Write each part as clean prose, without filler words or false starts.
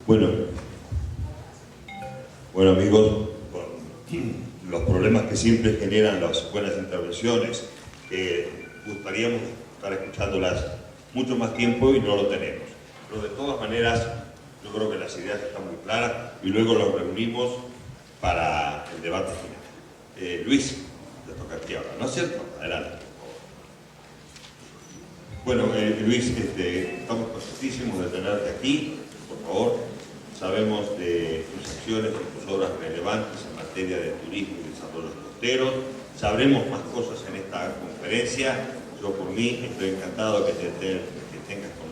Bueno amigos, los problemas que siempre generan las buenas intervenciones, gustaríamos estar escuchándolas mucho más tiempo y no lo tenemos. Pero de todas maneras, yo creo que las ideas están muy claras y luego los reunimos para el debate final. Luis, te toca aquí ahora, ¿no es cierto? Adelante. Bueno, Luis, estamos contentísimos de tenerte aquí, por favor. Sabemos de tus acciones y tus obras relevantes en materia de turismo y desarrollo costero. Sabremos más cosas en esta conferencia. Yo por mí estoy encantado que tengas con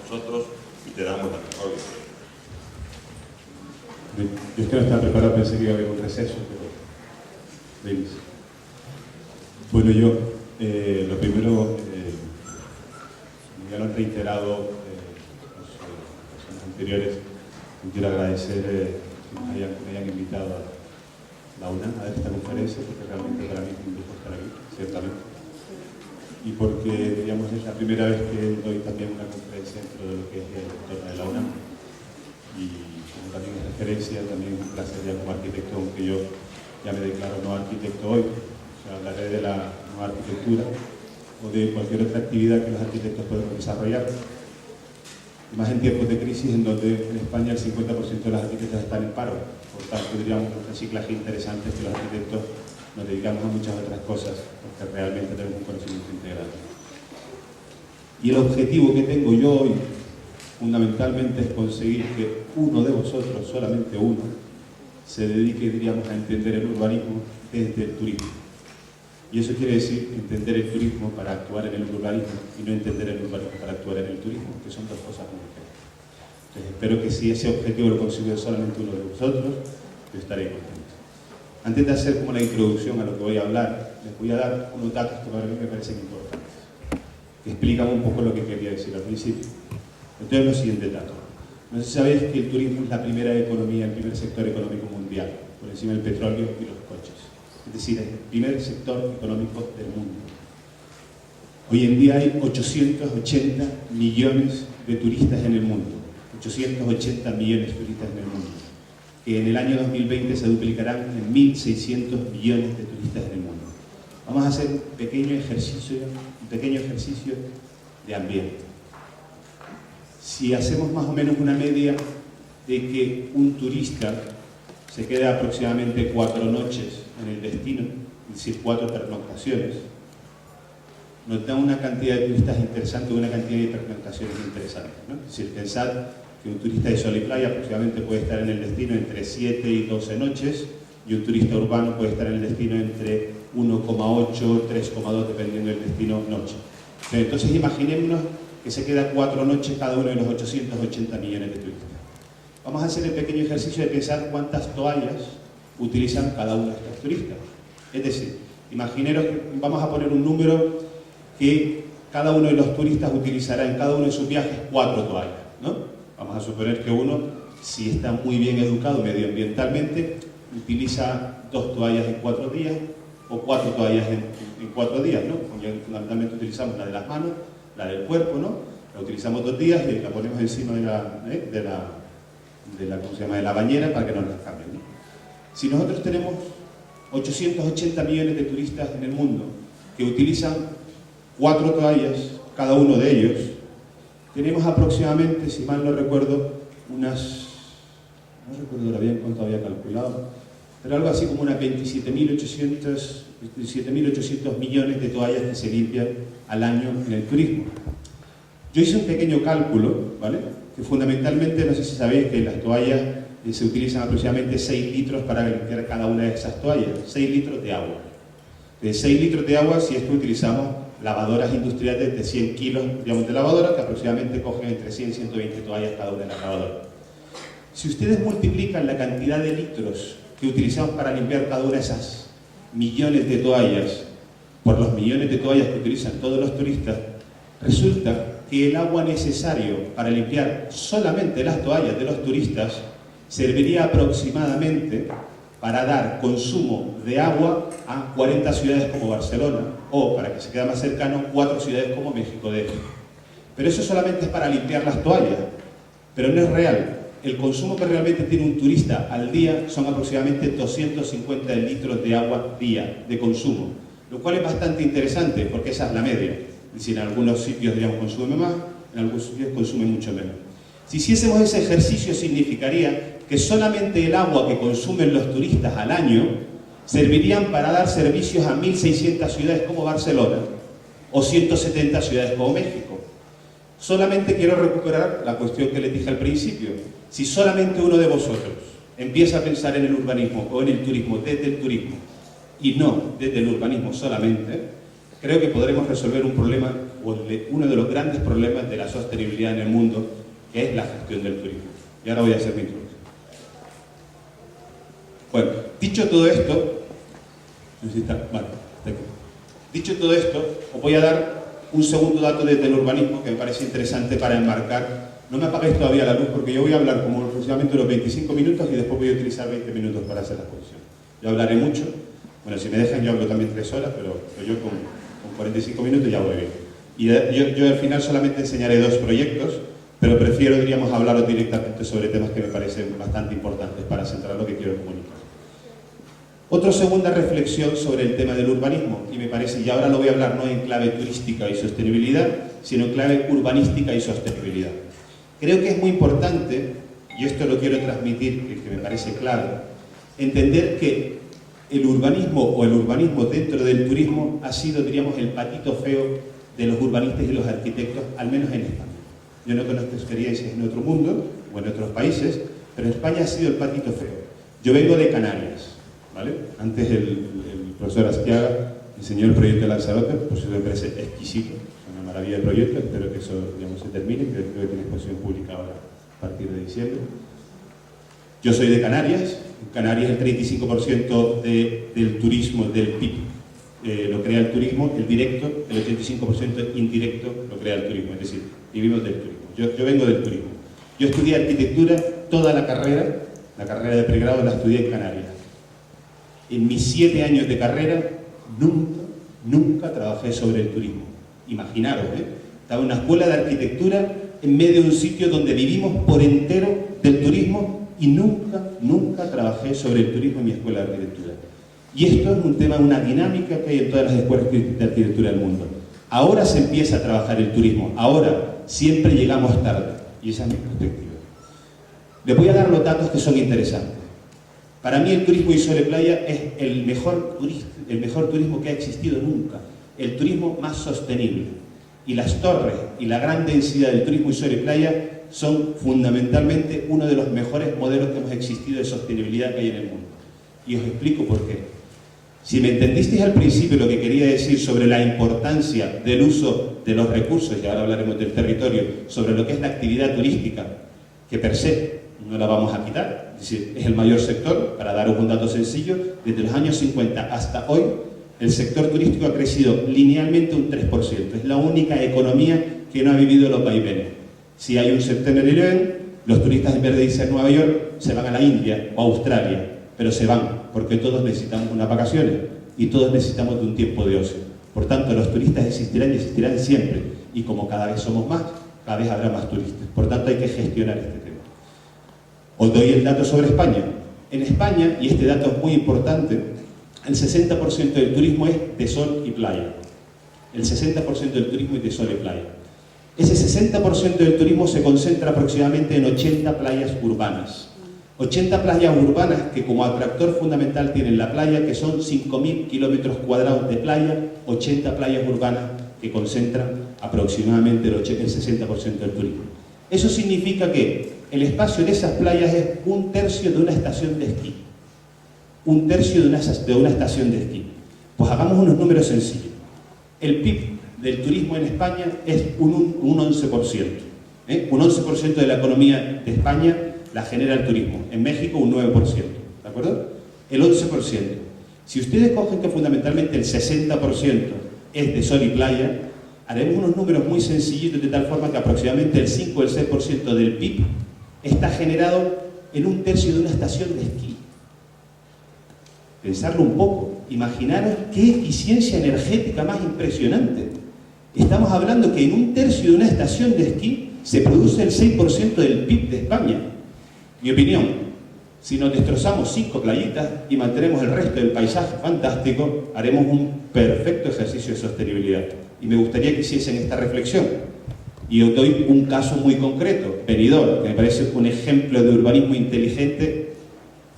nosotros y te damos la mejor bienvenida. Yo es que no estaba preparado, pensé que iba a haber un receso, pero... Bueno, yo, lo primero, ya lo han reiterado las personas anteriores, quiero agradecer que me hayan invitado a la UNAM a esta conferencia, porque realmente para mí es un gusto estar aquí, ciertamente. Y porque, digamos, es la primera vez que doy también una conferencia dentro de lo que es el entorno de la UNAM. Y como también es referencia, también es un placer ya como arquitecto, aunque yo ya me declaro no arquitecto hoy. O sea, hablaré de la no arquitectura o de cualquier otra actividad que los arquitectos podemos desarrollar. Más en tiempos de crisis, en donde en España el 50% de las arquitectas están en paro. Por tanto, diríamos un reciclaje interesante que los arquitectos nos dedicamos a muchas otras cosas, porque realmente tenemos un conocimiento integral. Y el objetivo que tengo yo hoy, fundamentalmente, es conseguir que uno de vosotros, solamente uno, se dedique, diríamos, a entender el urbanismo desde el turismo. Y eso quiere decir entender el turismo para actuar en el urbanismo y no entender el urbanismo para actuar en el turismo, que son dos cosas muy diferentes. Entonces, espero que si ese objetivo lo consigue solamente uno de vosotros, yo estaré contento. Antes de hacer como la introducción a lo que voy a hablar, les voy a dar unos datos que para mí me parecen importantes, que explican un poco lo que quería decir al principio. Entonces, los siguientes datos. No sé si sabéis que el turismo es la primera economía, el primer sector económico mundial, por encima del petróleo y los coches. Es decir, es el primer sector económico del mundo. Hoy en día hay 880 millones de turistas en el mundo. 880 millones de turistas en el mundo. Que en el año 2020 se duplicarán en 1.600 millones de turistas en el mundo. Vamos a hacer un pequeño ejercicio de ambiente. Si hacemos más o menos una media de que un turista se queda aproximadamente 4 noches en el destino, es decir, 4 pernoctaciones, nos da una cantidad de turistas interesantes, una cantidad de pernoctaciones interesantes, ¿no? Es decir, pensad que un turista de sol y playa aproximadamente puede estar en el destino entre 7 y 12 noches, y un turista urbano puede estar en el destino entre 1,8, 3,2, dependiendo del destino noche. Entonces imaginémonos que se queda 4 noches cada uno de los 880 millones de turistas. Vamos a hacer el pequeño ejercicio de pensar cuántas toallas utilizan cada uno de estos turistas. Es decir, imaginaros que vamos a poner un número que cada uno de los turistas utilizará en cada uno de sus viajes 4 toallas, ¿no? Vamos a suponer que uno, si está muy bien educado medioambientalmente, utiliza 2 toallas en 4 días o 4 toallas en 4 días, ¿no? Fundamentalmente utilizamos la de las manos, la del cuerpo, ¿no? La utilizamos 2 días y la ponemos encima de la bañera para que no nos cambien, ¿no? Si nosotros tenemos 880 millones de turistas en el mundo que utilizan 4 toallas, cada uno de ellos, tenemos aproximadamente, si mal no recuerdo, no recuerdo bien cuánto había calculado, pero algo así como unas 27.800 millones de toallas que se limpian al año en el turismo. Yo hice un pequeño cálculo, ¿vale? Que fundamentalmente, no sé si sabéis que las toallas se utilizan aproximadamente 6 litros para limpiar cada una de esas toallas, 6 litros de agua. De 6 litros de agua, si esto utilizamos lavadoras industriales de 100 kilos, digamos, de lavadora, que aproximadamente cogen entre 100 y 120 toallas cada una de las lavadoras. Si ustedes multiplican la cantidad de litros que utilizamos para limpiar cada una de esas millones de toallas por los millones de toallas que utilizan todos los turistas, resulta que el agua necesario para limpiar solamente las toallas de los turistas serviría aproximadamente para dar consumo de agua a 40 ciudades como Barcelona, o, para que se quede más cercano, 4 ciudades como México DF. Pero eso solamente es para limpiar las toallas, pero no es real, el consumo que realmente tiene un turista al día son aproximadamente 250 litros de agua día de consumo, lo cual es bastante interesante porque esa es la media. Es decir, en algunos sitios, digamos, consume más, en algunos sitios consume mucho menos. Si hiciésemos ese ejercicio, significaría que solamente el agua que consumen los turistas al año servirían para dar servicios a 1.600 ciudades como Barcelona o 170 ciudades como México. Solamente quiero recuperar la cuestión que les dije al principio. Si solamente uno de vosotros empieza a pensar en el urbanismo o en el turismo desde el turismo y no desde el urbanismo solamente, creo que podremos resolver un problema, o uno de los grandes problemas de la sostenibilidad en el mundo, que es la gestión del turismo. Y ahora voy a hacer mi introducción. Bueno, dicho todo esto, dicho todo esto, os voy a dar un segundo dato desde el urbanismo que me parece interesante para enmarcar. No me apaguéis todavía la luz porque yo voy a hablar como aproximadamente unos 25 minutos y después voy a utilizar 20 minutos para hacer la exposición. Yo hablaré mucho. Bueno, si me dejan yo hablo también 3 horas, pero yo con 45 minutos ya voy bien. Y yo al final solamente enseñaré 2 proyectos, pero prefiero, diríamos, hablaros directamente sobre temas que me parecen bastante importantes para centrar lo que quiero comunicar. Otra segunda reflexión sobre el tema del urbanismo, y me parece, y ahora lo voy a hablar no en clave turística y sostenibilidad, sino en clave urbanística y sostenibilidad. Creo que es muy importante, y esto lo quiero transmitir, que me parece clave, entender que el urbanismo dentro del turismo ha sido, diríamos, el patito feo de los urbanistas y los arquitectos, al menos en España. Yo no conozco experiencias en otro mundo o en otros países, pero en España ha sido el patito feo. Yo vengo de Canarias, ¿vale? Antes el profesor Astiaga enseñó el proyecto de Lanzarote, pues me parece exquisito, es una maravilla de proyecto, espero que eso, digamos, se termine, creo que tiene exposición pública ahora a partir de diciembre. Yo soy de Canarias. En Canarias el 35% del turismo, del PIB, lo crea el turismo, el directo, el 85% indirecto lo crea el turismo, es decir, vivimos del turismo. Yo vengo del turismo. Yo estudié arquitectura, toda la carrera de pregrado la estudié en Canarias. En mis 7 años de carrera, nunca trabajé sobre el turismo. Imaginaros, estaba en una escuela de arquitectura en medio de un sitio donde vivimos por entero del turismo y nunca trabajé sobre el turismo en mi escuela de arquitectura. Y esto es un tema, una dinámica que hay en todas las escuelas de arquitectura del mundo. Ahora se empieza a trabajar el turismo, ahora siempre llegamos tarde, y esa es mi perspectiva. Les voy a dar los datos que son interesantes. Para mí el turismo y sol y playa es el mejor turismo que ha existido nunca, el turismo más sostenible. Y las torres y la gran densidad del turismo y sol y playa son fundamentalmente uno de los mejores modelos que hemos existido de sostenibilidad que hay en el mundo. Y os explico por qué. Si me entendisteis al principio lo que quería decir sobre la importancia del uso de los recursos, y ahora hablaremos del territorio, sobre lo que es la actividad turística, que per se no la vamos a quitar, es decir, es el mayor sector. Para daros un dato sencillo, desde los años 50 hasta hoy, el sector turístico ha crecido linealmente un 3%. Es la única economía que no ha vivido los vaivenes. Si hay un September 11, los turistas en vez de irse a Nueva York se van a la India o a Australia, pero se van porque todos necesitamos unas vacaciones y todos necesitamos de un tiempo de ocio. Por tanto, los turistas existirán y existirán siempre, y como cada vez somos más, cada vez habrá más turistas. Por tanto, hay que gestionar este tema. Os doy el dato sobre España. En España, y este dato es muy importante, el 60% del turismo es de sol y playa. El 60% del turismo es de sol y playa. Ese 60% del turismo se concentra aproximadamente en 80 playas urbanas. 80 playas urbanas que como atractor fundamental tienen la playa, que son 5.000 kilómetros cuadrados de playa, 80 playas urbanas que concentran aproximadamente el 60% del turismo. Eso significa que el espacio de esas playas es 1/3 de una estación de esquí. 1/3 de una estación de esquí. Pues hagamos unos números sencillos. El PIB del turismo en España es un 11%. Un 11% de la economía de España la genera el turismo. En México un 9%. ¿De acuerdo? El 11%. Si ustedes cogen que fundamentalmente el 60% es de sol y playa, haremos unos números muy sencillitos de tal forma que aproximadamente el 5 o el 6% del PIB está generado en 1/3 de una estación de esquí. Pensarlo un poco. Imaginaros qué eficiencia energética más impresionante. Estamos hablando que en 1/3 de una estación de esquí se produce el 6% del PIB de España. Mi opinión, si nos destrozamos 5 playitas y mantenemos el resto del paisaje fantástico, haremos un perfecto ejercicio de sostenibilidad. Y me gustaría que hiciesen esta reflexión. Y os doy un caso muy concreto, Benidorm, que me parece un ejemplo de urbanismo inteligente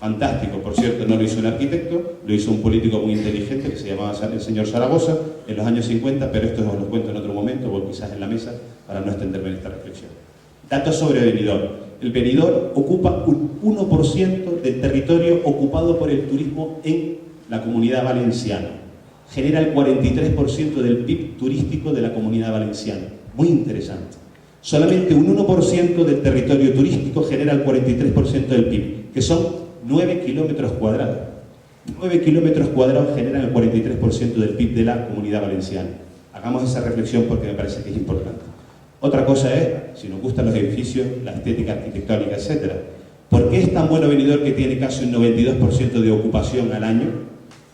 fantástico. Por cierto, no lo hizo un arquitecto, lo hizo un político muy inteligente que se llamaba el señor Zaragoza en los años 50, pero esto os lo cuento en otro momento, o quizás en la mesa, para no extenderme en esta reflexión. Datos sobre Benidorm. El Benidorm ocupa un 1% del territorio ocupado por el turismo en la Comunidad Valenciana. Genera el 43% del PIB turístico de la Comunidad Valenciana. Muy interesante. Solamente un 1% del territorio turístico genera el 43% del PIB, que son 9 kilómetros cuadrados. 9 kilómetros cuadrados generan el 43% del PIB de la Comunidad Valenciana. Hagamos esa reflexión porque me parece que es importante. Otra cosa es, si nos gustan los edificios, la estética arquitectónica, etc. ¿Por qué es tan bueno Benidorm que tiene casi un 92% de ocupación al año?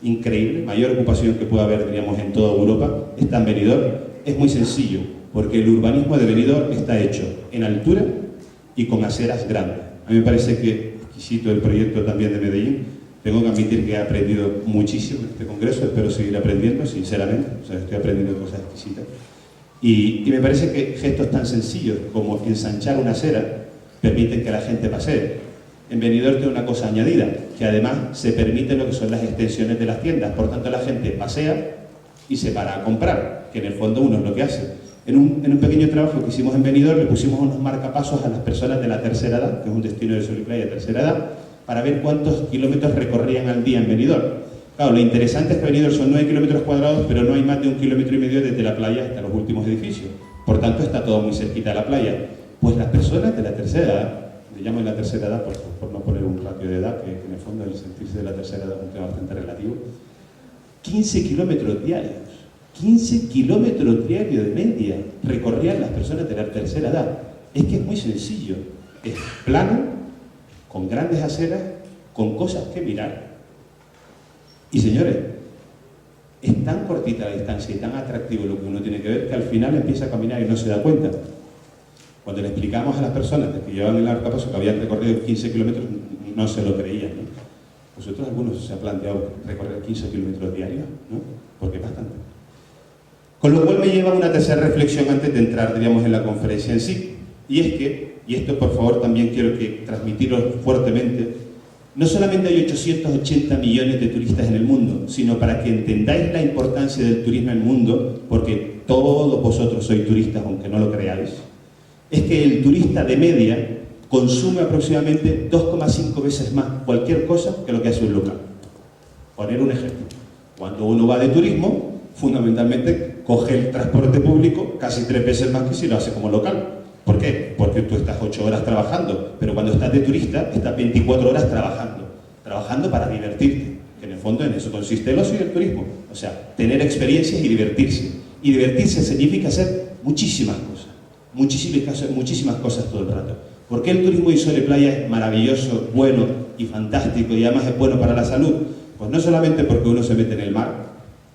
Increíble, mayor ocupación que pueda haber, diríamos, en toda Europa, está en Benidorm. Es muy sencillo, porque el urbanismo de Benidorm está hecho en altura y con aceras grandes. A mí me parece que exquisito el proyecto también de Medellín. Tengo que admitir que he aprendido muchísimo en este congreso, espero seguir aprendiendo, sinceramente. O sea, estoy aprendiendo cosas exquisitas. Y me parece que gestos tan sencillos como ensanchar una acera permiten que la gente pasee. En Benidorm tiene una cosa añadida, que además se permite lo que son las extensiones de las tiendas. Por tanto, la gente pasea y se para a comprar, que en el fondo uno es lo que hace. En un pequeño trabajo que hicimos en Benidorm le pusimos unos marcapasos a las personas de la tercera edad, que es un destino de sol y playa de tercera edad, para ver cuántos kilómetros recorrían al día en Benidorm. Claro, lo interesante es que Benidorm son 9 kilómetros cuadrados, pero no hay más de 1,5 kilómetros desde la playa hasta los últimos edificios. Por tanto, está todo muy cerquita de la playa. Pues las personas de la tercera edad, le llamo la tercera edad por no poner un ratio de edad, que en el fondo el sentirse de la tercera edad es un tema bastante relativo, 15 kilómetros diarios. 15 kilómetros diarios de media recorrían las personas de la tercera edad. Es que es muy sencillo. Es plano, con grandes aceras, con cosas que mirar. Y señores, es tan cortita la distancia y tan atractivo lo que uno tiene que ver que al final empieza a caminar y no se da cuenta. Cuando le explicamos a las personas que llevaban el marcapaso que habían recorrido 15 kilómetros, no se lo creían, ¿no? Vosotros algunos se han planteado recorrer 15 kilómetros diarios, ¿no? Porque es bastante. Con lo cual me lleva a una tercera reflexión antes de entrar, diríamos, en la conferencia en sí. Y es que, y esto por favor también quiero que transmitirlo fuertemente, no solamente hay 880 millones de turistas en el mundo, sino para que entendáis la importancia del turismo en el mundo, porque todos vosotros sois turistas, aunque no lo creáis, es que el turista de media consume aproximadamente 2,5 veces más cualquier cosa que lo que hace un local. Poner un ejemplo. Cuando uno va de turismo, fundamentalmente coge el transporte público casi 3 veces más que si lo hace como local. ¿Por qué? Porque tú estás 8 horas trabajando, pero cuando estás de turista, estás 24 horas trabajando para divertirte, que en el fondo en eso consiste el ocio y el turismo. O sea, tener experiencias y divertirse. Y divertirse significa hacer muchísimas cosas todo el rato. ¿Por qué el turismo de sol y playa es maravilloso, bueno y fantástico y además es bueno para la salud? Pues no solamente porque uno se mete en el mar,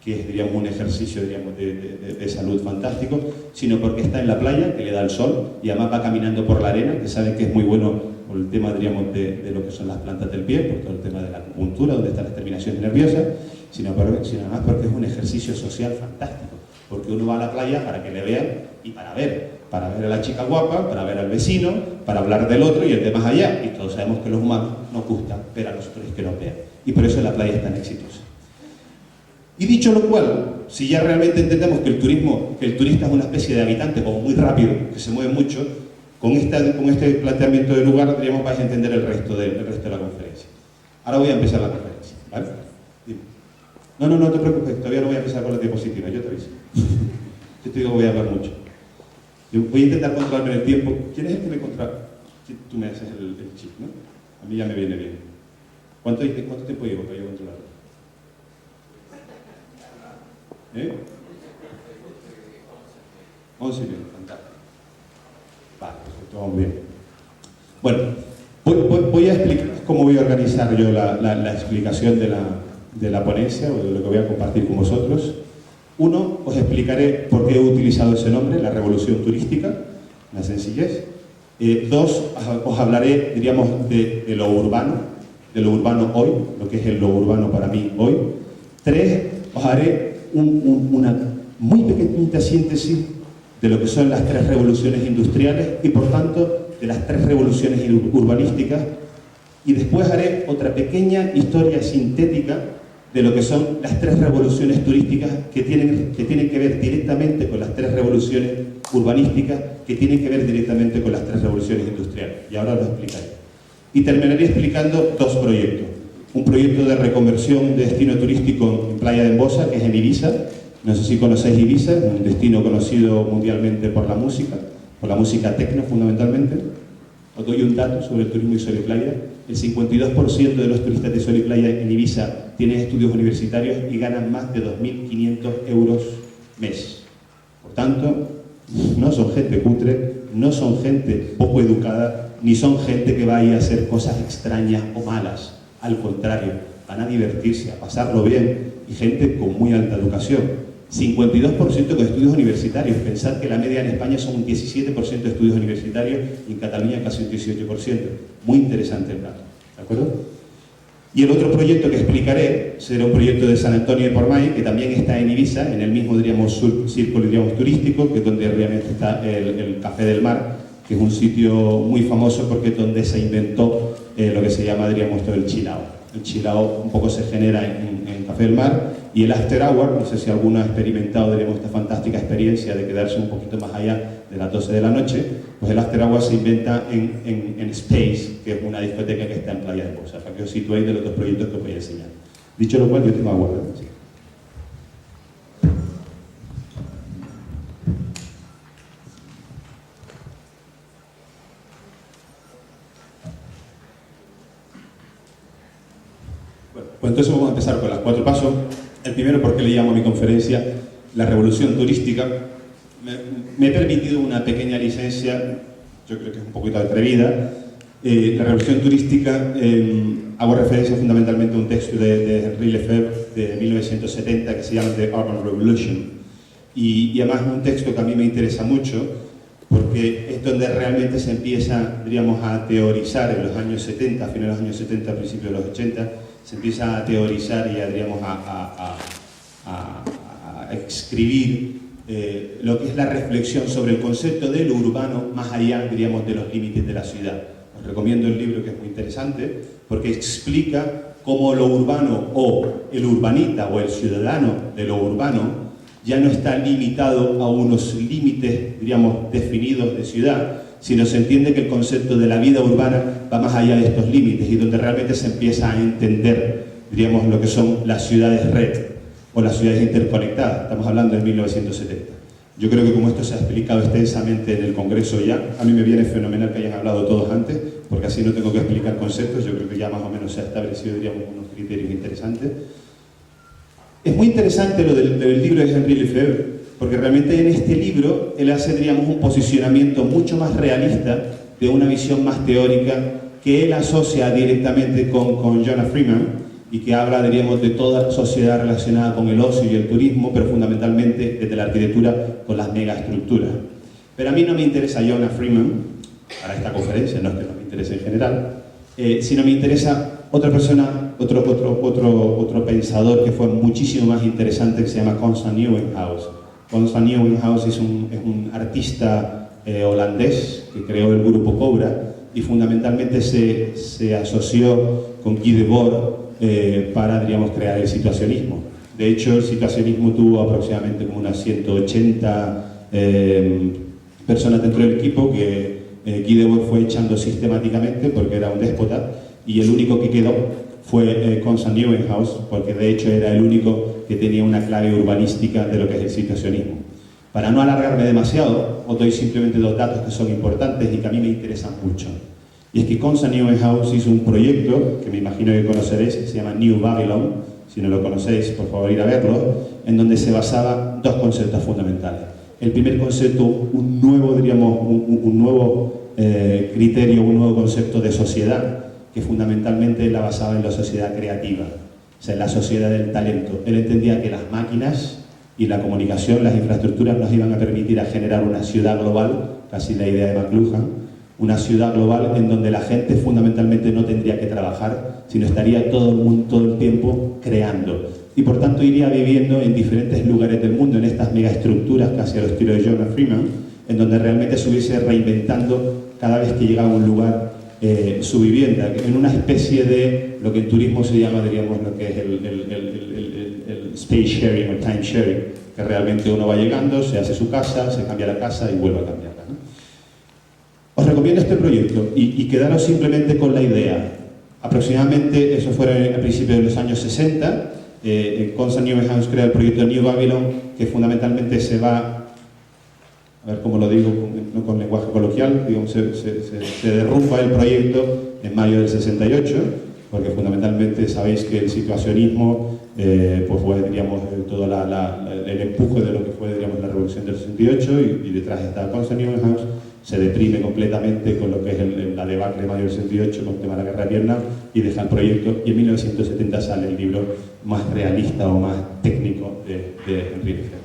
que es, diríamos, un ejercicio, diríamos, de salud fantástico, sino porque está en la playa, que le da el sol, y además va caminando por la arena, que saben que es muy bueno por el tema, diríamos, de lo que son las plantas del pie, por todo el tema de la acupuntura, donde están las terminaciones nerviosas, sino además porque es un ejercicio social fantástico, porque uno va a la playa para que le vean y para ver a la chica guapa, para ver al vecino, para hablar del otro y el de más allá, y todos sabemos que los humanos nos gustan ver a los otros que nos vean, y por eso la playa es tan exitosa. Y dicho lo cual, si ya realmente entendemos que el turista es una especie de habitante como muy rápido, que se mueve mucho, con este planteamiento de lugar, diríamos, vais a entender el resto de la conferencia. Ahora voy a empezar la conferencia, ¿vale? Dime. No te preocupes, todavía no voy a empezar con la diapositiva, yo te aviso. Yo te digo, voy a hablar mucho. Yo voy a intentar controlarme el tiempo. ¿Quién es el que me controla? Tú me haces el chip, ¿no? A mí ya me viene bien. ¿Cuánto tiempo llevo para yo controlarlo? ¿Eh? 11 minutos, fantástico. Vale, perfecto, vamos bien. Bueno, voy a explicar cómo voy a organizar yo la explicación de la ponencia o de lo que voy a compartir con vosotros. Uno, os explicaré por qué he utilizado ese nombre, la revolución turística, la sencillez. Dos, os hablaré, diríamos, de lo urbano hoy, lo que es lo urbano para mí hoy. Tres, os haré una muy pequeñita síntesis de lo que son las tres revoluciones industriales y, por tanto, de las tres revoluciones urbanísticas. Y después haré otra pequeña historia sintética de lo que son las tres revoluciones turísticas que tienen que ver directamente con las tres revoluciones urbanísticas, que tienen que ver directamente con las tres revoluciones industriales. Y ahora lo explicaré. Y terminaré explicando dos proyectos. Un proyecto de reconversión de destino turístico en Playa de Embosa, que es en Ibiza. No sé si conocéis Ibiza, un destino conocido mundialmente por la música techno fundamentalmente. Os doy un dato sobre el turismo y sol y playa. El 52% de los turistas de sol y playa en Ibiza tienen estudios universitarios y ganan más de 2.500 euros mes. Por tanto, no son gente cutre, no son gente poco educada, ni son gente que vaya a hacer cosas extrañas o malas. Al contrario, van a divertirse, a pasarlo bien, y gente con muy alta educación. 52% con estudios universitarios. Pensad que la media en España son un 17% de estudios universitarios y en Cataluña casi un 18%. Muy interesante el dato, ¿de acuerdo? Y el otro proyecto que explicaré será un proyecto de San Antonio de Portmany, que también está en Ibiza, en el mismo, diríamos, círculo, diríamos, turístico, que es donde realmente está el Café del Mar, que es un sitio muy famoso porque es donde se inventó lo que se llama, diríamos, todo el chill out. El chill out un poco se genera en Café del Mar, y el after hour, no sé si alguno ha experimentado, diríamos, esta fantástica experiencia de quedarse un poquito más allá de las 12 de la noche, pues el after hour se inventa en Space, que es una discoteca que está en Playa de Embosa, para que os situéis de los dos proyectos que os voy a enseñar. Dicho lo cual, yo tengo agua, ¿verdad? Sí. Pues entonces vamos a empezar con las 4 pasos. El primero, porque le llamo a mi conferencia la revolución turística. Me he permitido una pequeña licencia, yo creo que es un poquito atrevida. La revolución turística, hago referencia fundamentalmente a un texto de Henri Lefebvre de 1970 que se llama The Urban Revolution. Y además es un texto que a mí me interesa mucho porque es donde realmente se empieza, diríamos, a teorizar en los años 70, a finales de los años 70, a principios de los 80, se empieza a teorizar y diríamos, a escribir lo que es la reflexión sobre el concepto de lo urbano más allá, diríamos, de los límites de la ciudad. Os recomiendo el libro, que es muy interesante porque explica cómo lo urbano o el urbanita o el ciudadano de lo urbano ya no está limitado a unos límites, diríamos, definidos de ciudad, sino se entiende que el concepto de la vida urbana va más allá de estos límites y donde realmente se empieza a entender, diríamos, lo que son las ciudades red o las ciudades interconectadas. Estamos hablando de 1970. Yo creo que como esto se ha explicado extensamente en el Congreso ya, a mí me viene fenomenal que hayan hablado todos antes, porque así no tengo que explicar conceptos. Yo creo que ya más o menos se ha establecido, diríamos, unos criterios interesantes. Es muy interesante lo del libro de Henri Lefebvre, porque realmente en este libro él hace, diríamos, un posicionamiento mucho más realista de una visión más teórica que él asocia directamente con Jonah Freeman y que habla, diríamos, de toda la sociedad relacionada con el ocio y el turismo, pero fundamentalmente desde la arquitectura con las megaestructuras. Pero a mí no me interesa Jonah Freeman para esta conferencia, no es que no me interese en general, sino me interesa otra persona, otro pensador que fue muchísimo más interesante, que se llama Constant Nieuwenhuis. Constant Nieuwenhuis es un artista holandés que creó el grupo Cobra y fundamentalmente se asoció con Guy Debord para, diríamos, crear el situacionismo. De hecho, el situacionismo tuvo aproximadamente como unas 180 personas dentro del equipo que Guy Debord fue echando sistemáticamente porque era un déspota, y el único que quedó fue Constant Nieuwenhuis, porque de hecho era el único que tenía una clave urbanística de lo que es el situacionismo. Para no alargarme demasiado, os doy simplemente 2 datos que son importantes y que a mí me interesan mucho. Y es que Constant Nieuwenhuis hizo un proyecto, que me imagino que conoceréis, que se llama New Babylon. Si no lo conocéis, por favor, ir a verlo, en donde se basaba 2 conceptos fundamentales. El primer concepto, un nuevo, diríamos, un nuevo criterio, un nuevo concepto de sociedad, que fundamentalmente la basaba en la sociedad creativa, o sea, en la sociedad del talento. Él entendía que las máquinas y la comunicación, las infraestructuras, nos iban a permitir a generar una ciudad global, casi la idea de McLuhan, una ciudad global en donde la gente fundamentalmente no tendría que trabajar, sino estaría todo el mundo, todo el tiempo creando. Y por tanto iría viviendo en diferentes lugares del mundo, en estas megaestructuras casi a los estilos de Jordan Freeman, en donde realmente se hubiese reinventando cada vez que llegaba a un lugar su vivienda, en una especie de lo que en turismo se llama, diríamos, lo que es el space sharing o time sharing, que realmente uno va llegando, se hace su casa, se cambia la casa y vuelve a cambiarla, ¿no? Os recomiendo este proyecto y quedaros simplemente con la idea. Aproximadamente, eso fue a principios de los años 60, Constance Neuhaus crea el proyecto New Babylon, que fundamentalmente se va, a ver cómo lo digo, no con lenguaje coloquial, digamos, se derrumba el proyecto en mayo del 68, porque fundamentalmente sabéis que el situacionismo pues fue, diríamos, todo el empuje de lo que fue, diríamos, la revolución del 68 y detrás está Constance Neuhaus, se deprime completamente con lo que es la debacle de mayo del 68 con el tema de la guerra de Vietnam y deja el proyecto, y en 1970 sale el libro más realista o más técnico de Henry Lefebvre.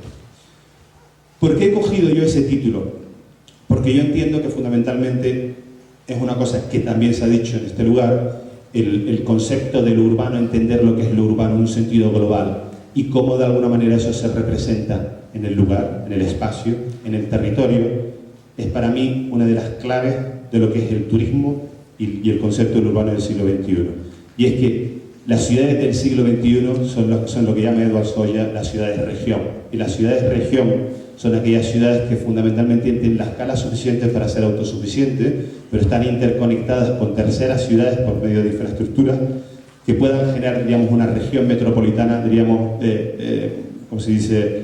¿Por qué he cogido yo ese título? Porque yo entiendo que fundamentalmente es una cosa que también se ha dicho en este lugar, el concepto de lo urbano, entender lo que es lo urbano en un sentido global y cómo de alguna manera eso se representa en el lugar, en el espacio, en el territorio, es para mí una de las claves de lo que es el turismo y el concepto del urbano del siglo XXI. Y es que las ciudades del siglo XXI son lo que llama Edward Soya las ciudades-región. Y las ciudades-región son aquellas ciudades que fundamentalmente tienen la escala suficiente para ser autosuficientes, pero están interconectadas con terceras ciudades por medio de infraestructuras que puedan generar, digamos, una región metropolitana, diríamos, ¿cómo se dice?,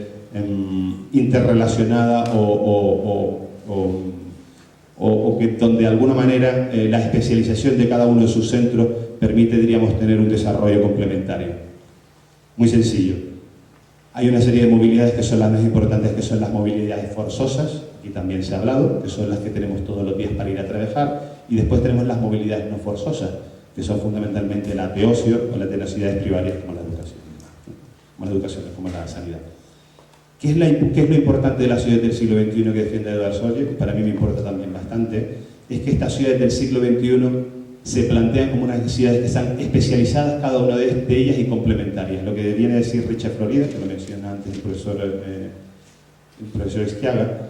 interrelacionada o que donde de alguna manera la especialización de cada uno de sus centros permite, diríamos, tener un desarrollo complementario. Muy sencillo. Hay una serie de movilidades que son las más importantes, que son las movilidades forzosas, y también se ha hablado, que son las que tenemos todos los días para ir a trabajar, y después tenemos las movilidades no forzosas, que son fundamentalmente las de ocio o las de las ciudades privadas como la educación, como la sanidad. ¿Qué es lo importante de las ciudades del siglo XXI que defiende Edward Soya? Y para mí me importa también bastante, es que estas ciudades del siglo XXI se plantean como unas ciudades que están especializadas cada una de ellas y complementarias. Lo que viene a decir Richard Florida, que lo menciona antes el profesor Esquiaga,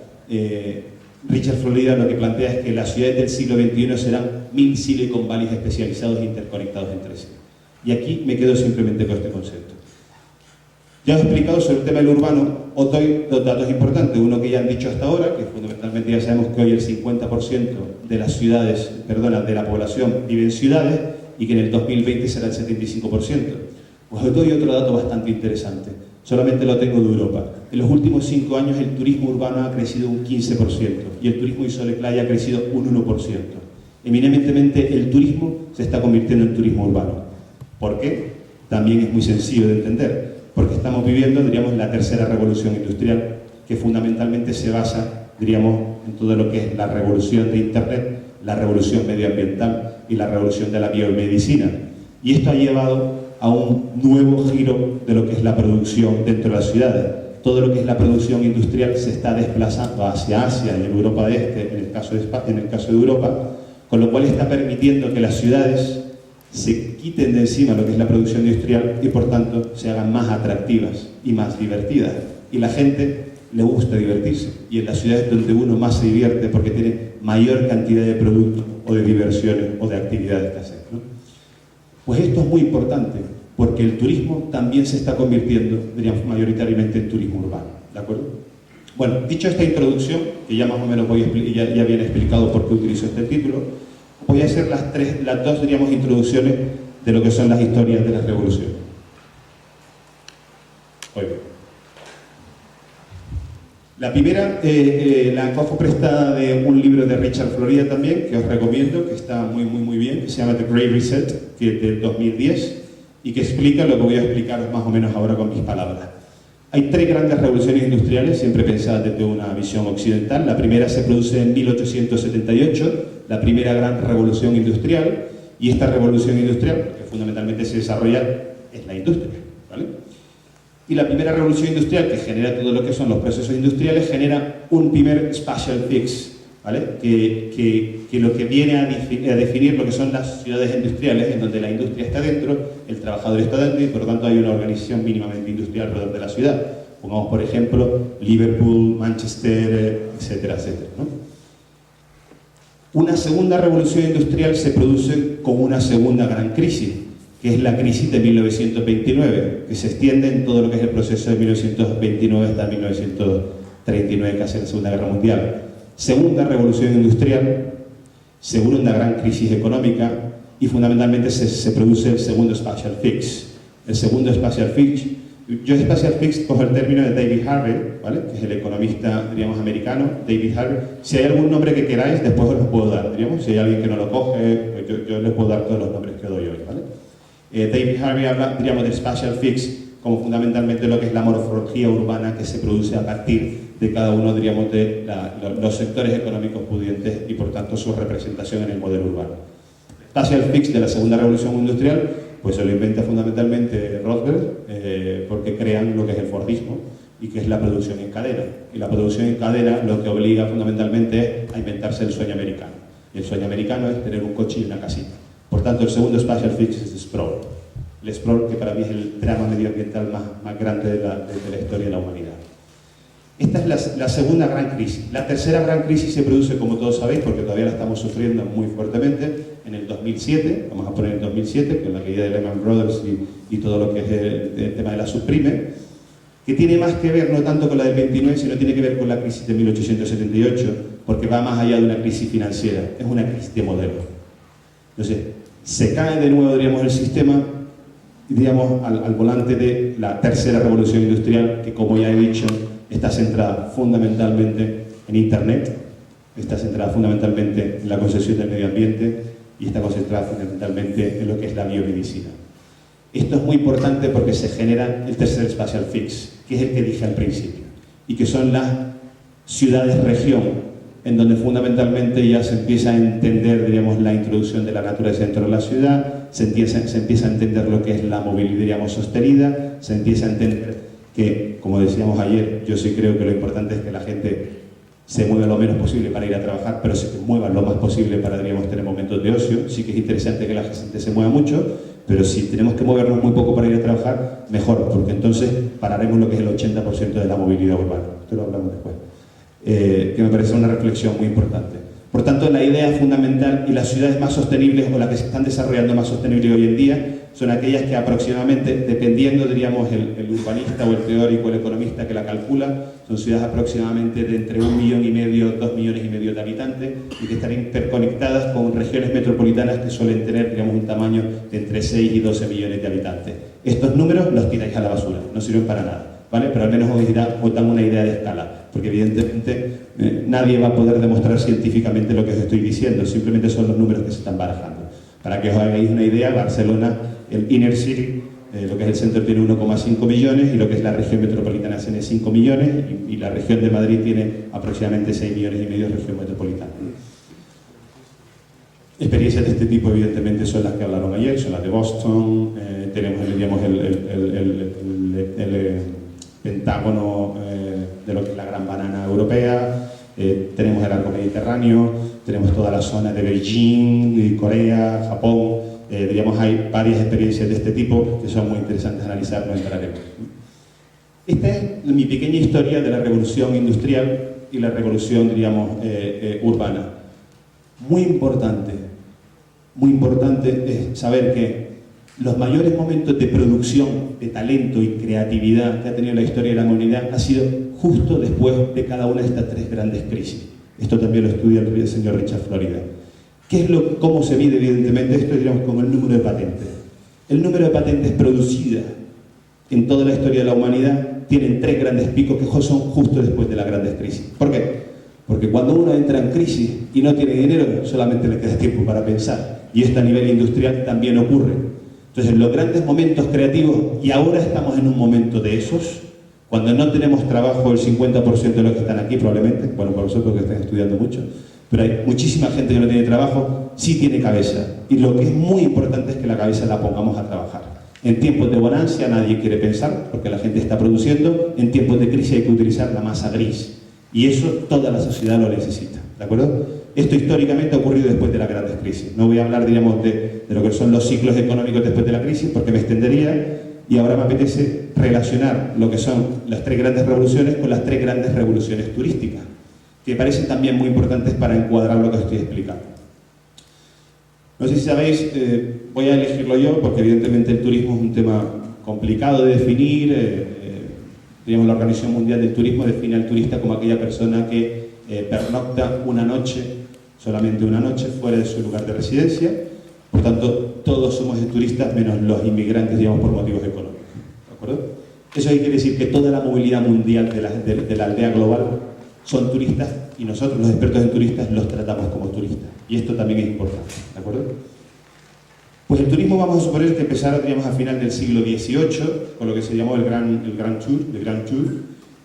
Richard Florida lo que plantea es que las ciudades del siglo XXI serán 1000 Silicon Valleys especializados e interconectados entre sí. Y aquí me quedo simplemente con este concepto. Ya os he explicado sobre el tema del urbano, os doy dos datos importantes. Uno que ya han dicho hasta ahora, que fundamentalmente ya sabemos que hoy el 50% de las ciudades, de la población vive en ciudades y que en el 2020 será el 75%. Pues os doy otro dato bastante interesante. Solamente lo tengo de Europa. En los últimos 5 años el turismo urbano ha crecido un 15% y el turismo de sol y playa ha crecido un 1%. Eminentemente el turismo se está convirtiendo en turismo urbano. ¿Por qué? También es muy sencillo de entender. Porque estamos viviendo, diríamos, la tercera revolución industrial, que fundamentalmente se basa, diríamos, en todo lo que es la revolución de Internet, la revolución medioambiental y la revolución de la biomedicina. Y esto ha llevado a un nuevo giro de lo que es la producción dentro de las ciudades. Todo lo que es la producción industrial se está desplazando hacia Asia y en Europa de Este, en el caso de Europa, con lo cual está permitiendo que las ciudades se quiten de encima lo que es la producción industrial y por tanto se hagan más atractivas y más divertidas. Y la gente le gusta divertirse y en las ciudades donde uno más se divierte porque tiene mayor cantidad de productos o de diversiones o de actividades que hacer, ¿no? Pues esto es muy importante porque el turismo también se está convirtiendo, diríamos, mayoritariamente en turismo urbano, ¿de acuerdo? Bueno, dicho esta introducción, que ya más o menos ya viene explicado por qué utilizo este título, voy a hacer las dos, diríamos, introducciones de lo que son las historias de las revoluciones. La primera la cojo prestada de un libro de Richard Florida también, que os recomiendo, que está muy bien, que se llama The Great Reset, que es del 2010, y que explica lo que voy a explicaros más o menos ahora con mis palabras. Hay 3 grandes revoluciones industriales, siempre pensadas desde una visión occidental. La primera se produce en 1878, la primera gran revolución industrial, y esta revolución industrial, que fundamentalmente se desarrolla, es la industria, ¿vale? Y la primera revolución industrial, que genera todo lo que son los procesos industriales, genera un primer spatial fix, ¿vale? Que lo que viene a definir lo que son las ciudades industriales, en donde la industria está dentro, el trabajador está dentro y por lo tanto hay una organización mínimamente industrial alrededor de la ciudad. Pongamos por ejemplo Liverpool, Manchester, etcétera, etcétera, ¿no? Una segunda revolución industrial se produce con una segunda gran crisis, que es la crisis de 1929, que se extiende en todo lo que es el proceso de 1929 hasta 1939, casi la Segunda Guerra Mundial. Segunda revolución industrial, segunda gran crisis económica y fundamentalmente se produce el segundo Spatial Fix. El segundo Spatial Fix, yo Spatial Fix cojo el término de David Harvey, ¿vale? Que es el economista, diríamos, americano, David Harvey. Si hay algún nombre que queráis, después os lo puedo dar, diríamos. Si hay alguien que no lo coge, yo les puedo dar todos los nombres que doy hoy, ¿vale? David Harvey habla, diríamos, del Spatial Fix como fundamentalmente lo que es la morfología urbana que se produce a partir de cada uno, diríamos, de los sectores económicos pudientes y por tanto su representación en el modelo urbano. Spatial Fix de la segunda revolución industrial, pues se lo inventa fundamentalmente Roosevelt, porque crean lo que es el Fordismo y que es la producción en cadena. Y la producción en cadena lo que obliga fundamentalmente es a inventarse el sueño americano. Y el sueño americano es tener un coche y una casita. Por tanto, el segundo Spatial Fix es el sprawl. El sprawl, que para mí es el drama medioambiental más grande de la historia de la humanidad. Esta es la segunda gran crisis. La tercera gran crisis se produce, como todos sabéis, porque todavía la estamos sufriendo muy fuertemente, en el 2007, vamos a poner el 2007, con la caída de Lehman Brothers y todo lo que es el tema de la subprime, que tiene más que ver no tanto con la del 29, sino tiene que ver con la crisis de 1878, porque va más allá de una crisis financiera, es una crisis de modelo. Entonces, se cae de nuevo, diríamos, el sistema, diríamos, al volante de la tercera revolución industrial, que como ya he dicho, está centrada fundamentalmente en Internet, está centrada fundamentalmente en la concepción del medio ambiente y está concentrada fundamentalmente en lo que es la biomedicina. Esto es muy importante porque se genera el tercer Spatial Fix, que es el que dije al principio, y que son las ciudades-región, en donde fundamentalmente ya se empieza a entender, diríamos, la introducción de la naturaleza dentro de la ciudad, se empieza a entender lo que es la movilidad, diríamos, sostenida, se empieza a entender que, como decíamos ayer, yo sí creo que lo importante es que la gente se mueva lo menos posible para ir a trabajar, pero se mueva lo más posible para, diríamos, tener momentos de ocio. Sí que es interesante que la gente se mueva mucho, pero si tenemos que movernos muy poco para ir a trabajar, mejor, porque entonces pararemos lo que es el 80% de la movilidad urbana. Esto lo hablamos después. Que me parece una reflexión muy importante. Por tanto, la idea fundamental y las ciudades más sostenibles o las que se están desarrollando más sostenibles hoy en día son aquellas que aproximadamente, dependiendo, diríamos, el urbanista o el teórico o el economista que la calcula, son ciudades aproximadamente de entre 1,5 millones, 2,5 millones de habitantes y que están interconectadas con regiones metropolitanas que suelen tener, digamos, un tamaño de entre 6 y 12 millones de habitantes. Estos números los tiráis a la basura, no sirven para nada, ¿vale? Pero al menos os dan una idea de escala, porque evidentemente nadie va a poder demostrar científicamente lo que os estoy diciendo, simplemente son los números que se están barajando. Para que os hagáis una idea, Barcelona, el Inner City, lo que es el centro, tiene 1,5 millones y lo que es la región metropolitana tiene 5 millones y la región de Madrid tiene aproximadamente 6,5 millones de región metropolitana. Experiencias de este tipo, evidentemente, son las que hablaron ayer, son las de Boston, tenemos, digamos, el Pentágono de lo que es la Gran Banana Europea, tenemos el arco mediterráneo, tenemos toda la zona de Beijing, Corea, Japón, digamos, hay varias experiencias de este tipo que son muy interesantes de analizar, no entraremos. Esta es mi pequeña historia de la revolución industrial y la revolución, diríamos, urbana. Muy importante es saber que los mayores momentos de producción, de talento y creatividad que ha tenido la historia de la humanidad ha sido justo después de cada una de estas tres grandes crisis. Esto también lo estudia el señor Richard Florida. ¿Cómo se mide, evidentemente, esto? Diríamos, con el número de patentes. El número de patentes producidas en toda la historia de la humanidad tienen tres grandes picos que son justo después de las grandes crisis. ¿Por qué? Porque cuando uno entra en crisis y no tiene dinero, solamente le queda tiempo para pensar. Y esto a nivel industrial también ocurre. Entonces, los grandes momentos creativos, y ahora estamos en un momento de esos, cuando no tenemos trabajo el 50% de los que están aquí, probablemente, bueno, para vosotros que están estudiando mucho, pero hay muchísima gente que no tiene trabajo, sí tiene cabeza. Y lo que es muy importante es que la cabeza la pongamos a trabajar. En tiempos de bonanza nadie quiere pensar, porque la gente está produciendo. En tiempos de crisis hay que utilizar la masa gris. Y eso toda la sociedad lo necesita, ¿de ¿de acuerdo? Esto históricamente ha ocurrido después de las grandes crisis. No voy a hablar, digamos, de lo que son los ciclos económicos después de la crisis, porque me extendería, y ahora me apetece relacionar lo que son las 3 grandes revoluciones con las 3 grandes revoluciones turísticas, que parecen también muy importantes para encuadrar lo que estoy explicando. No sé si sabéis, voy a elegirlo yo, porque evidentemente el turismo es un tema complicado de definir. Digamos, la Organización Mundial del Turismo define al turista como aquella persona que pernocta una noche, solamente una noche, fuera de su lugar de residencia. Por tanto, todos somos turistas menos los inmigrantes, digamos, por motivos económicos. ¿De acuerdo? Eso quiere decir que toda la movilidad mundial de la aldea global son turistas, y nosotros, los expertos en turistas, los tratamos como turistas. Y esto también es importante. ¿De acuerdo? Pues el turismo, vamos a suponer que empezara, digamos, a final del siglo XVIII, con lo que se llamó el Grand Tour,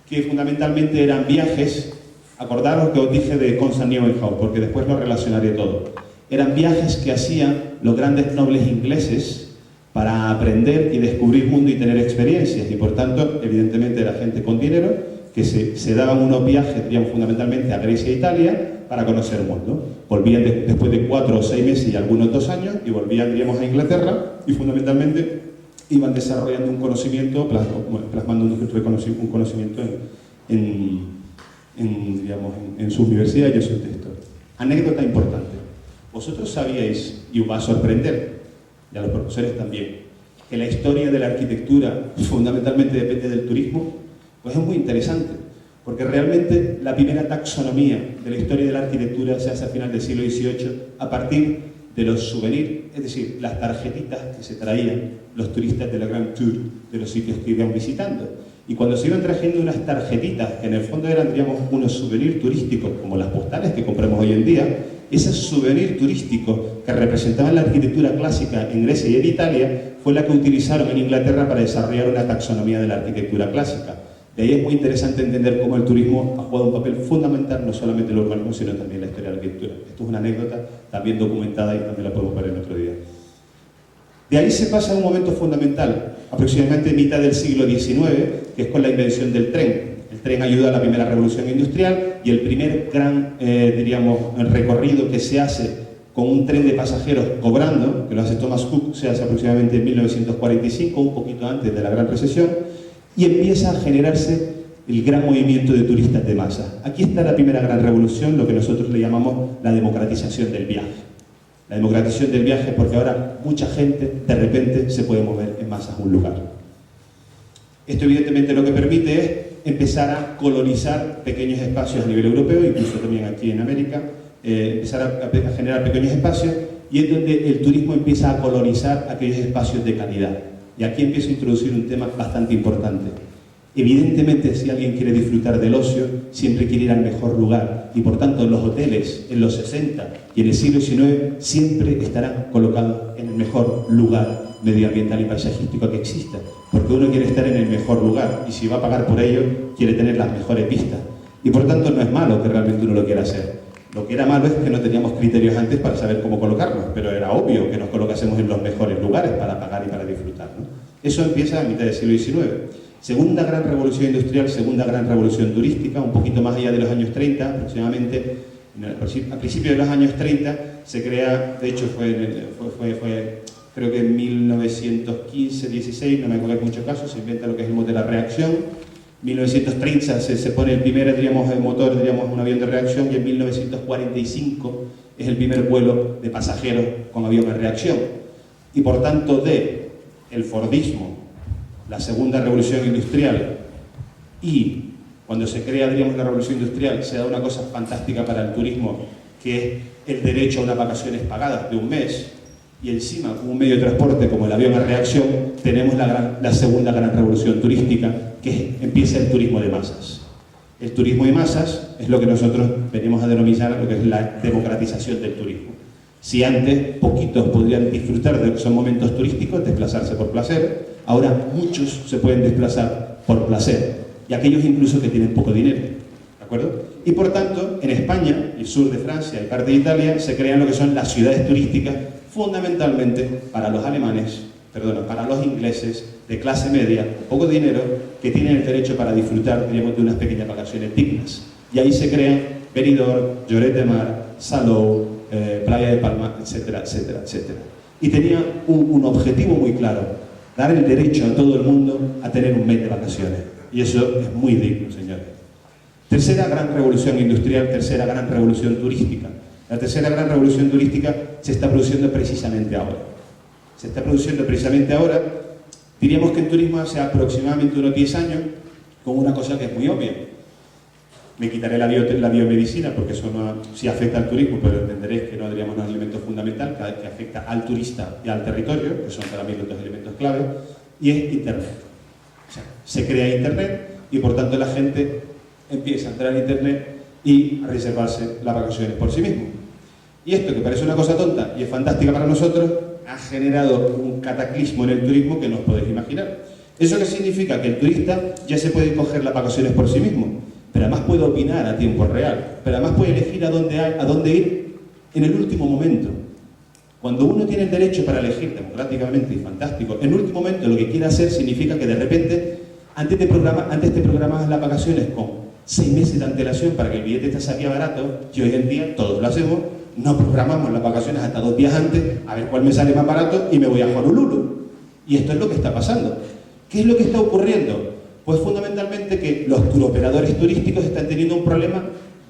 que fundamentalmente eran viajes. Acordaros que os dije de Constantinopla, porque después lo relacionaré todo. Eran viajes que hacían los grandes nobles ingleses para aprender y descubrir mundo y tener experiencias, y por tanto, evidentemente, era gente con dinero que se daban unos viajes, digamos, fundamentalmente a Grecia e Italia para conocer el mundo. Volvían después de 4 o 6 meses y algunos 2 años, y volvían, digamos, a Inglaterra, y fundamentalmente iban desarrollando un conocimiento, plasmando un conocimiento en su universidad y en sus textos. Anécdota importante. Vosotros sabíais, y os va a sorprender, y a los profesores también, que la historia de la arquitectura fundamentalmente depende del turismo. Pues es muy interesante, porque realmente la primera taxonomía de la historia de la arquitectura se hace a final del siglo XVIII a partir de los souvenirs, es decir, las tarjetitas que se traían los turistas de la Grand Tour, de los sitios que iban visitando. Y cuando se iban trayendo unas tarjetitas, que en el fondo eran, digamos, unos souvenirs turísticos, como las postales que compramos hoy en día, esos souvenirs turísticos que representaban la arquitectura clásica en Grecia y en Italia, fue la que utilizaron en Inglaterra para desarrollar una taxonomía de la arquitectura clásica. De ahí es muy interesante entender cómo el turismo ha jugado un papel fundamental, no solamente en el urbanismo, sino también en la historia de la arquitectura. Esto es una anécdota también documentada y también la podemos ver en otro día. De ahí se pasa a un momento fundamental, aproximadamente mitad del siglo XIX, que es con la invención del tren. El tren ayuda a la primera revolución industrial, y el primer gran, recorrido que se hace con un tren de pasajeros cobrando, que lo hace Thomas Cook, se hace aproximadamente en 1945, un poquito antes de la Gran Recesión, y empieza a generarse el gran movimiento de turistas de masa. Aquí está la primera gran revolución, lo que nosotros le llamamos la democratización del viaje. La democratización del viaje, porque ahora mucha gente de repente se puede mover en masas a un lugar. Esto evidentemente lo que permite es empezar a colonizar pequeños espacios a nivel europeo, incluso también aquí en América, empezar a generar pequeños espacios, y es donde el turismo empieza a colonizar aquellos espacios de calidad. Y aquí empiezo a introducir un tema bastante importante. Evidentemente, si alguien quiere disfrutar del ocio, siempre quiere ir al mejor lugar, y por tanto los hoteles en los 60 y en el siglo XIX siempre estarán colocados en el mejor lugar medioambiental y paisajístico que exista, porque uno quiere estar en el mejor lugar, y si va a pagar por ello, quiere tener las mejores vistas. Y por tanto no es malo que realmente uno lo quiera hacer. Lo que era malo es que no teníamos criterios antes para saber cómo colocarnos, pero era obvio que nos colocásemos en los mejores lugares para pagar y para disfrutar, ¿no? Eso empieza a mitad del siglo XIX. Segunda gran revolución industrial, segunda gran revolución turística, un poquito más allá de los años 30, aproximadamente, a principios de los años 30, se crea, de hecho fue creo que en 1915-16, no me acuerdo en muchos casos, se inventa lo que es el motor de la reacción. 1930 se pone el primer, motor, un avión de reacción, y en 1945 es el primer vuelo de pasajeros con avión de reacción. Y por tanto, el Fordismo, la segunda revolución industrial, y cuando se crea, la revolución industrial, se da una cosa fantástica para el turismo, que es el derecho a unas vacaciones pagadas de un mes, y encima, con un medio de transporte como el avión a reacción, tenemos la segunda gran revolución turística, que empieza el turismo de masas. El turismo de masas es lo que nosotros venimos a denominar lo que es la democratización del turismo. Si antes poquitos podrían disfrutar de esos momentos turísticos, desplazarse por placer, ahora muchos se pueden desplazar por placer, y aquellos incluso que tienen poco dinero, ¿de acuerdo? Y por tanto, en España, el sur de Francia y parte de Italia, se crean lo que son las ciudades turísticas, fundamentalmente para los para los ingleses de clase media, con poco dinero, que tienen el derecho para disfrutar, de unas pequeñas vacaciones dignas. Y ahí se crean Benidorm, Lloret de Mar, Salou, Playa de Palma, etcétera, etcétera, etcétera. Y tenía un objetivo muy claro: dar el derecho a todo el mundo a tener un mes de vacaciones. Y eso es muy digno, señores. Tercera gran revolución industrial, tercera gran revolución turística. La tercera gran revolución turística se está produciendo precisamente ahora. Se está produciendo precisamente ahora. Diríamos que en turismo hace aproximadamente unos 10 años, con una cosa que es muy obvia. Me quitaré la biomedicina porque eso no, sí afecta al turismo, pero entenderéis que no diríamos un elemento fundamental que afecta al turista y al territorio, que son para mí los dos elementos clave, y es Internet. O sea, se crea Internet y por tanto la gente empieza a entrar en Internet y a reservarse las vacaciones por sí mismo. Y esto, que parece una cosa tonta y es fantástica para nosotros, ha generado un cataclismo en el turismo que no os podéis imaginar. ¿Eso qué significa? Que el turista ya se puede coger las vacaciones por sí mismo, pero además puede opinar a tiempo real, pero además puede elegir a dónde ir en el último momento. Cuando uno tiene el derecho para elegir democráticamente y fantástico, en el último momento lo que quiere hacer significa que de repente, antes te programas las vacaciones con 6 meses de antelación para que el billete te salga barato, y hoy en día todos lo hacemos, no programamos las vacaciones hasta 2 días antes, a ver cuál me sale más barato y me voy a Honolulu. Y esto es lo que está pasando. ¿Qué es lo que está ocurriendo? Pues fundamentalmente que los turoperadores turísticos están teniendo un problema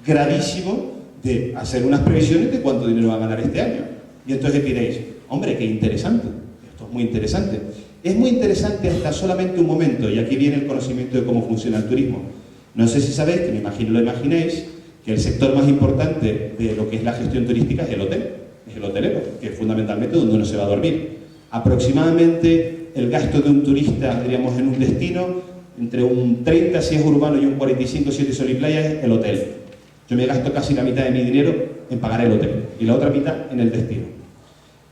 gravísimo de hacer unas previsiones de cuánto dinero va a ganar este año. Y entonces diréis, hombre, qué interesante, esto es muy interesante. Es muy interesante hasta solamente un momento, y aquí viene el conocimiento de cómo funciona el turismo. No sé si sabéis, que me imagino lo imaginéis, que el sector más importante de lo que es la gestión turística es el hotel, es el hotelero, que es fundamentalmente donde uno se va a dormir. Aproximadamente el gasto de un turista, diríamos, en un destino, entre un 30 si es urbano y un 45 si es de sol y playa, es el hotel. Yo me gasto casi la mitad de mi dinero en pagar el hotel y la otra mitad en el destino.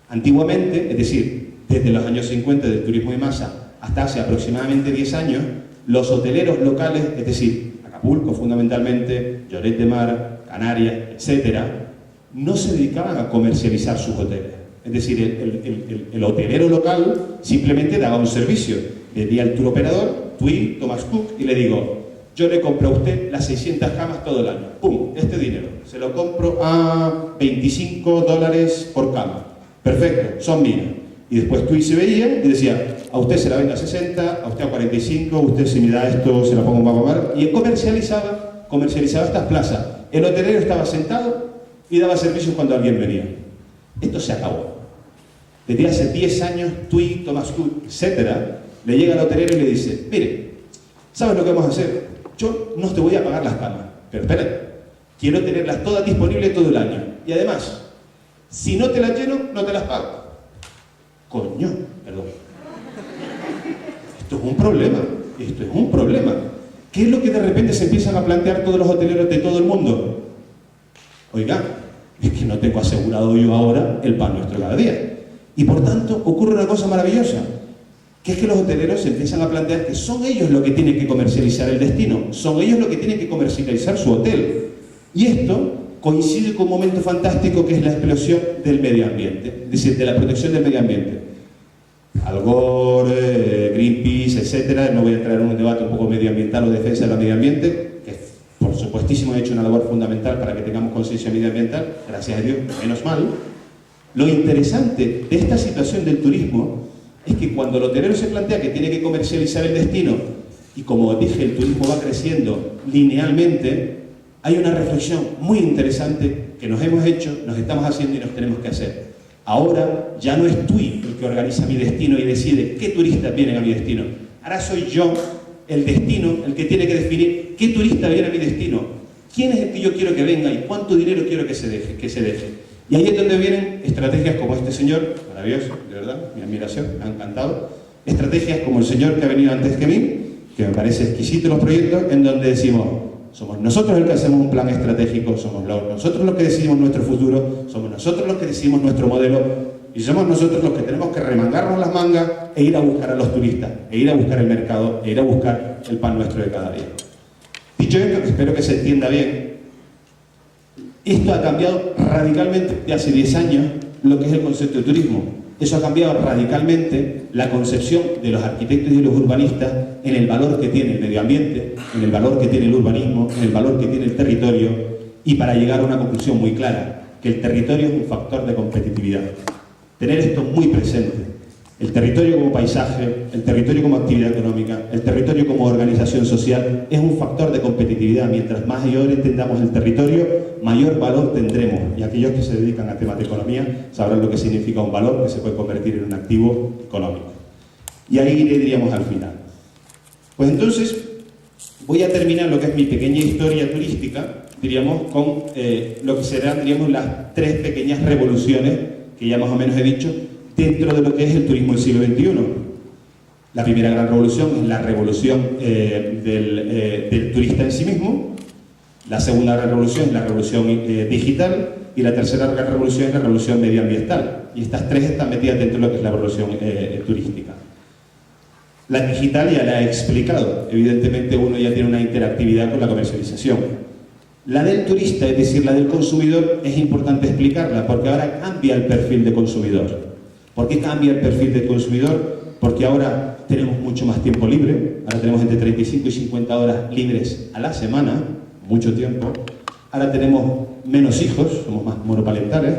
Antiguamente, es decir, desde los años 50 del turismo de masa hasta hace aproximadamente 10 años, los hoteleros locales, es decir, Acapulco fundamentalmente, Lloret de Mar, Canarias, etcétera, no se dedicaban a comercializar sus hoteles. Es decir, el hotelero local simplemente daba un servicio. Le di al turoperador, TUI, Thomas Cook, y le digo, yo le compro a usted las 600 camas todo el año. ¡Pum! Este dinero. Se lo compro a $25 por cama. Perfecto, son mías. Y después TUI se veía y decía, a usted se la vende a 60, a usted a 45, usted si me da esto se la pongo a mamar. Y comercializaba estas plazas. El hotelero estaba sentado y daba servicios cuando alguien venía. Esto se acabó. Desde hace 10 años, TUI, Thomas Cook, etcétera, le llega al hotelero y le dice, mire, ¿sabes lo que vamos a hacer? Yo no te voy a pagar las camas, pero espérate, quiero tenerlas todas disponibles todo el año. Y además, si no te las lleno, no te las pago. Coño, perdón. Esto es un problema, esto es un problema. ¿Qué es lo que de repente se empiezan a plantear todos los hoteleros de todo el mundo? Oiga, es que no tengo asegurado yo ahora el pan nuestro cada día. Y por tanto, ocurre una cosa maravillosa, que es que los hoteleros se empiezan a plantear que son ellos los que tienen que comercializar el destino, son ellos los que tienen que comercializar su hotel. Y esto coincide con un momento fantástico que es la explosión del medio ambiente, es decir, de la protección del medio ambiente. Al Gore, Greenpeace, etcétera, no voy a entrar en un debate un poco medioambiental o defensa del medio ambiente, que por supuestísimo ha hecho una labor fundamental para que tengamos conciencia medioambiental, gracias a Dios, menos mal. Lo interesante de esta situación del turismo es que cuando el hotelero se plantea que tiene que comercializar el destino y como dije, el turismo va creciendo linealmente, hay una reflexión muy interesante que nos hemos hecho, nos estamos haciendo y nos tenemos que hacer. Ahora ya no es TUI el que organiza mi destino y decide qué turistas vienen a mi destino. Ahora soy yo, el destino, el que tiene que definir qué turista viene a mi destino, quién es el que yo quiero que venga y cuánto dinero quiero que se deje. Y ahí es donde vienen estrategias como este señor, maravilloso, de verdad, mi admiración, me ha encantado. Estrategias como el señor que ha venido antes que mí, que me parece exquisito los proyectos, en donde decimos, somos nosotros los que hacemos un plan estratégico, somos nosotros los que decidimos nuestro futuro, somos nosotros los que decidimos nuestro modelo, y somos nosotros los que tenemos que remangarnos las mangas e ir a buscar a los turistas, e ir a buscar el mercado, e ir a buscar el pan nuestro de cada día. Dicho esto, que espero que se entienda bien, esto ha cambiado radicalmente de hace 10 años lo que es el concepto de turismo. Eso ha cambiado radicalmente la concepción de los arquitectos y de los urbanistas en el valor que tiene el medio ambiente, en el valor que tiene el urbanismo, en el valor que tiene el territorio, y para llegar a una conclusión muy clara, que el territorio es un factor de competitividad. Tener esto muy presente. El territorio como paisaje, el territorio como actividad económica, el territorio como organización social, es un factor de competitividad. Mientras mayor entendamos el territorio, mayor valor tendremos. Y aquellos que se dedican a temas de economía sabrán lo que significa un valor que se puede convertir en un activo económico. Y ahí diríamos al final. Pues entonces, voy a terminar lo que es mi pequeña historia turística, diríamos, con lo que serán, diríamos, las 3 pequeñas revoluciones que ya más o menos he dicho, dentro de lo que es el turismo del siglo XXI. La primera gran revolución es la revolución del turista en sí mismo, la segunda gran revolución es la revolución digital, y la tercera gran revolución es la revolución medioambiental. Y estas 3 están metidas dentro de lo que es la revolución turística. La digital ya la he explicado, evidentemente uno ya tiene una interactividad con la comercialización. La del turista, es decir, la del consumidor, es importante explicarla, porque ahora cambia el perfil de consumidor. ¿Por qué cambia el perfil del consumidor? Porque ahora tenemos mucho más tiempo libre, ahora tenemos entre 35 y 50 horas libres a la semana, mucho tiempo. Ahora tenemos menos hijos, somos más monoparentales.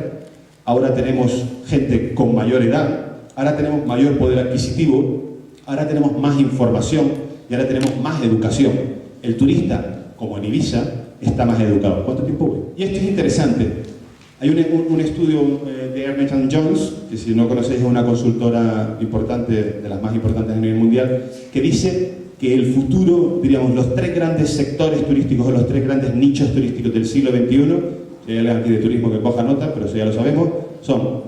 Ahora tenemos gente con mayor edad, ahora tenemos mayor poder adquisitivo, ahora tenemos más información y ahora tenemos más educación. El turista, como en Ibiza, está más educado. ¿Cuánto tiempo voy? Y esto es interesante. Hay un estudio de Ernst & Young, que si no conocéis es una consultora importante, de las más importantes a nivel mundial, que dice que el futuro, diríamos, los 3 grandes sectores turísticos o los 3 grandes nichos turísticos del siglo XXI, si hay alguien aquí de turismo que coja nota, pero eso ya lo sabemos, son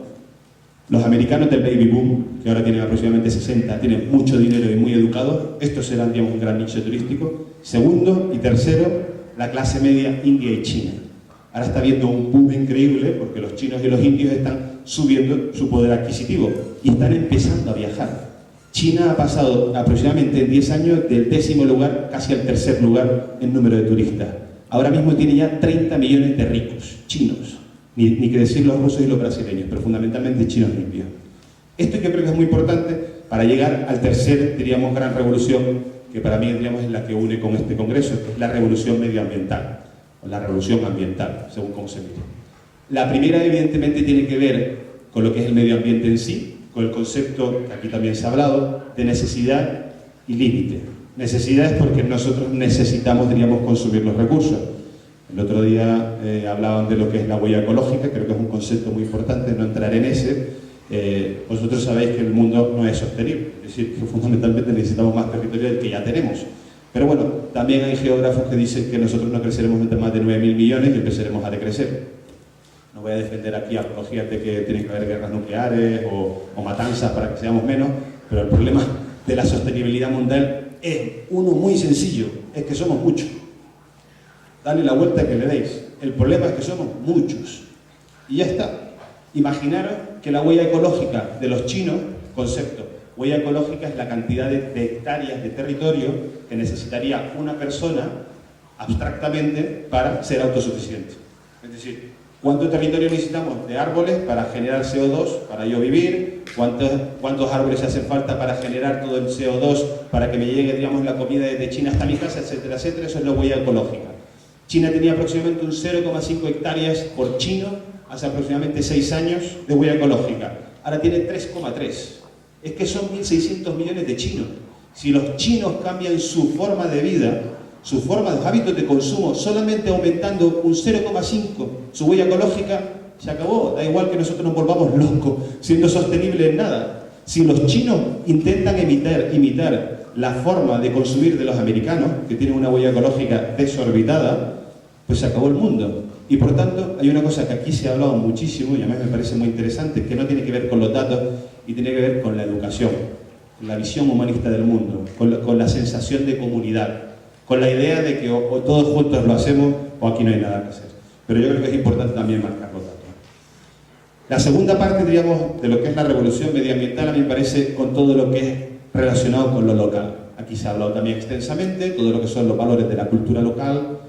los americanos del baby boom, que ahora tienen aproximadamente 60, tienen mucho dinero y muy educados. Estos serán, digamos, un gran nicho turístico. Segundo y tercero, la clase media india y china. Ahora está habiendo un boom increíble porque los chinos y los indios están subiendo su poder adquisitivo y están empezando a viajar. China ha pasado aproximadamente en 10 años del 10º lugar casi al 3er lugar en número de turistas. Ahora mismo tiene ya 30 millones de ricos chinos, ni que decir los rusos y los brasileños, pero fundamentalmente chinos e indios. Esto yo creo que es muy importante para llegar al tercer, diríamos, gran revolución, que para mí, diríamos, es la que une con este congreso, que es la revolución medioambiental, o la revolución ambiental, según cómo se mire. La primera, evidentemente, tiene que ver con lo que es el medio ambiente en sí, con el concepto, que aquí también se ha hablado, de necesidad y límite. Necesidad es porque nosotros necesitamos, diríamos, consumir los recursos. El otro día hablaban de lo que es la huella ecológica, creo que es un concepto muy importante, no entrar en ese. Vosotros sabéis que el mundo no es sostenible, es decir, que fundamentalmente necesitamos más territorio del que ya tenemos. Pero bueno, también hay geógrafos que dicen que nosotros no creceremos entre más de 9.000 millones y empezaremos a decrecer. No voy a defender aquí apologías de que tienen que haber guerras nucleares o matanzas para que seamos menos, pero el problema de la sostenibilidad mundial es uno muy sencillo, es que somos muchos. Dale la vuelta que le deis. El problema es que somos muchos. Y ya está. Imaginaros que la huella ecológica de los chinos, concepto, huella ecológica es la cantidad de hectáreas de territorio que necesitaría una persona abstractamente para ser autosuficiente. Es decir, ¿cuánto territorio necesitamos de árboles para generar CO2 para yo vivir? ¿Cuántos árboles hacen falta para generar todo el CO2 para que me llegue, digamos, la comida desde China hasta mi casa, etcétera, etcétera? Eso es la huella ecológica. China tenía aproximadamente un 0,5 hectáreas por chino hace aproximadamente 6 años de huella ecológica. Ahora tiene 3,3. Es que son 1.600 millones de chinos. Si los chinos cambian su forma de vida, su forma de hábitos de consumo, solamente aumentando un 0,5 su huella ecológica, se acabó. Da igual que nosotros nos volvamos locos siendo sostenibles en nada. Si los chinos intentan imitar la forma de consumir de los americanos, que tienen una huella ecológica desorbitada, pues se acabó el mundo. Y por tanto, hay una cosa que aquí se ha hablado muchísimo y a mí me parece muy interesante, que no tiene que ver con los datos y tiene que ver con la educación, con la visión humanista del mundo, con la sensación de comunidad, con la idea de que o todos juntos lo hacemos o aquí no hay nada que hacer. Pero yo creo que es importante también marcar los datos. La segunda parte, diríamos, de lo que es la revolución medioambiental, a mí me parece con todo lo que es relacionado con lo local. Aquí se ha hablado también extensamente, todo lo que son los valores de la cultura local,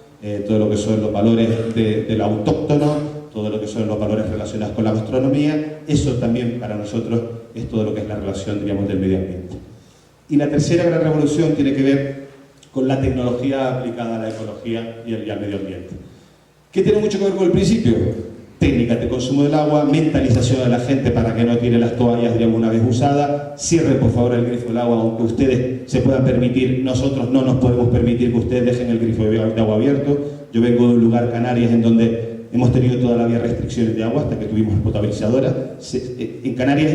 todo lo que son los valores del autóctono, todo lo que son los valores relacionados con la gastronomía. Eso también para nosotros es todo lo que es la relación, diríamos, del medio ambiente. Y la tercera gran revolución tiene que ver con la tecnología aplicada a la ecología y al medio ambiente. ¿Qué tiene mucho que ver con el principio? Técnicas de consumo del agua, mentalización de la gente para que no tire las toallas, digamos, una vez usadas. Cierren, por favor, el grifo del agua, aunque ustedes se puedan permitir. Nosotros no nos podemos permitir que ustedes dejen el grifo de agua abierto. Yo vengo de un lugar, Canarias, en donde hemos tenido toda la vida restricciones de agua hasta que tuvimos potabilizadoras. En Canarias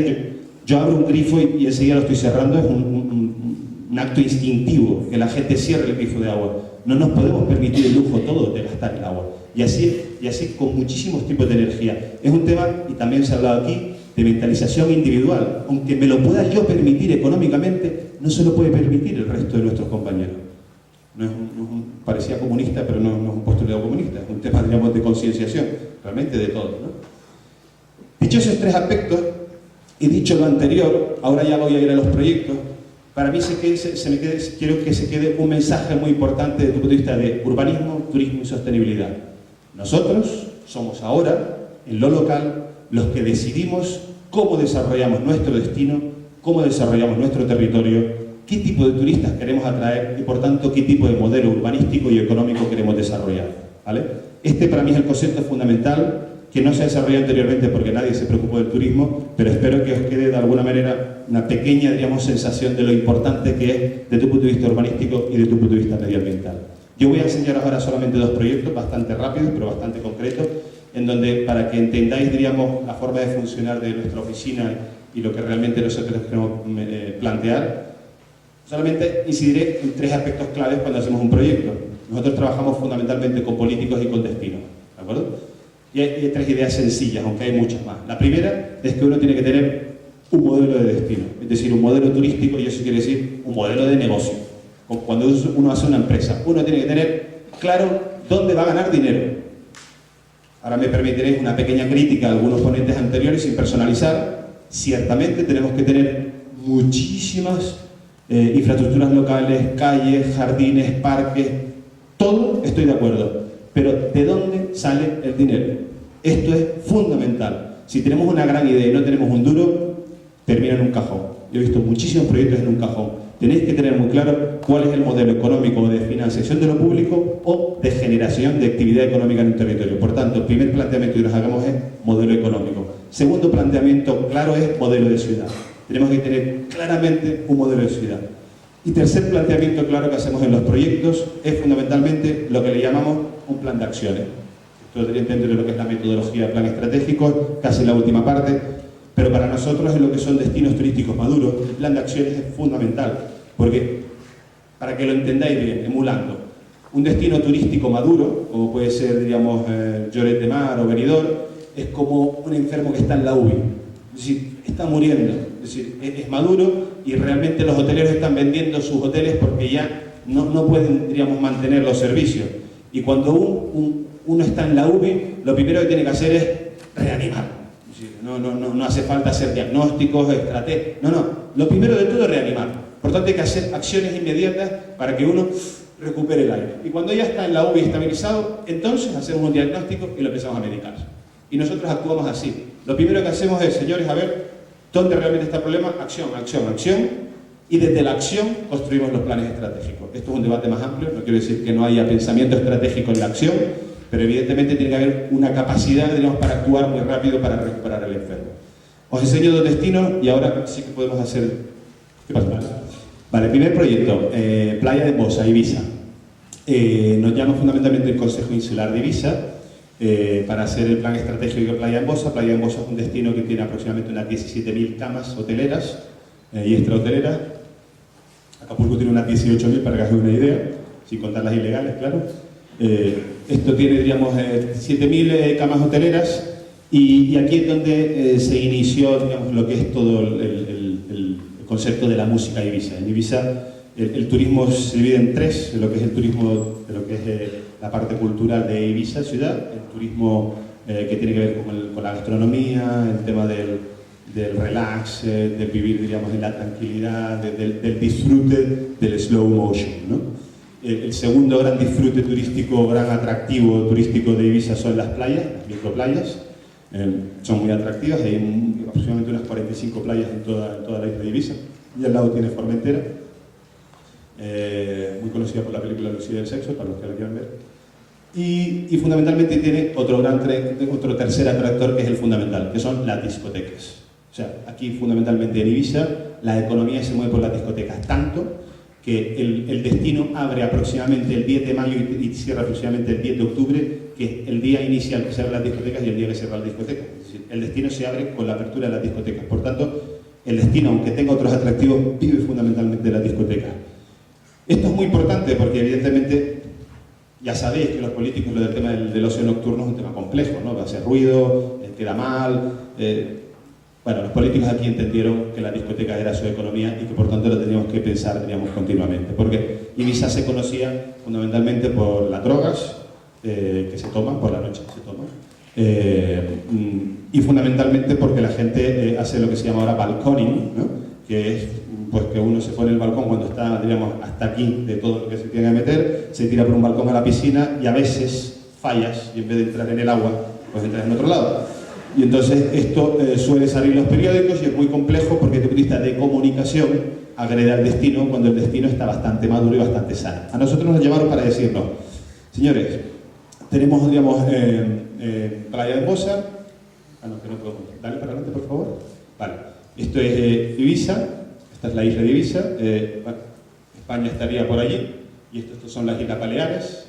yo abro un grifo y enseguida lo estoy cerrando. Es un acto instintivo que la gente cierre el grifo de agua. No nos podemos permitir el lujo todo de gastar el agua. Y así con muchísimos tipos de energía. Es un tema, y también se ha hablado aquí, de mentalización individual. Aunque me lo pueda yo permitir económicamente, no se lo puede permitir el resto de nuestros compañeros. Parecía comunista, pero no es un postulado comunista, es un tema, digamos, de concienciación, realmente de todo, ¿no? Dicho esos tres aspectos, y dicho lo anterior, ahora ya voy a ir a los proyectos. Para mí quiero que se quede un mensaje muy importante desde el punto de vista de urbanismo, turismo y sostenibilidad. Nosotros somos ahora, en lo local, los que decidimos cómo desarrollamos nuestro destino, cómo desarrollamos nuestro territorio, qué tipo de turistas queremos atraer y, por tanto, qué tipo de modelo urbanístico y económico queremos desarrollar, ¿vale? Este para mí es el concepto fundamental que no se ha desarrollado anteriormente porque nadie se preocupó del turismo, pero espero que os quede de alguna manera una pequeña, digamos, sensación de lo importante que es desde tu punto de vista urbanístico y desde tu punto de vista medioambiental. Yo voy a enseñaros ahora solamente dos proyectos bastante rápidos, pero bastante concretos, en donde, para que entendáis, diríamos, la forma de funcionar de nuestra oficina y lo que realmente nosotros queremos plantear, solamente incidiré en tres aspectos claves cuando hacemos un proyecto. Nosotros trabajamos fundamentalmente con políticos y con destinos, ¿de acuerdo? Y hay tres ideas sencillas, aunque hay muchas más. La primera es que uno tiene que tener un modelo de destino, es decir, un modelo turístico, y eso quiere decir un modelo de negocio. Cuando uno hace una empresa, uno tiene que tener claro dónde va a ganar dinero. Ahora me permitiréis una pequeña crítica a algunos ponentes anteriores sin personalizar. Ciertamente tenemos que tener muchísimas infraestructuras locales, calles, jardines, parques, todo estoy de acuerdo. Pero ¿de dónde sale el dinero? Esto es fundamental. Si tenemos una gran idea y no tenemos un duro, termina en un cajón. Yo he visto muchísimos proyectos en un cajón. Tenéis que tener muy claro cuál es el modelo económico de financiación de lo público o de generación de actividad económica en un territorio. Por tanto, el primer planteamiento que nos hagamos es modelo económico. Segundo planteamiento claro es modelo de ciudad. Tenemos que tener claramente un modelo de ciudad. Y tercer planteamiento claro que hacemos en los proyectos es fundamentalmente lo que le llamamos un plan de acciones. Esto dentro de lo que es la metodología de plan estratégico, casi la última parte, pero para nosotros en lo que son destinos turísticos maduros, el plan de acciones es fundamental, porque, para que lo entendáis bien, emulando, un destino turístico maduro, como puede ser, diríamos, Lloret de Mar o Benidorm, es como un enfermo que está en la UBI, es decir, está muriendo, es decir, es maduro y realmente los hoteleros están vendiendo sus hoteles porque ya no pueden, diríamos, mantener los servicios. Y cuando uno está en la UBI, lo primero que tiene que hacer es reanimar. Es decir, no hace falta hacer diagnósticos, estrategias. No. Lo primero de todo es reanimar. Por tanto, hay que hacer acciones inmediatas para que uno recupere el aire. Y cuando ya está en la UBI estabilizado, entonces hacemos un diagnóstico y lo empezamos a medicar. Y nosotros actuamos así. Lo primero que hacemos es, señores, a ver, ¿dónde realmente está el problema? Acción, acción, acción. Y desde la acción construimos los planes estratégicos. Esto es un debate más amplio, no quiero decir que no haya pensamiento estratégico en la acción, pero evidentemente tiene que haber una capacidad, digamos, para actuar muy rápido para recuperar al enfermo. Os enseño dos destinos y ahora sí que podemos hacer... ¿Qué pasa? Vale, primer proyecto, Playa de Embosa, Ibiza. Nos llama fundamentalmente el Consejo Insular de Ibiza para hacer el plan estratégico de Playa de Embosa. Playa de Embosa es un destino que tiene aproximadamente unas 17.000 camas hoteleras y extrahoteleras. Acapulco tiene unas 18.000, para que hagan una idea, sin contar las ilegales, claro. Esto tiene, diríamos, 7.000 camas hoteleras y aquí es donde se inició, digamos, lo que es todo el concepto de la música Ibiza. En Ibiza el turismo se divide en tres, lo que es el turismo de lo que es la parte cultural de Ibiza ciudad, el turismo que tiene que ver con la gastronomía, el tema del relax, del vivir, diríamos, en la tranquilidad, del disfrute del slow motion, ¿no? El segundo gran disfrute turístico, gran atractivo turístico de Ibiza son las playas, las microplayas. Son muy atractivas, hay aproximadamente unas 45 playas en toda la isla de Ibiza. Y al lado tiene Formentera, muy conocida por la película Lucía del Sexo, para los que la quieran ver. Y fundamentalmente tiene otro tercer atractor, que es el fundamental, que son las discotecas. O sea, aquí fundamentalmente en Ibiza la economía se mueve por las discotecas, tanto que el destino abre aproximadamente el 10 de mayo y cierra aproximadamente el 10 de octubre, que es el día inicial que se abren las discotecas y el día que cierra la discoteca. Es decir, el destino se abre con la apertura de las discotecas. Por tanto, el destino, aunque tenga otros atractivos, vive fundamentalmente de las discotecas. Esto es muy importante porque, evidentemente, ya sabéis que los políticos, lo del tema del ocio nocturno es un tema complejo, ¿no? Va a hacer ruido, queda mal. Bueno, los políticos aquí entendieron que la discoteca era su economía y que por tanto lo teníamos que pensar, teníamos continuamente. Porque Ibiza se conocía fundamentalmente por las drogas que se toman, por la noche se toman. Y fundamentalmente porque la gente hace lo que se llama ahora balconing, ¿no? Que es pues que uno se pone el balcón cuando está, digamos, hasta aquí de todo lo que se tiene que meter, se tira por un balcón a la piscina y a veces fallas y en vez de entrar en el agua, pues entras en otro lado. Y entonces esto suele salir en los periódicos y es muy complejo porque desde el punto de vista de comunicación agrede al destino cuando el destino está bastante maduro y bastante sano. A nosotros nos llamaron para decirnos, señores, tenemos, digamos, Playa de Bosa. No, que no puedo. Dale para adelante, por favor. Vale. Esto es Ibiza. Esta es la isla de Ibiza. España estaría por allí. Y estos son las Islas Baleares.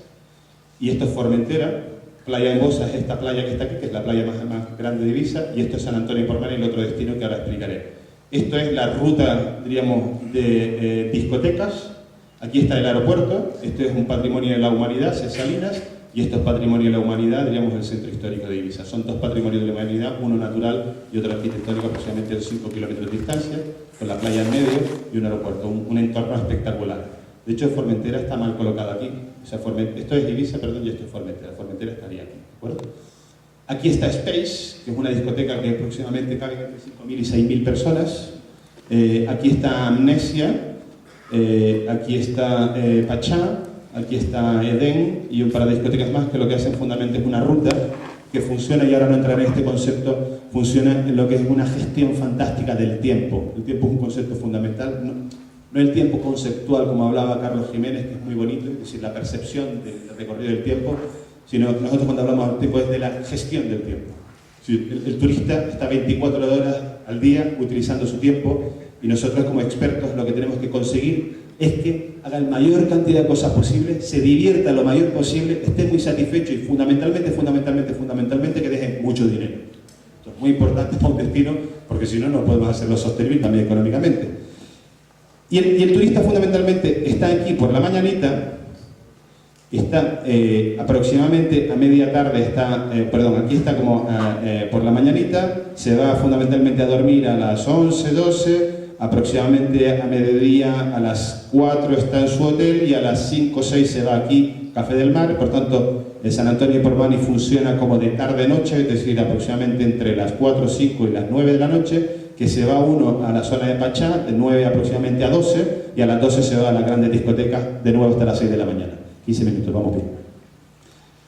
Y esto es Formentera. Playa de Bosa es esta playa que está aquí, que es la playa más grande de Ibiza. Y esto es San Antonio de Portmán, el otro destino que ahora explicaré. Esto es la ruta, diríamos, de discotecas. Aquí está el aeropuerto. Esto es un patrimonio de la humanidad, Salinas. Y esto es patrimonio de la humanidad, diríamos, el centro histórico de Ibiza. Son dos patrimonios de la humanidad, uno natural y otro arquitectónico, aproximadamente 5 kilómetros de distancia, con la playa en medio y un aeropuerto, un entorno espectacular. De hecho, Formentera está mal colocada aquí. O sea, esto es Ibiza, perdón, y esto es Formentera. Formentera estaría aquí, ¿de acuerdo? Aquí está Space, que es una discoteca que aproximadamente cabe entre 5.000 y 6.000 personas. Aquí está Amnesia, aquí está Pachá. Aquí está Edén y un par de discotecas más que lo que hacen fundamentalmente es una ruta que funciona, y ahora no entraré en este concepto, funciona en lo que es una gestión fantástica del tiempo. El tiempo es un concepto fundamental, no el tiempo conceptual como hablaba Carlos Jiménez, que es muy bonito, es decir, la percepción del recorrido del tiempo, sino nosotros cuando hablamos del tiempo es de la gestión del tiempo. El turista está 24 horas al día utilizando su tiempo y nosotros como expertos lo que tenemos que conseguir es que haga la mayor cantidad de cosas posible, se divierta lo mayor posible, esté muy satisfecho y fundamentalmente que deje mucho dinero. Esto es muy importante para un destino porque si no, no podemos hacerlo sostenible también económicamente. Y el turista fundamentalmente está aquí por la mañanita, está aproximadamente a media tarde, aquí está como por la mañanita, se va fundamentalmente a dormir a las 11, 12, aproximadamente a mediodía, a las 4 está en su hotel y a las 5 o 6 se va aquí, Café del Mar. Por tanto, el San Antonio de Portmán funciona como de tarde-noche, es decir, aproximadamente entre las 4, 5 y las 9 de la noche, que se va uno a la zona de Pachá, de 9 aproximadamente a 12, y a las 12 se va a las grandes discotecas, de nuevo hasta las 6 de la mañana. 15 minutos, vamos bien.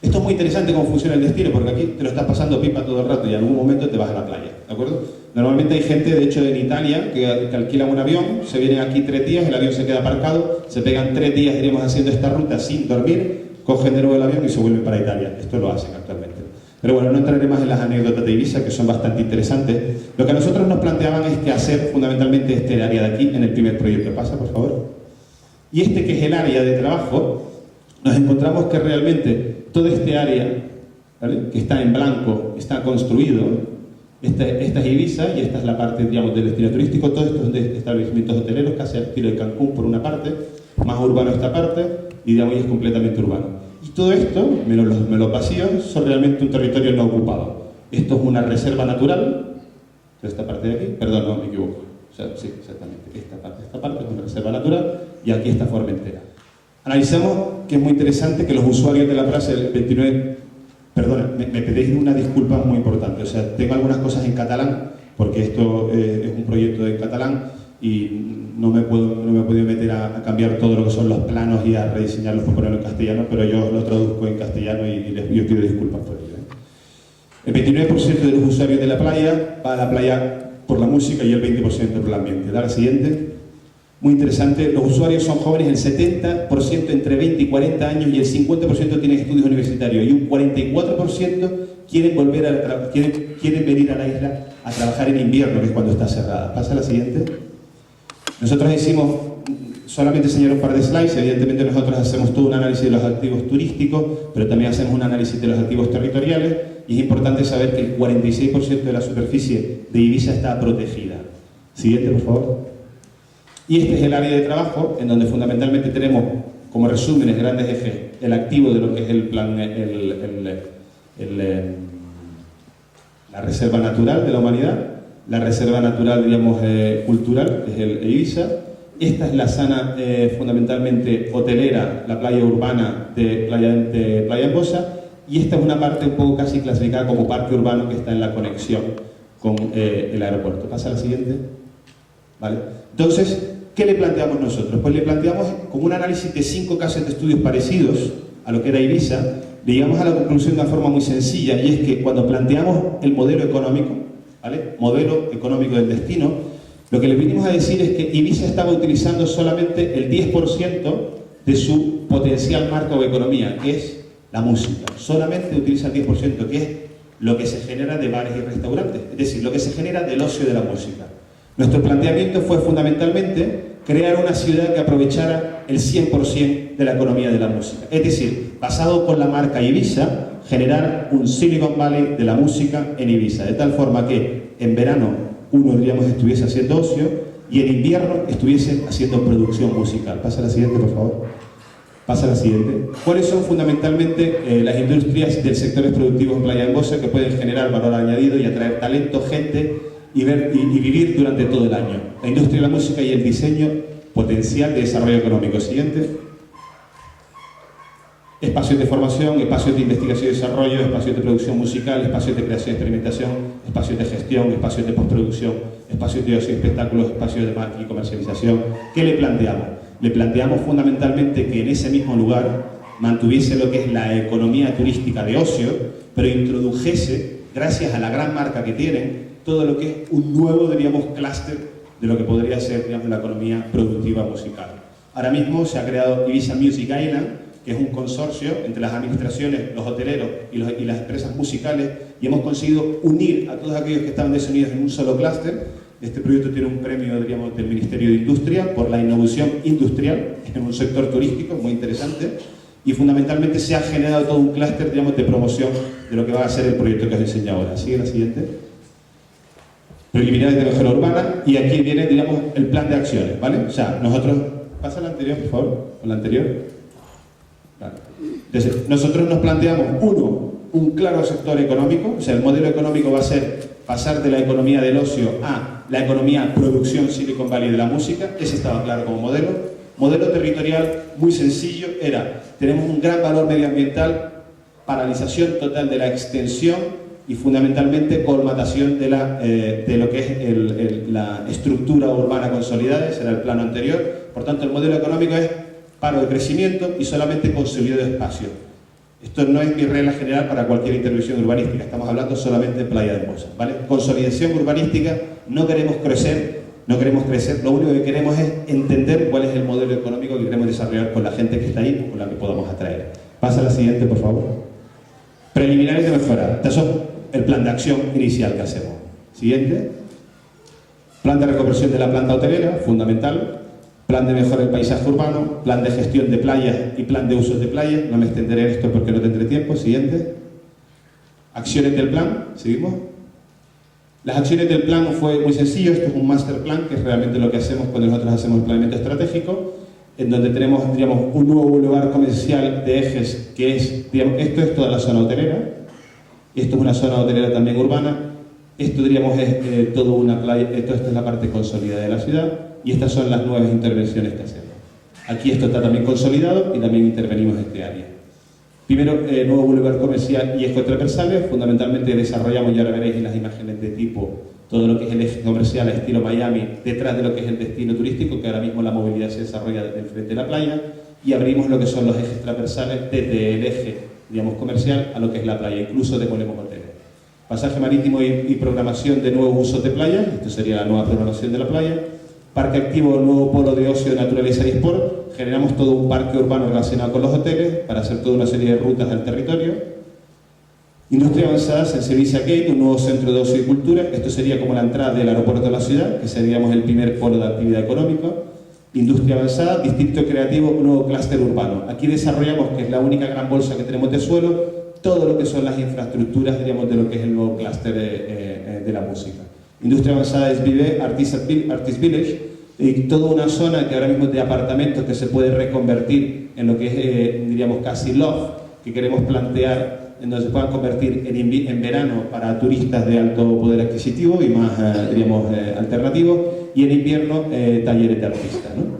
Esto es muy interesante cómo funciona el destino, porque aquí te lo estás pasando pipa todo el rato y en algún momento te vas a la playa, ¿de acuerdo? Normalmente hay gente, de hecho en Italia, que alquilan un avión, se vienen aquí 3 días, el avión se queda aparcado, se pegan 3 días, diríamos, haciendo esta ruta sin dormir, cogen de nuevo el avión y se vuelven para Italia. Esto lo hacen actualmente. Pero bueno, no entraré más en las anécdotas de Ibiza, que son bastante interesantes. Lo que a nosotros nos planteaban es que hacer fundamentalmente este área de aquí en el primer proyecto. Pasa, por favor. Y este que es el área de trabajo, nos encontramos que realmente todo este área, ¿vale?, que está en blanco, está construido. Esta es Ibiza y esta es la parte, digamos, del destino turístico. Todo esto es de establecimientos hoteleros, casi al estilo de Cancún por una parte, más urbano esta parte, y digamos, es completamente urbano. Y todo esto, menos los vacíos, son realmente un territorio no ocupado. Esto es una reserva natural, esta parte de aquí, perdón, no, me equivoco. O sea, sí, exactamente, esta parte es una reserva natural y aquí está Formentera. Analizamos que es muy interesante que los usuarios de la plaza del 29... Perdona, me pedís una disculpa muy importante. O sea, tengo algunas cosas en catalán, porque esto es un proyecto en catalán, y no me he podido meter a cambiar todo lo que son los planos y a rediseñarlos para ponerlo en castellano, pero yo lo traduzco en castellano y les pido disculpas por ello. El 29% de los usuarios de la playa va a la playa por la música y el 20% por el ambiente. Da la siguiente. Muy interesante, los usuarios son jóvenes, el 70% entre 20 y 40 años y el 50% tienen estudios universitarios y un 44% quieren venir a la isla a trabajar en invierno, que es cuando está cerrada. Pasa a la siguiente. Nosotros hicimos, solamente enseñar un par de slides, evidentemente nosotros hacemos todo un análisis de los activos turísticos, pero también hacemos un análisis de los activos territoriales y es importante saber que el 46% de la superficie de Ibiza está protegida. Siguiente, por favor. Y este es el área de trabajo, en donde fundamentalmente tenemos como resúmenes, grandes ejes, el activo de lo que es el plan, la reserva natural de la humanidad, la reserva natural, digamos, cultural, que es el Ibiza. Esta es la zona fundamentalmente hotelera, la playa urbana de Playa Embosa, y esta es una parte un poco casi clasificada como parque urbano que está en la conexión con el aeropuerto. Pasa a la siguiente. ¿Vale? Entonces, ¿qué le planteamos nosotros? Pues le planteamos como un análisis de 5 casos de estudios parecidos a lo que era Ibiza. Llegamos a la conclusión de una forma muy sencilla, y es que cuando planteamos el modelo económico, ¿vale? Modelo económico del destino, lo que le vinimos a decir es que Ibiza estaba utilizando solamente el 10% de su potencial marco de economía, que es la música. Solamente utiliza el 10%, que es lo que se genera de bares y restaurantes, es decir, lo que se genera del ocio de la música. Nuestro planteamiento fue fundamentalmente crear una ciudad que aprovechara el 100% de la economía de la música. Es decir, basado con la marca Ibiza, generar un Silicon Valley de la música en Ibiza, de tal forma que en verano uno, diríamos, estuviese haciendo ocio y en invierno estuviese haciendo producción musical. Pasa a la siguiente, por favor. Pasa a la siguiente. ¿Cuáles son fundamentalmente las industrias del sectores productivos en Playa Embosa que pueden generar valor añadido y atraer talento, gente y vivir durante todo el año? La industria de la música y el diseño, potencial de desarrollo económico. Siguiente. Espacios de formación, espacios de investigación y desarrollo, espacios de producción musical, espacios de creación y experimentación, espacios de gestión, espacios de postproducción, espacios de ocio y espectáculos, espacios de marketing y comercialización. ¿Qué le planteamos? Le planteamos fundamentalmente que en ese mismo lugar mantuviese lo que es la economía turística de ocio, pero introdujese, gracias a la gran marca que tienen, todo lo que es un nuevo, diríamos, clúster de lo que podría ser, digamos, la economía productiva musical. Ahora mismo se ha creado Ibiza Music Island, que es un consorcio entre las administraciones, los hoteleros y las empresas musicales, y hemos conseguido unir a todos aquellos que estaban desunidos en un solo clúster. Este proyecto tiene un premio, diríamos, del Ministerio de Industria por la innovación industrial en un sector turístico muy interesante, y fundamentalmente se ha generado todo un clúster, digamos, de promoción de lo que va a ser el proyecto que os enseño ahora. Sigue la siguiente. Preliminares de mejora urbana, y aquí viene, digamos, el plan de acciones, ¿vale? O sea, nosotros... Pasa la anterior, por favor, con la anterior. Vale. Entonces, nosotros nos planteamos, uno, un claro sector económico, o sea, el modelo económico va a ser pasar de la economía del ocio a la economía producción Silicon Valley de la música. Ese estaba claro como modelo. Modelo territorial muy sencillo, era, tenemos un gran valor medioambiental, paralización total de la extensión y fundamentalmente colmatación de lo que es la estructura urbana consolidada. Ese era el plano anterior. Por tanto, el modelo económico es paro de crecimiento y solamente consolidado de espacio. Esto no es mi regla general para cualquier intervención urbanística, estamos hablando solamente de Playa de Embosa, ¿vale? Consolidación urbanística, no queremos crecer, lo único que queremos es entender cuál es el modelo económico que queremos desarrollar con la gente que está ahí o con la que podamos atraer. Pasa a la siguiente, por favor. Preliminares de mejora. Este es el plan de acción inicial que hacemos. Siguiente. Plan de reconversión de la planta hotelera, fundamental. Plan de mejora del paisaje urbano, plan de gestión de playas y plan de usos de playas. No me extenderé en esto porque no tendré tiempo. Siguiente. Acciones del plan. ¿Seguimos? Las acciones del plan fue muy sencillo. Esto es un master plan, que es realmente lo que hacemos cuando nosotros hacemos el planeamiento estratégico, en donde tenemos, digamos, un nuevo lugar comercial de ejes, que es, digamos, esto es toda la zona hotelera. Esto es una zona hotelera también urbana. Esto, diríamos, es toda una playa. Esta es la parte consolidada de la ciudad. Y estas son las nuevas intervenciones que hacemos. Aquí esto está también consolidado y también intervenimos en este área. Primero, nuevo boulevard comercial y ejes transversales. Fundamentalmente desarrollamos, ya lo veréis en las imágenes de tipo todo lo que es el eje comercial a estilo Miami detrás de lo que es el destino turístico, que ahora mismo la movilidad se desarrolla desde el frente de la playa, y abrimos lo que son los ejes transversales desde el eje, digamos, comercial a lo que es la playa, incluso demolemos hoteles. Pasaje marítimo y programación de nuevos usos de playa, esto sería la nueva programación de la playa. Parque activo, nuevo polo de ocio, naturaleza y sport. Generamos todo un parque urbano relacionado con los hoteles para hacer toda una serie de rutas al territorio. Industria avanzada, Sensibiliza Gate, un nuevo centro de ocio y cultura. Esto sería como la entrada del aeropuerto de la ciudad, que seríamos el primer polo de actividad económica. Industria avanzada, distrito creativo, un nuevo clúster urbano. Aquí desarrollamos, que es la única gran bolsa que tenemos de suelo, todo lo que son las infraestructuras, diríamos, de lo que es el nuevo clúster de la música. Industria avanzada es Vive, Artist Village, y toda una zona que ahora mismo es de apartamentos que se puede reconvertir en lo que es, diríamos, casi loft, que queremos plantear en donde se puedan convertir en verano para turistas de alto poder adquisitivo y más, diríamos, alternativo, y en invierno talleres de artistas, ¿no?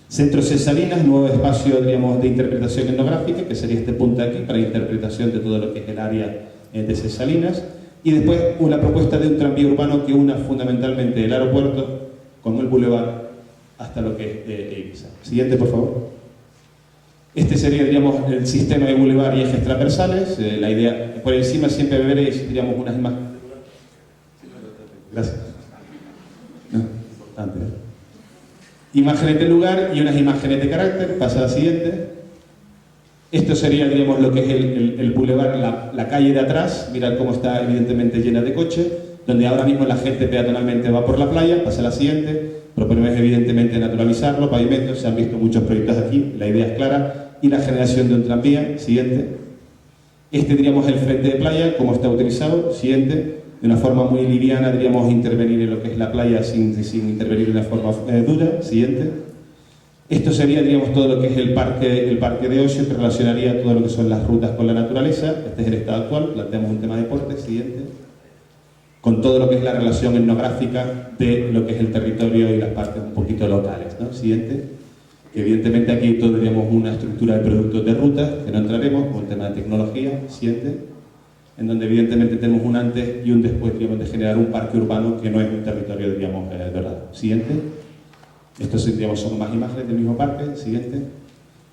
Centro Cesarinas, nuevo espacio, diríamos, de interpretación etnográfica, que sería este punto de aquí para interpretación de todo lo que es el área de Cesarinas, y después una propuesta de un tranvía urbano que una fundamentalmente el aeropuerto con el bulevar hasta lo que es Ibiza. Siguiente, por favor. Este sería, diríamos, el sistema de bulevar y ejes transversales. La idea, por encima siempre veréis, diríamos, unas imágenes. Gracias. No, importante. Imágenes de lugar y unas imágenes de carácter. Pasa a la siguiente. Esto sería, diríamos, lo que es el bulevar, la calle de atrás. Mirad cómo está evidentemente llena de coches, donde ahora mismo la gente peatonalmente va por la playa. Pasa a la siguiente. Proponemos evidentemente naturalizarlo, pavimentos, se han visto muchos proyectos aquí, la idea es clara, y la generación de un tranvía. Siguiente. Este, diríamos, el frente de playa, cómo está utilizado. Siguiente. De una forma muy liviana, diríamos, intervenir en lo que es la playa sin intervenir de una forma dura. Siguiente. Esto sería, diríamos, todo lo que es el parque de ocio, que relacionaría todo lo que son las rutas con la naturaleza. Este es el estado actual, planteamos un tema de deporte. Siguiente. Con todo lo que es la relación etnográfica de lo que es el territorio y las partes un poquito locales, ¿no? Siguiente. Evidentemente aquí tendríamos una estructura de productos de rutas, que no entraremos, con el tema de tecnología. Siguiente. En donde evidentemente tenemos un antes y un después, digamos, de generar un parque urbano que no es un territorio, digamos, dorado. Siguiente. Estos, digamos, son más imágenes del mismo parque. Siguiente.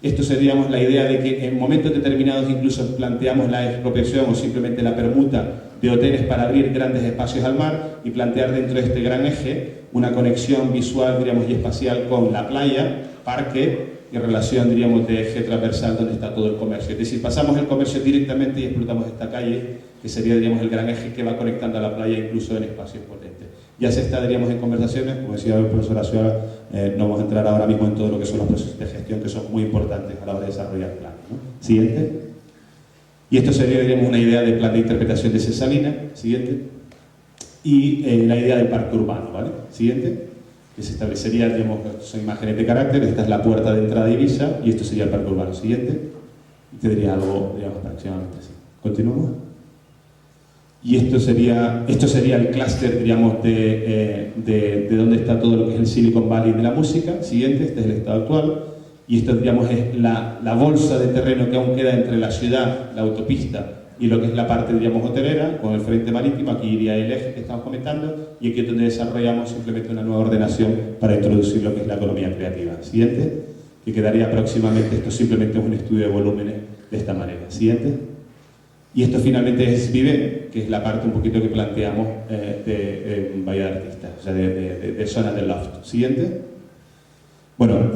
Esto sería, digamos, la idea de que en momentos determinados incluso planteamos la expropiación o simplemente la permuta de hoteles para abrir grandes espacios al mar y plantear dentro de este gran eje una conexión visual, diríamos, y espacial con la playa, parque y relación, diríamos, de eje transversal donde está todo el comercio. Es decir, pasamos el comercio directamente y explotamos esta calle, que sería, diríamos, el gran eje que va conectando a la playa incluso en espacios potentes. Ya se está, diríamos, en conversaciones, como decía el profesor Azuaga, no vamos a entrar ahora mismo en todo lo que son los procesos de gestión que son muy importantes a la hora de desarrollar planes, ¿no? Siguiente. Y esto sería, diríamos, una idea de plan de interpretación de Cesalina. Siguiente. Y la idea del parque urbano, ¿vale? Siguiente. Que se establecería, digamos, son imágenes de carácter, esta es la puerta de entrada de Ibiza y esto sería el parque urbano. Siguiente. Y tendría algo, digamos, aproximadamente así. ¿Continuamos? Y esto sería el clúster, diríamos, de dónde está todo lo que es el Silicon Valley de la música. Siguiente, este es el estado actual. Y esto, digamos, es la bolsa de terreno que aún queda entre la ciudad, la autopista y lo que es la parte, diríamos, hotelera, con el frente marítimo. Aquí iría el eje que estamos comentando y aquí es donde desarrollamos simplemente una nueva ordenación para introducir lo que es la economía creativa. Siguiente, que quedaría próximamente, esto simplemente es un estudio de volúmenes de esta manera. Siguiente. Y esto finalmente es Vive, que es la parte un poquito que planteamos de Bahía de Artistas, o sea, de zona del loft. Siguiente. Bueno,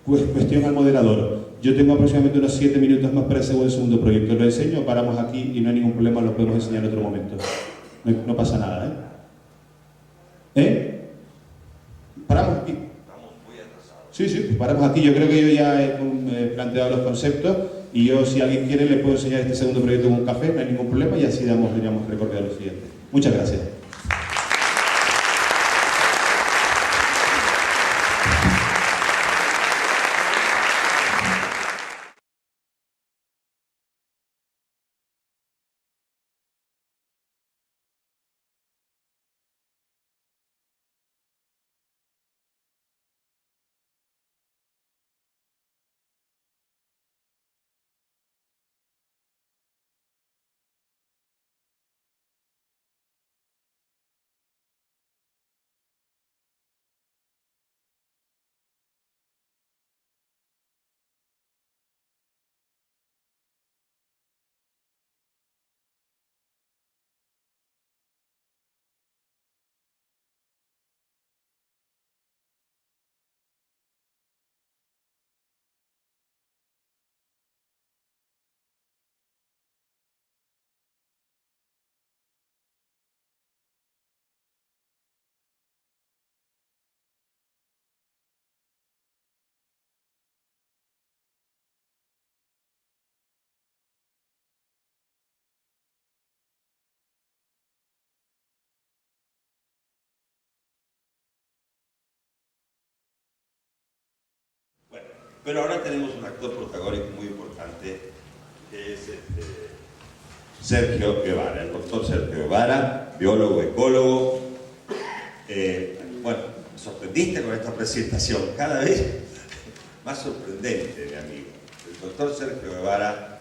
cuestión al moderador. Yo tengo aproximadamente unos 7 minutos más para el segundo proyecto. Lo enseño, paramos aquí y no hay ningún problema, lo podemos enseñar en otro momento. No pasa nada, ¿eh? ¿Paramos aquí? Estamos muy atrasados. Sí, pues paramos aquí. Yo creo que yo ya he planteado los conceptos y yo, si alguien quiere, le puedo enseñar este segundo proyecto con un café, no hay ningún problema y así damos, diríamos, recorrido a lo siguiente. Muchas gracias. Pero ahora tenemos un actor protagónico muy importante, que es Sergio Guevara, el doctor Sergio Guevara, biólogo, ecólogo. Bueno, me sorprendiste con esta presentación, cada vez más sorprendente, mi amigo. El doctor Sergio Guevara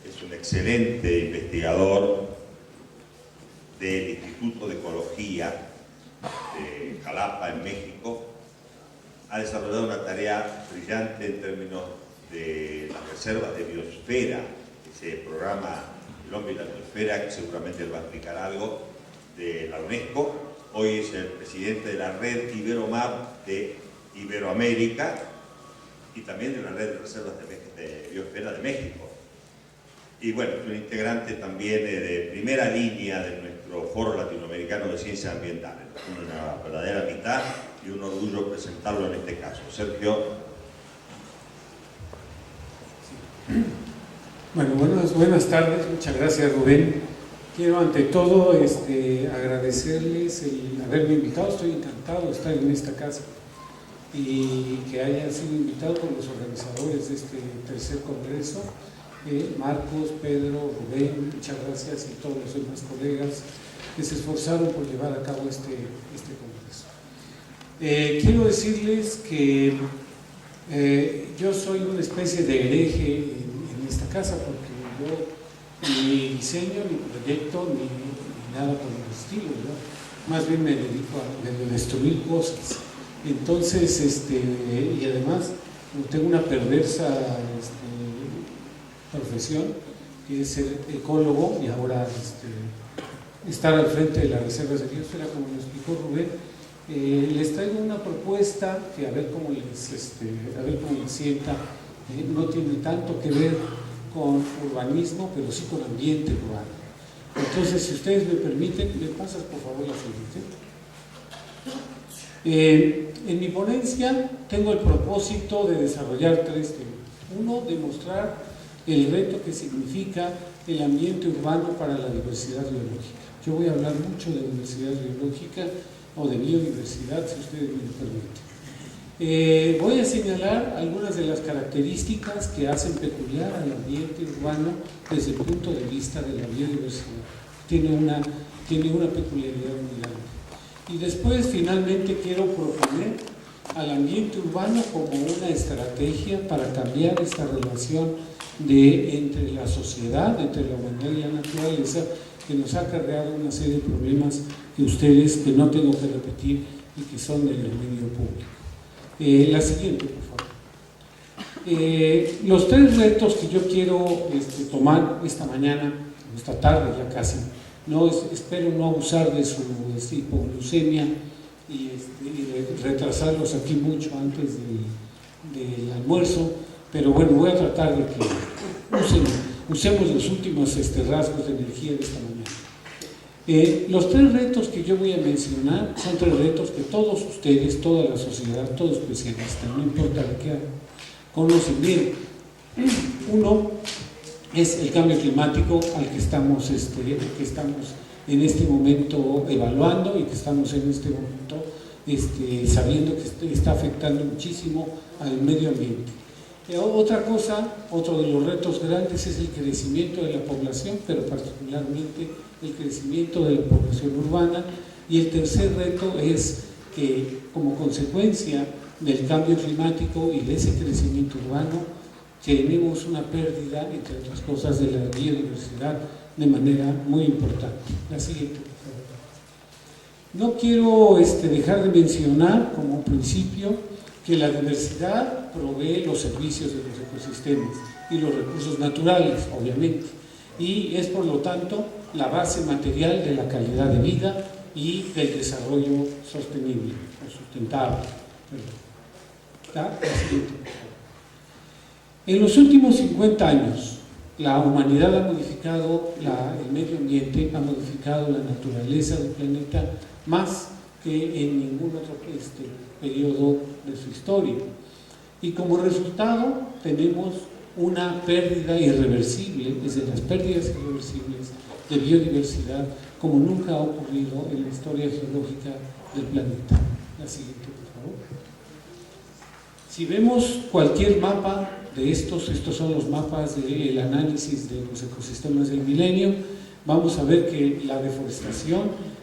es un excelente investigador del Instituto de Ecología de Jalapa, en México. Ha desarrollado una tarea brillante en términos de las reservas de biosfera, ese programa El Hombre y la Biosfera, que seguramente él va a explicar algo, de la UNESCO. Hoy es el presidente de la red Iberomap de Iberoamérica y también de la red de reservas de biosfera de México. Y bueno, es un integrante también de primera línea de nuestro Foro Latinoamericano de Ciencias Ambientales. Una verdadera amistad y un orgullo presentarlo en este caso. Sergio. Bueno, buenas tardes, muchas gracias, Rubén. Quiero ante todo agradecerles el haberme invitado. Estoy encantado de estar en esta casa y que haya sido invitado por los organizadores de este tercer congreso. Marcos, Pedro, Rubén, muchas gracias, y todos los demás colegas que se esforzaron por llevar a cabo este congreso. Quiero decirles que yo soy una especie de hereje en esta casa, porque yo ni diseño, ni proyecto, ni nada por el estilo. Yo más bien me dedico a destruir cosas. Entonces, y además tengo una perversa profesión, que es ser ecólogo, y ahora estar al frente de las reservas de biosfera, como lo explicó Rubén. Les traigo una propuesta que a ver cómo les sienta. No tiene tanto que ver con urbanismo, pero sí con ambiente urbano. Entonces, si ustedes me permiten, ¿me pasas por favor la siguiente? En mi ponencia tengo el propósito de desarrollar tres temas. Uno, demostrar el reto que significa el ambiente urbano para la diversidad biológica. Yo voy a hablar mucho de diversidad biológica o de biodiversidad, si ustedes me lo permiten. Voy a señalar algunas de las características que hacen peculiar al ambiente urbano desde el punto de vista de la biodiversidad. Tiene una peculiaridad muy grande. Y después, finalmente, quiero proponer al ambiente urbano como una estrategia para cambiar esta relación entre la sociedad, entre la humanidad y la naturaleza, que nos ha acarreado una serie de problemas que no tengo que repetir y que son del dominio público. La siguiente, por favor. Los tres retos que yo quiero tomar esta mañana, esta tarde ya casi, espero no abusar de su hipoglucemia y retrasarlos aquí mucho antes del almuerzo, pero bueno, voy a tratar de que usemos los últimos rasgos de energía de esta mañana. Los tres retos que yo voy a mencionar son tres retos que todos ustedes, toda la sociedad, todo especialista, no importa de qué, conocen bien. Uno es el cambio climático al que estamos en este momento evaluando y que estamos en este momento sabiendo que está afectando muchísimo al medio ambiente. Otro de los retos grandes es el crecimiento de la población, pero particularmente el crecimiento de la población urbana. Y el tercer reto es que, como consecuencia del cambio climático y de ese crecimiento urbano, tenemos una pérdida, entre otras cosas, de la biodiversidad de manera muy importante. La siguiente, por favor. No quiero dejar de mencionar, como principio, que la diversidad provee los servicios de los ecosistemas y los recursos naturales, obviamente, y es por lo tanto la base material de la calidad de vida y del desarrollo sostenible o sustentable. En los últimos 50 años, la humanidad ha modificado el medio ambiente, ha modificado la naturaleza del planeta más que en ningún otro periodo de su historia. Y como resultado tenemos una pérdida irreversible, desde las pérdidas irreversibles de biodiversidad, como nunca ha ocurrido en la historia geológica del planeta. La siguiente, por favor. Si vemos cualquier mapa de estos son los mapas del análisis de los ecosistemas del milenio, vamos a ver que la deforestación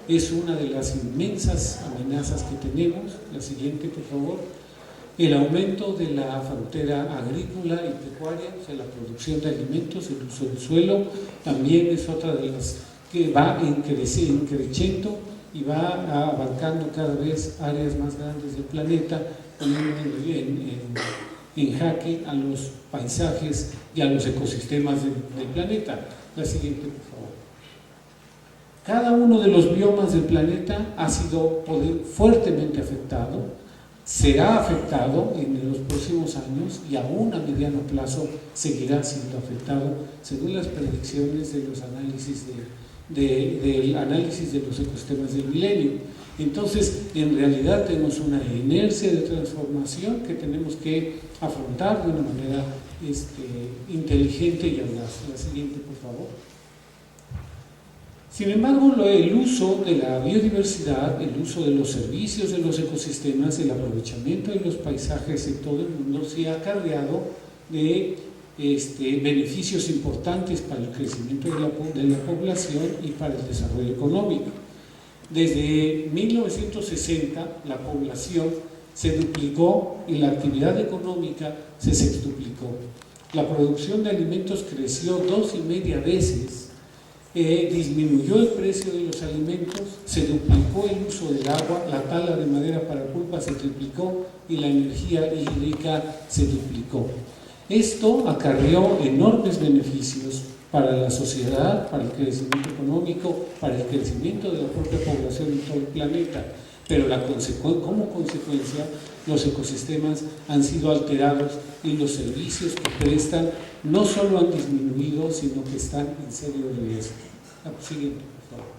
es una de las inmensas amenazas que tenemos. La siguiente, por favor. El aumento de la frontera agrícola y pecuaria, o sea, la producción de alimentos, el uso del suelo, también es otra de las que va creciendo y va abarcando cada vez áreas más grandes del planeta, poniendo en jaque a los paisajes y a los ecosistemas del planeta. La siguiente, por favor. Cada uno de los biomas del planeta ha sido fuertemente afectado, será afectado en los próximos años y aún a mediano plazo seguirá siendo afectado según las predicciones de los análisis del análisis de los ecosistemas del milenio. Entonces, en realidad tenemos una inercia de transformación que tenemos que afrontar de una manera inteligente y audaz. La siguiente, por favor. Sin embargo, el uso de la biodiversidad, el uso de los servicios de los ecosistemas, el aprovechamiento de los paisajes en todo el mundo se ha acarreado de beneficios importantes para el crecimiento de la población y para el desarrollo económico. Desde 1960 la población se duplicó y la actividad económica se sextuplicó. La producción de alimentos creció 2,5 veces. Disminuyó el precio de los alimentos, se duplicó el uso del agua, la tala de madera para pulpa se triplicó y la energía hídrica se duplicó. Esto acarreó enormes beneficios para la sociedad, para el crecimiento económico, para el crecimiento de la propia población en todo el planeta, pero como consecuencia los ecosistemas han sido alterados y los servicios que prestan no solo han disminuido, sino que están en serio riesgo. La siguiente, por favor.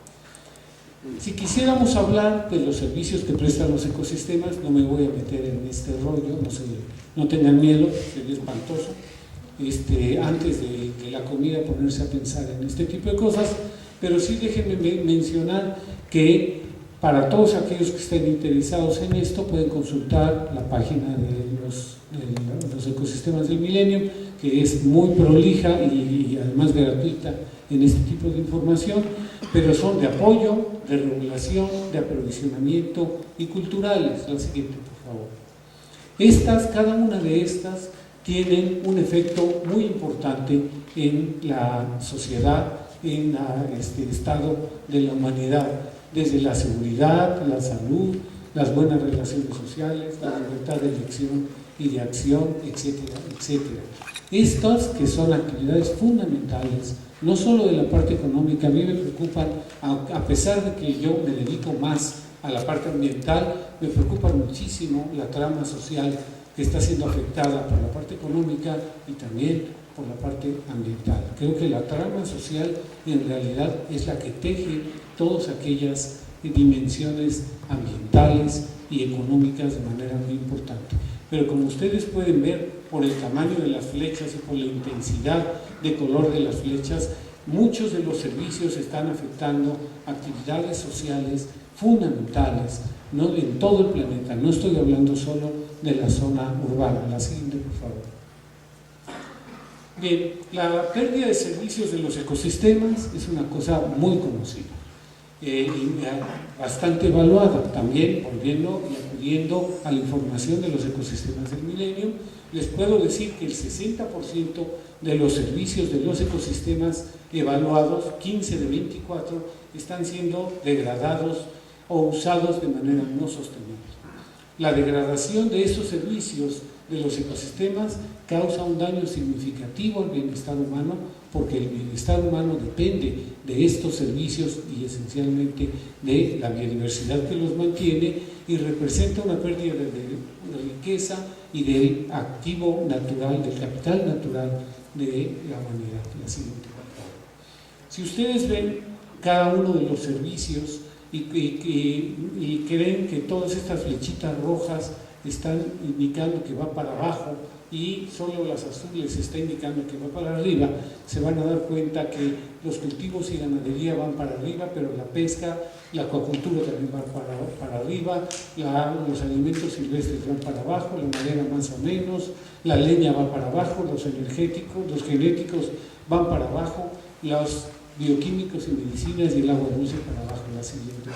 Si quisiéramos hablar de los servicios que prestan los ecosistemas, no me voy a meter en este rollo, no tengan miedo, sería espantoso. Antes de la comida ponerse a pensar en este tipo de cosas, pero sí déjenme mencionar que para todos aquellos que estén interesados en esto pueden consultar la página de los ecosistemas del milenio, que es muy prolija y además gratuita en este tipo de información, pero son de apoyo, de regulación, de aprovisionamiento y culturales. La siguiente, por favor. Cada una de estas tienen un efecto muy importante en la sociedad, en el estado de la humanidad, desde la seguridad, la salud, las buenas relaciones sociales, la libertad de elección y de acción, etcétera, etcétera. Estas que son actividades fundamentales, no solo de la parte económica, a mí me preocupan, a pesar de que yo me dedico más a la parte ambiental, me preocupa muchísimo la trama social que está siendo afectada por la parte económica y también por la parte ambiental. Creo que la trama social en realidad es la que teje todas aquellas dimensiones ambientales y económicas de manera muy importante. Pero como ustedes pueden ver por el tamaño de las flechas y por la intensidad de color de las flechas, muchos de los servicios están afectando actividades sociales fundamentales, ¿no?, en todo el planeta. No estoy hablando solo de la zona urbana. La siguiente, por favor. Bien, la pérdida de servicios de los ecosistemas es una cosa muy conocida, y bastante evaluada. También, volviendo y acudiendo a la información de los ecosistemas del milenio, les puedo decir que el 60% de los servicios de los ecosistemas evaluados, 15 de 24, están siendo degradados o usados de manera no sostenible. La degradación de esos servicios de los ecosistemas causa un daño significativo al bienestar humano, porque el bienestar humano depende de estos servicios y esencialmente de la biodiversidad que los mantiene, y representa una pérdida de riqueza y del activo natural, del capital natural de la humanidad. La siguiente, por favor. Si ustedes ven cada uno de los servicios y creen que todas estas flechitas rojas están indicando que va para abajo y solo las azules está indicando que va para arriba, se van a dar cuenta que los cultivos y ganadería van para arriba, pero la pesca, la acuacultura también va para arriba, los alimentos silvestres van para abajo, la madera más o menos, la leña va para abajo, los genéticos van para abajo, los bioquímicos y medicinas y el agua dulce para abajo, la siguiente.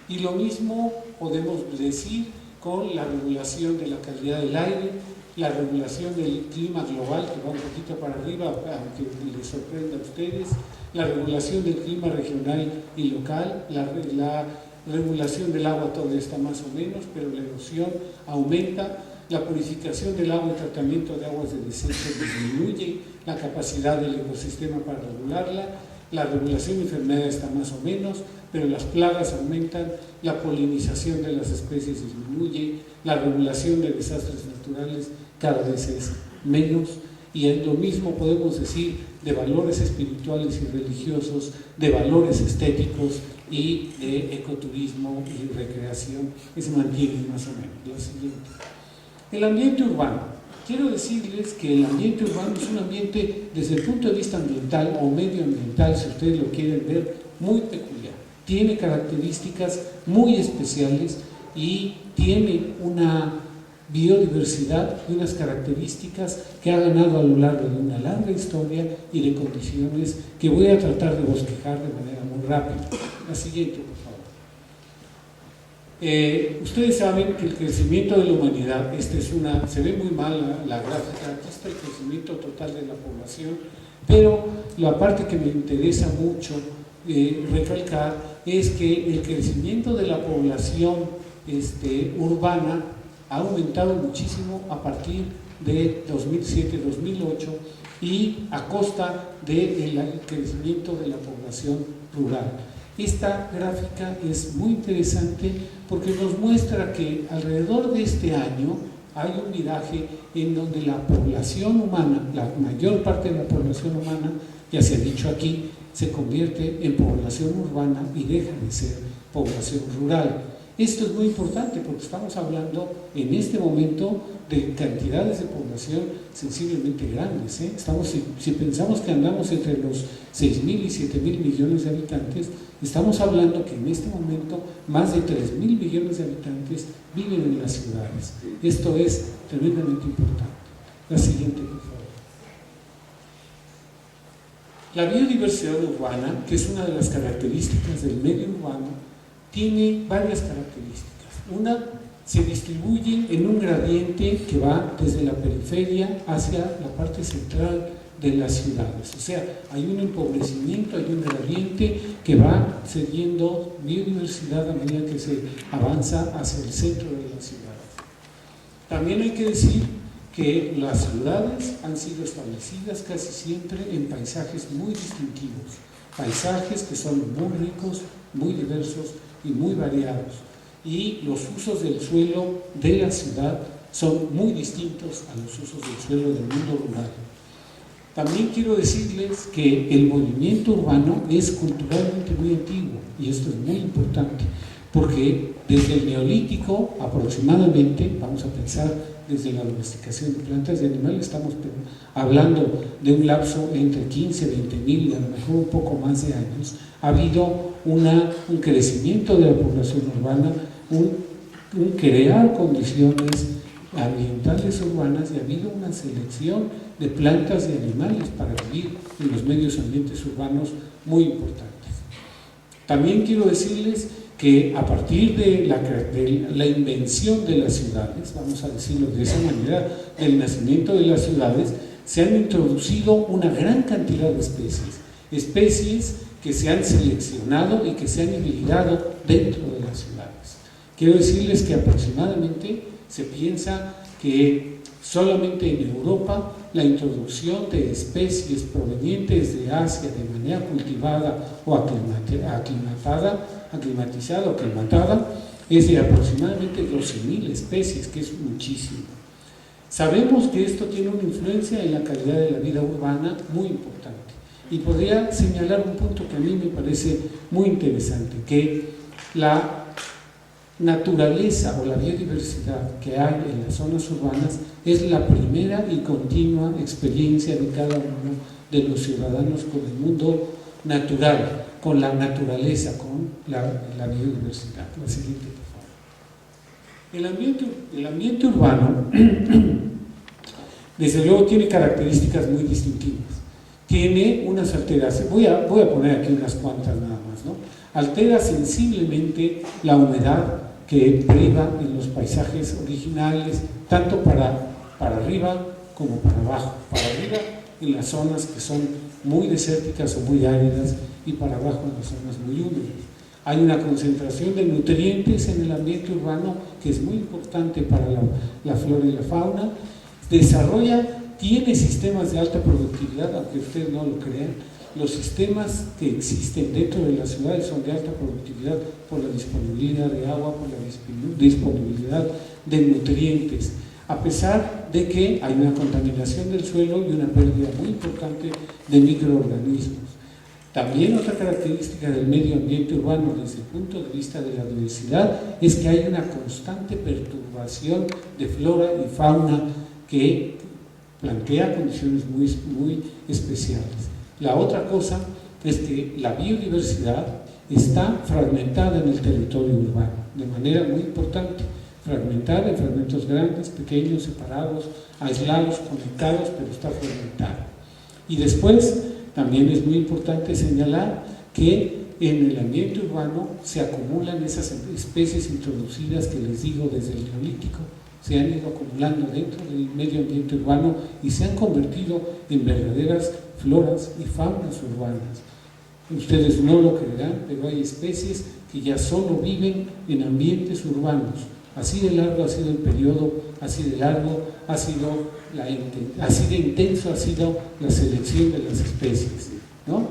Y lo mismo podemos decir con la regulación de la calidad del aire, la regulación del clima global, que va un poquito para arriba, aunque les sorprenda a ustedes, la regulación del clima regional y local, la regulación del agua todavía está más o menos, pero la erosión aumenta, la purificación del agua y tratamiento de aguas de desecho disminuye la capacidad del ecosistema para regularla, la regulación de enfermedades está más o menos, pero las plagas aumentan, la polinización de las especies disminuye, la regulación de desastres naturales cada vez es menos, y lo mismo podemos decir de valores espirituales y religiosos, de valores estéticos y de ecoturismo y recreación, que se mantienen más o menos. La siguiente. El ambiente urbano. Quiero decirles que el ambiente urbano es un ambiente, desde el punto de vista ambiental o medioambiental, si ustedes lo quieren ver, muy peculiar. Tiene características muy especiales y tiene una biodiversidad y unas características que ha ganado a lo largo de una larga historia y de condiciones que voy a tratar de bosquejar de manera muy rápida. La siguiente, por favor. Ustedes saben que el crecimiento de la humanidad, se ve muy mal la gráfica, aquí está el crecimiento total de la población, pero la parte que me interesa mucho recalcar es que el crecimiento de la población urbana ha aumentado muchísimo a partir de 2007-2008 y a costa del crecimiento de la población rural. Esta gráfica es muy interesante porque nos muestra que alrededor de este año hay un viraje en donde la población humana, la mayor parte de la población humana, ya se ha dicho aquí, se convierte en población urbana y deja de ser población rural. Esto es muy importante porque estamos hablando en este momento de cantidades de población sensiblemente grandes. Si pensamos que andamos entre los 6.000 y 7.000 millones de habitantes, estamos hablando que en este momento más de 3.000 millones de habitantes viven en las ciudades. Esto es tremendamente importante. La siguiente, por favor. La biodiversidad urbana, que es una de las características del medio urbano, tiene varias características. Una, se distribuye en un gradiente que va desde la periferia hacia la parte central de las ciudades. O sea, hay un empobrecimiento, hay un gradiente que va cediendo biodiversidad a medida que se avanza hacia el centro de las ciudades. También hay que decir que las ciudades han sido establecidas casi siempre en paisajes muy distintivos, paisajes que son muy ricos, muy diversos y muy variados, y los usos del suelo de la ciudad son muy distintos a los usos del suelo del mundo rural. También quiero decirles que el movimiento urbano es culturalmente muy antiguo, y esto es muy importante, porque desde el Neolítico aproximadamente, vamos a pensar desde la domesticación de plantas y animales, estamos hablando de un lapso entre 15, 20.000 y a lo mejor un poco más de años, ha habido un crecimiento de la población urbana, un crear condiciones ambientales urbanas, y ha habido una selección de plantas y animales para vivir en los medios ambientes urbanos muy importantes. También quiero decirles que a partir de la invención de las ciudades, vamos a decirlo de esa manera, del nacimiento de las ciudades, se han introducido una gran cantidad de especies que se han seleccionado y que se han hibridado dentro de las ciudades. Quiero decirles que aproximadamente se piensa que solamente en Europa la introducción de especies provenientes de Asia de manera cultivada o aclimatizada o aclimatada es de aproximadamente 12.000 especies, que es muchísimo. Sabemos que esto tiene una influencia en la calidad de la vida urbana muy importante, y podría señalar un punto que a mí me parece muy interesante, que la naturaleza o la biodiversidad que hay en las zonas urbanas es la primera y continua experiencia de cada uno de los ciudadanos con el mundo natural, con la naturaleza, con la biodiversidad. La siguiente, por favor. El ambiente urbano, desde luego, tiene características muy distintivas. Tiene unas alteraciones, voy a poner aquí unas cuantas nada más, ¿no? Altera sensiblemente la humedad que priva en los paisajes originales, tanto para arriba como para abajo. Para arriba en las zonas que son muy desérticas o muy áridas, y para abajo en las zonas muy húmedas. Hay una concentración de nutrientes en el ambiente urbano que es muy importante para la flora y la fauna. Tiene sistemas de alta productividad, aunque ustedes no lo crean. Los sistemas que existen dentro de las ciudades son de alta productividad por la disponibilidad de agua, por la disponibilidad de nutrientes, a pesar de que hay una contaminación del suelo y una pérdida muy importante de microorganismos. También otra característica del medio ambiente urbano desde el punto de vista de la diversidad es que hay una constante perturbación de flora y fauna que plantea condiciones muy especiales. La otra cosa es que la biodiversidad está fragmentada en el territorio urbano, de manera muy importante, fragmentada en fragmentos grandes, pequeños, separados, aislados, conectados, pero está fragmentada. Y después, también es muy importante señalar que en el ambiente urbano se acumulan esas especies introducidas que les digo desde el Neolítico, se han ido acumulando dentro del medio ambiente urbano y se han convertido en verdaderas floras y faunas urbanas. Ustedes no lo creerán, pero hay especies que ya solo viven en ambientes urbanos. Así de largo ha sido el periodo, así de largo así de intenso ha sido la selección de las especies, ¿no?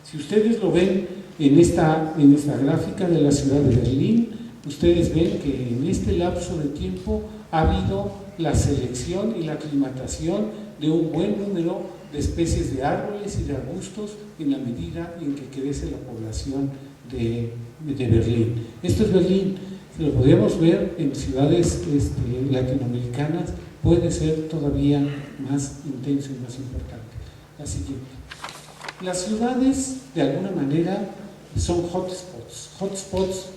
Si ustedes lo ven en esta gráfica de la ciudad de Berlín, ustedes ven que en este lapso de tiempo ha habido la selección y la aclimatación de un buen número de especies de árboles y de arbustos en la medida en que crece la población de Berlín. Esto es Berlín. Lo podríamos ver en ciudades latinoamericanas, puede ser todavía más intenso y más importante. La siguiente. Las ciudades, de alguna manera, son hotspots. Hotspots,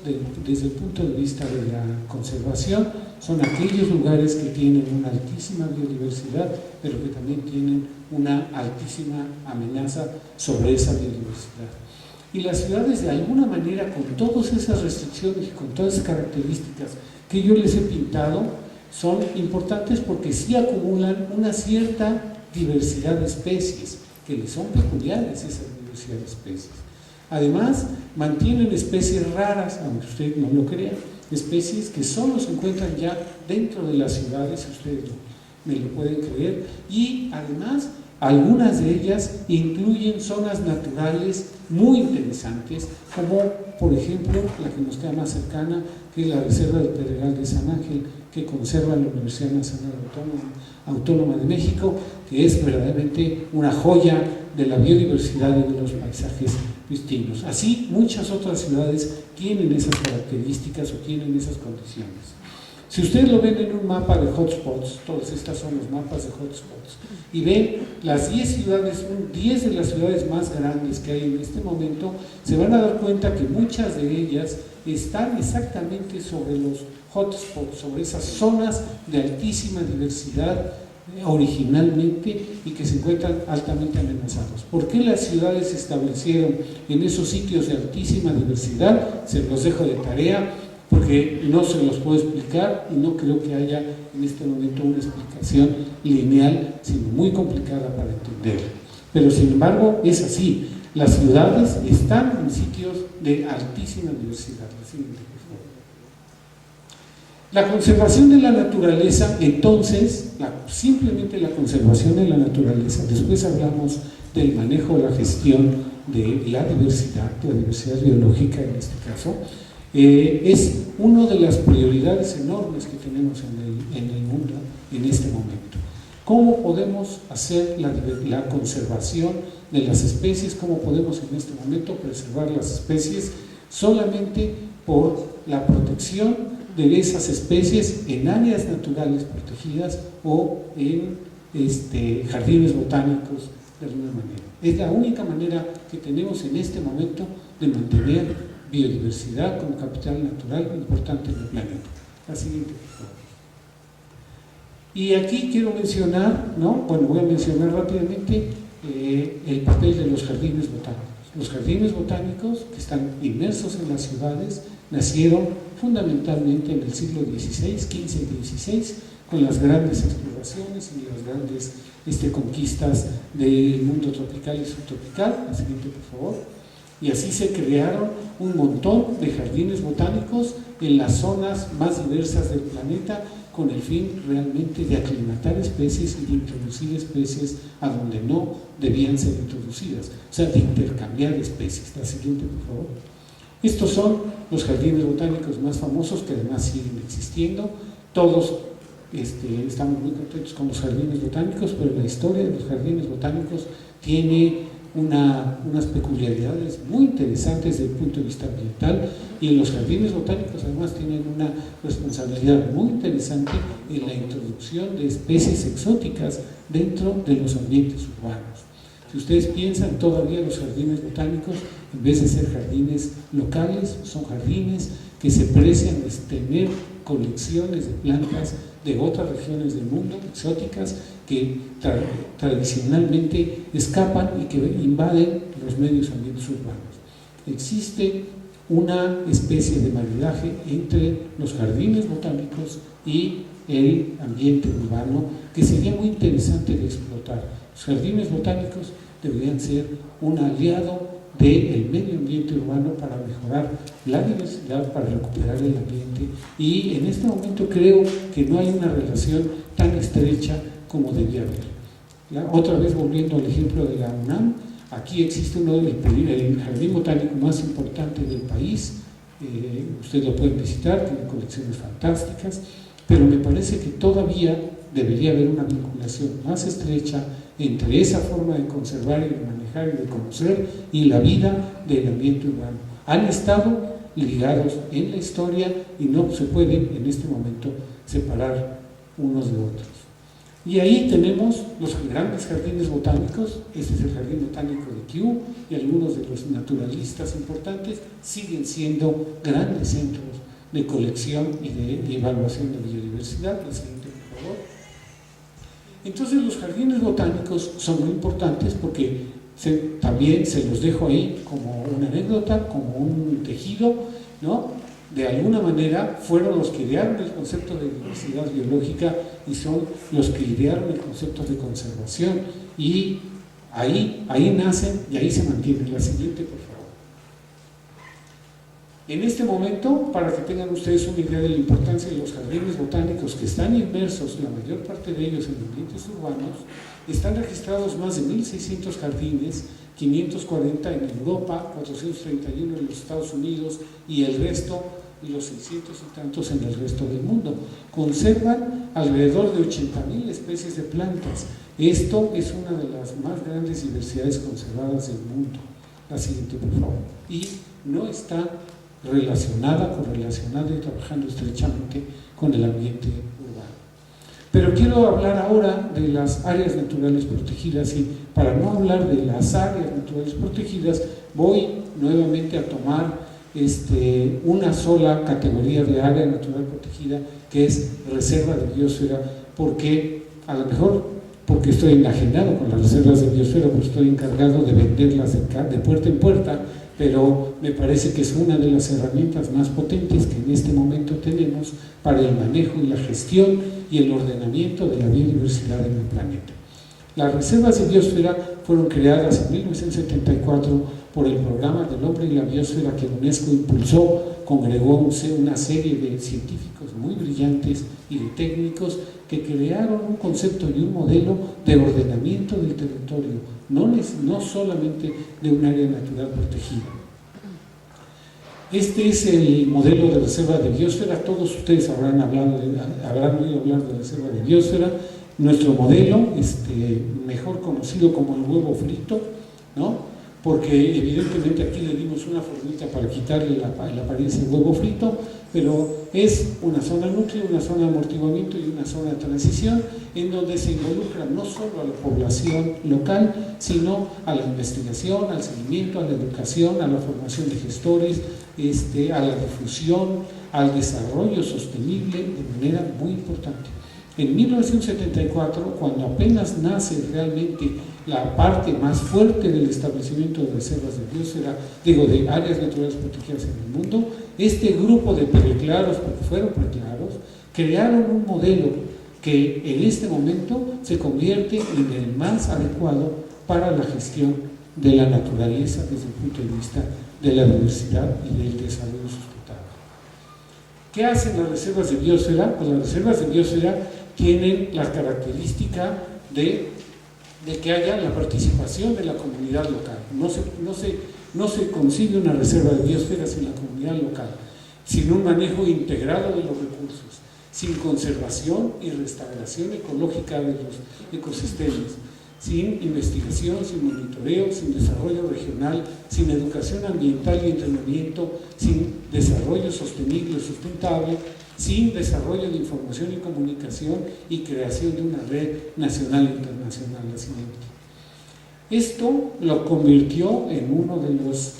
desde el punto de vista de la conservación, son aquellos lugares que tienen una altísima biodiversidad, pero que también tienen una altísima amenaza sobre esa biodiversidad. Y las ciudades, de alguna manera, con todas esas restricciones y con todas esas características que yo les he pintado, son importantes porque sí acumulan una cierta diversidad de especies, que les son peculiares esa diversidad de especies. Además, mantienen especies raras, aunque ustedes no lo crean, especies que solo se encuentran ya dentro de las ciudades, si ustedes me lo pueden creer, y además algunas de ellas incluyen zonas naturales muy interesantes, como por ejemplo la que nos queda más cercana, que es la Reserva del Pedregal de San Ángel, que conserva la Universidad Nacional Autónoma de México, que es verdaderamente una joya de la biodiversidad y de los paisajes distintos. Así, muchas otras ciudades tienen esas características o tienen esas condiciones. Si ustedes lo ven en un mapa de hotspots, todas estas son los mapas de hotspots, y ven las 10 ciudades, 10 de las ciudades más grandes que hay en este momento, se van a dar cuenta que muchas de ellas están exactamente sobre los hotspots, sobre esas zonas de altísima diversidad originalmente y que se encuentran altamente amenazados. ¿Por qué las ciudades se establecieron en esos sitios de altísima diversidad? Se los dejo de tarea, porque no se los puedo explicar y no creo que haya en este momento una explicación lineal, sino muy complicada para entender. Pero sin embargo es así, las ciudades están en sitios de altísima diversidad. La conservación de la naturaleza, entonces, simplemente la conservación de la naturaleza, después hablamos del manejo, la gestión de la diversidad biológica en este caso, es una de las prioridades enormes que tenemos en el mundo en este momento. ¿Cómo podemos hacer la conservación de las especies? ¿Cómo podemos en este momento preservar las especies? Solamente por la protección de esas especies en áreas naturales protegidas o en jardines botánicos de alguna manera. Es la única manera que tenemos en este momento de mantener biodiversidad como capital natural importante del planeta. La siguiente, por favor. Y aquí quiero mencionar, voy a mencionar rápidamente el papel de los jardines botánicos. Los jardines botánicos, que están inmersos en las ciudades, nacieron fundamentalmente en el siglo XVI, XV y XVI, con las grandes exploraciones y las grandes conquistas del mundo tropical y subtropical. La siguiente, por favor. Y así se crearon un montón de jardines botánicos en las zonas más diversas del planeta, con el fin realmente de aclimatar especies y de introducir especies a donde no debían ser introducidas, o sea, de intercambiar especies. La siguiente, por favor. Estos son los jardines botánicos más famosos, que además siguen existiendo. Todos estamos muy contentos con los jardines botánicos, pero la historia de los jardines botánicos tiene unas peculiaridades muy interesantes desde el punto de vista ambiental, y los jardines botánicos además tienen una responsabilidad muy interesante en la introducción de especies exóticas dentro de los ambientes urbanos. Si ustedes piensan, todavía los jardines botánicos, en vez de ser jardines locales, son jardines que se precian de tener colecciones de plantas de otras regiones del mundo, exóticas, que tradicionalmente escapan y que invaden los medios ambientes urbanos. Existe una especie de maridaje entre los jardines botánicos y el ambiente urbano que sería muy interesante de explotar. Los jardines botánicos deberían ser un aliado del medio ambiente urbano para mejorar la diversidad, para recuperar el ambiente, y en este momento creo que no hay una relación tan estrecha como debía haber. Otra vez volviendo al ejemplo de la UNAM, aquí existe el jardín botánico más importante del país. Ustedes lo pueden visitar, tiene colecciones fantásticas, pero me parece que todavía debería haber una vinculación más estrecha entre esa forma de conservar y de manejar y de conocer y la vida del ambiente urbano. Han estado ligados en la historia y no se pueden en este momento separar unos de otros. Y ahí tenemos los grandes jardines botánicos. Este es el jardín botánico de Kew, y algunos de los naturalistas importantes siguen siendo grandes centros de colección y de evaluación de biodiversidad. La siguiente, por favor. Entonces los jardines botánicos son muy importantes porque también se los dejo ahí como una anécdota, como un tejido, De alguna manera fueron los que idearon el concepto de diversidad biológica y son los que idearon el concepto de conservación, y ahí nacen y ahí se mantienen. La siguiente, por favor. En este momento, para que tengan ustedes una idea de la importancia de los jardines botánicos, que están inmersos, la mayor parte de ellos en ambientes urbanos, están registrados más de 1.600 jardines, 540 en Europa, 431 en los Estados Unidos y el resto, los 600 y tantos en el resto del mundo. Conservan alrededor de 80.000 especies de plantas. Esto es una de las más grandes diversidades conservadas del mundo. La siguiente, por favor. Y no está correlacionada y trabajando estrechamente con el ambiente urbano. Pero quiero hablar ahora de las áreas naturales protegidas, y para no hablar de las áreas naturales protegidas voy nuevamente a tomar una sola categoría de área natural protegida, que es reserva de biosfera, porque a lo mejor porque estoy enajenado con las reservas de biosfera, porque estoy encargado de venderlas de puerta en puerta, pero me parece que es una de las herramientas más potentes que en este momento tenemos para el manejo y la gestión y el ordenamiento de la biodiversidad en el planeta. Las reservas de biosfera fueron creadas en 1974 por el Programa del Hombre y la Biosfera que UNESCO impulsó. Congregó una serie de científicos muy brillantes y de técnicos que crearon un concepto y un modelo de ordenamiento del territorio, no solamente de un área natural protegida. Este es el modelo de reserva de biosfera. Todos ustedes habrán oído hablar de reserva de biosfera. Nuestro modelo, mejor conocido como el huevo frito, porque evidentemente aquí le dimos una formita para quitarle la apariencia del huevo frito, pero es una zona núcleo, una zona de amortiguamiento y una zona de transición en donde se involucra no solo a la población local, sino a la investigación, al seguimiento, a la educación, a la formación de gestores, a la difusión, al desarrollo sostenible de manera muy importante. En 1974, cuando apenas nace realmente la parte más fuerte del establecimiento de reservas de biosfera, de áreas naturales protegidas en el mundo, este grupo de preclaros, porque fueron preclaros, crearon un modelo que en este momento se convierte en el más adecuado para la gestión de la naturaleza desde el punto de vista de la diversidad y del desarrollo sustentable. ¿Qué hacen las reservas de biosfera? Pues las reservas de biosfera tienen la característica de que haya la participación de la comunidad local. No se consigue una reserva de biosfera sin la comunidad local, sin un manejo integrado de los recursos, sin conservación y restauración ecológica de los ecosistemas, sin investigación, sin monitoreo, sin desarrollo regional, sin educación ambiental y entrenamiento, sin desarrollo sostenible y sustentable, sin desarrollo de información y comunicación y creación de una red nacional e internacional. Esto lo convirtió en uno de las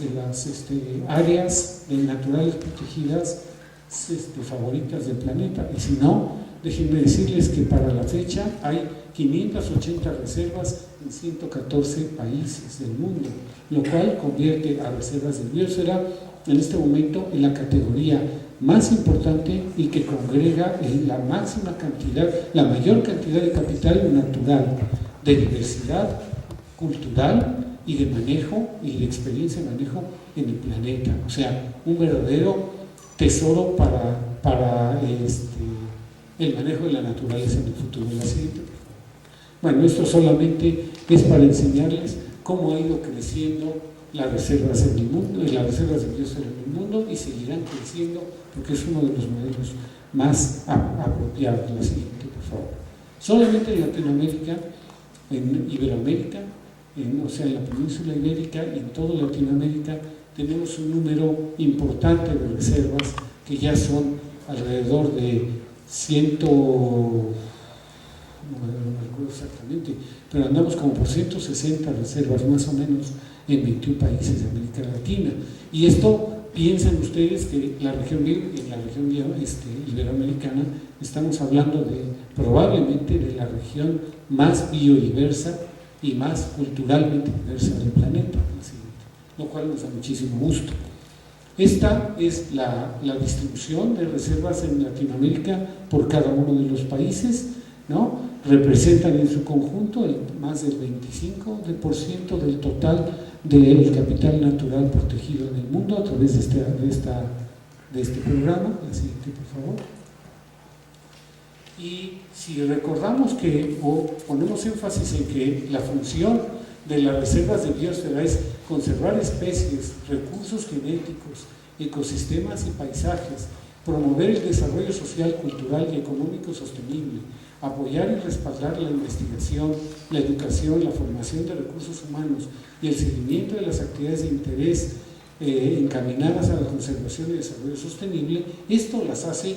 áreas naturales protegidas favoritas del planeta. Y si no, déjenme decirles que para la fecha hay 580 reservas en 114 países del mundo, lo cual convierte a reservas de biosfera en este momento en la categoría más importante y que congrega la máxima cantidad, la mayor cantidad de capital natural, de diversidad cultural y de manejo y de experiencia de manejo en el planeta. O sea, un verdadero tesoro para el manejo de la naturaleza en el futuro. La siguiente, por favor. Bueno, esto solamente es para enseñarles cómo ha ido creciendo las reservas en el mundo, las reservas de biosfera en el mundo, y seguirán creciendo porque es uno de los modelos más apropiados. La siguiente, por favor. Solamente en Latinoamérica, en Iberoamérica, en la península ibérica y en toda Latinoamérica tenemos un número importante de reservas que ya son alrededor de 100, no me recuerdo exactamente, pero andamos como por 160 reservas más o menos en 21 países de América Latina. Y esto, piensen ustedes que en la región iberoamericana estamos hablando probablemente de la región más biodiversa y más culturalmente diversa del planeta, lo cual nos da muchísimo gusto. Esta es la distribución de reservas en Latinoamérica por cada uno de los países, ¿no? Representan en su conjunto más del 25% del total del capital natural protegido en el mundo a través de este programa. La siguiente, por favor. Y si recordamos o ponemos énfasis en que la función de las reservas de biosfera es conservar especies, recursos genéticos, ecosistemas y paisajes, promover el desarrollo social, cultural y económico sostenible, apoyar y respaldar la investigación, la educación, la formación de recursos humanos y el seguimiento de las actividades de interés encaminadas a la conservación y desarrollo sostenible. Esto las hace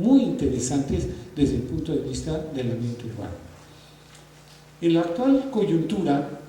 muy interesantes desde el punto de vista del ambiente urbano. En la actual coyuntura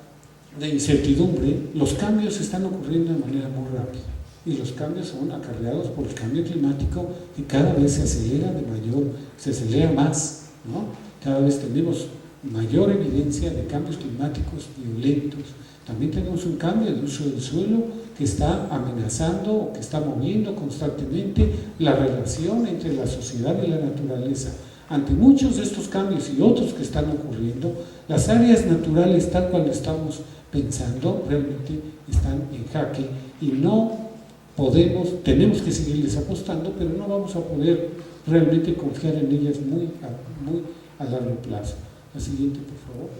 de incertidumbre, los cambios están ocurriendo de manera muy rápida y los cambios son acarreados por el cambio climático, que cada vez se acelera más, ¿no? Cada vez tenemos mayor evidencia de cambios climáticos violentos. También tenemos un cambio de uso del suelo que está amenazando o que está moviendo constantemente la relación entre la sociedad y la naturaleza. Ante muchos de estos cambios y otros que están ocurriendo, las áreas naturales, tal cual estamos pensando, realmente están en jaque y tenemos que seguirles apostando, pero no vamos a poder realmente confiar en ellas muy a largo plazo. La siguiente, por favor.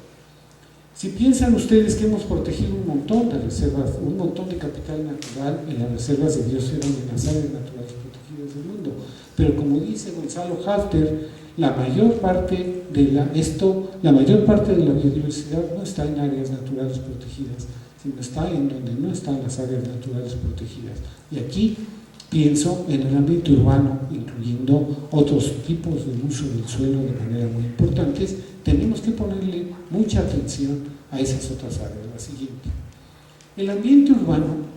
Si piensan ustedes que hemos protegido un montón de reservas, un montón de capital natural en las reservas de biosfera y en las áreas naturales protegidas del mundo, pero como dice Gonzalo Halter, la mayor parte de la biodiversidad no está en áreas naturales protegidas, sino está en donde no están las áreas naturales protegidas. Y aquí pienso en el ambiente urbano, incluyendo otros tipos de uso del suelo de manera muy importantes. Tenemos que ponerle mucha atención a esas otras áreas. La siguiente. El ambiente urbano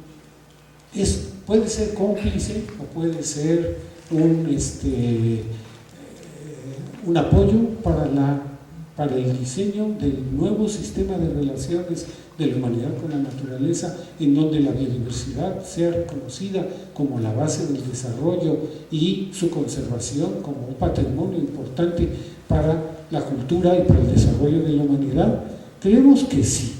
puede ser cómplice o puede ser un apoyo para el diseño del nuevo sistema de relaciones de la humanidad con la naturaleza, en donde la biodiversidad sea reconocida como la base del desarrollo y su conservación como un patrimonio importante para la cultura y para el desarrollo de la humanidad. Creemos que sí.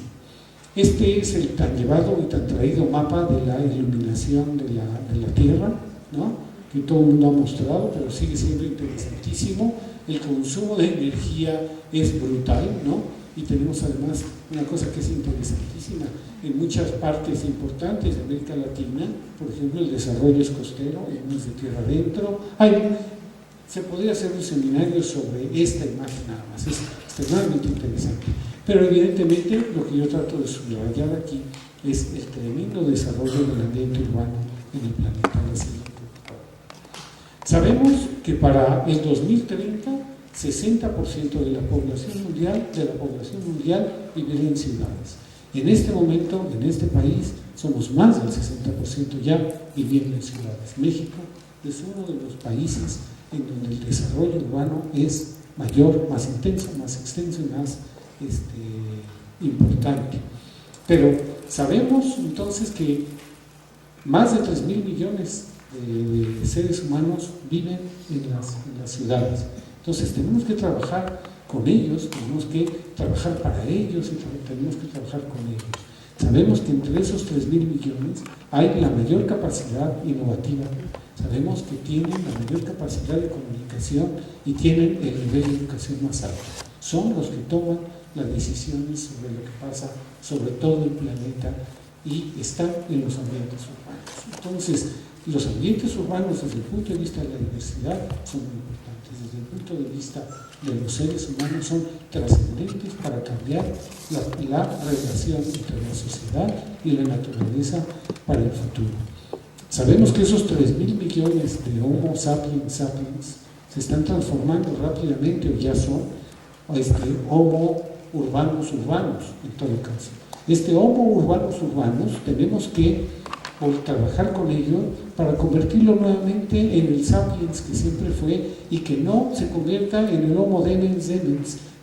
Este es el tan llevado y tan traído mapa de la iluminación de la Tierra, ¿no?, que todo el mundo ha mostrado, pero sigue siendo interesantísimo. El consumo de energía es brutal, ¿no? Y tenemos además una cosa que es interesantísima. En muchas partes importantes de América Latina, por ejemplo, el desarrollo es costero, y no es de tierra adentro. Se podría hacer un seminario sobre esta imagen nada más, es extremadamente interesante. Pero evidentemente lo que yo trato de subrayar aquí es el tremendo desarrollo del ambiente urbano en el planeta. Sabemos que para el 2030, 60% de la población mundial vivirá en ciudades. En este momento, en este país, somos más del 60% ya viviendo en ciudades. México es uno de los países en donde el desarrollo urbano es mayor, más intenso, más extenso y más importante. Pero sabemos entonces que más de 3.000 millones de seres humanos viven en las ciudades. Entonces tenemos que trabajar con ellos, tenemos que trabajar para ellos y tenemos que trabajar con ellos. Sabemos que entre esos 3.000 millones hay la mayor capacidad innovativa. Sabemos que tienen la mayor capacidad de comunicación y tienen el nivel de educación más alto. Son los que toman las decisiones sobre lo que pasa sobre todo el planeta y están en los ambientes urbanos. Entonces, los ambientes urbanos desde el punto de vista de la diversidad son muy importantes, desde el punto de vista de los seres humanos son trascendentes para cambiar la relación entre la sociedad y la naturaleza para el futuro. Sabemos que esos 3.000 millones de Homo sapiens sapiens se están transformando rápidamente o ya son Homo urbanos en todo caso. Homo urbanos tenemos que trabajar con ello para convertirlo nuevamente en el sapiens que siempre fue y que no se convierta en el Homo demens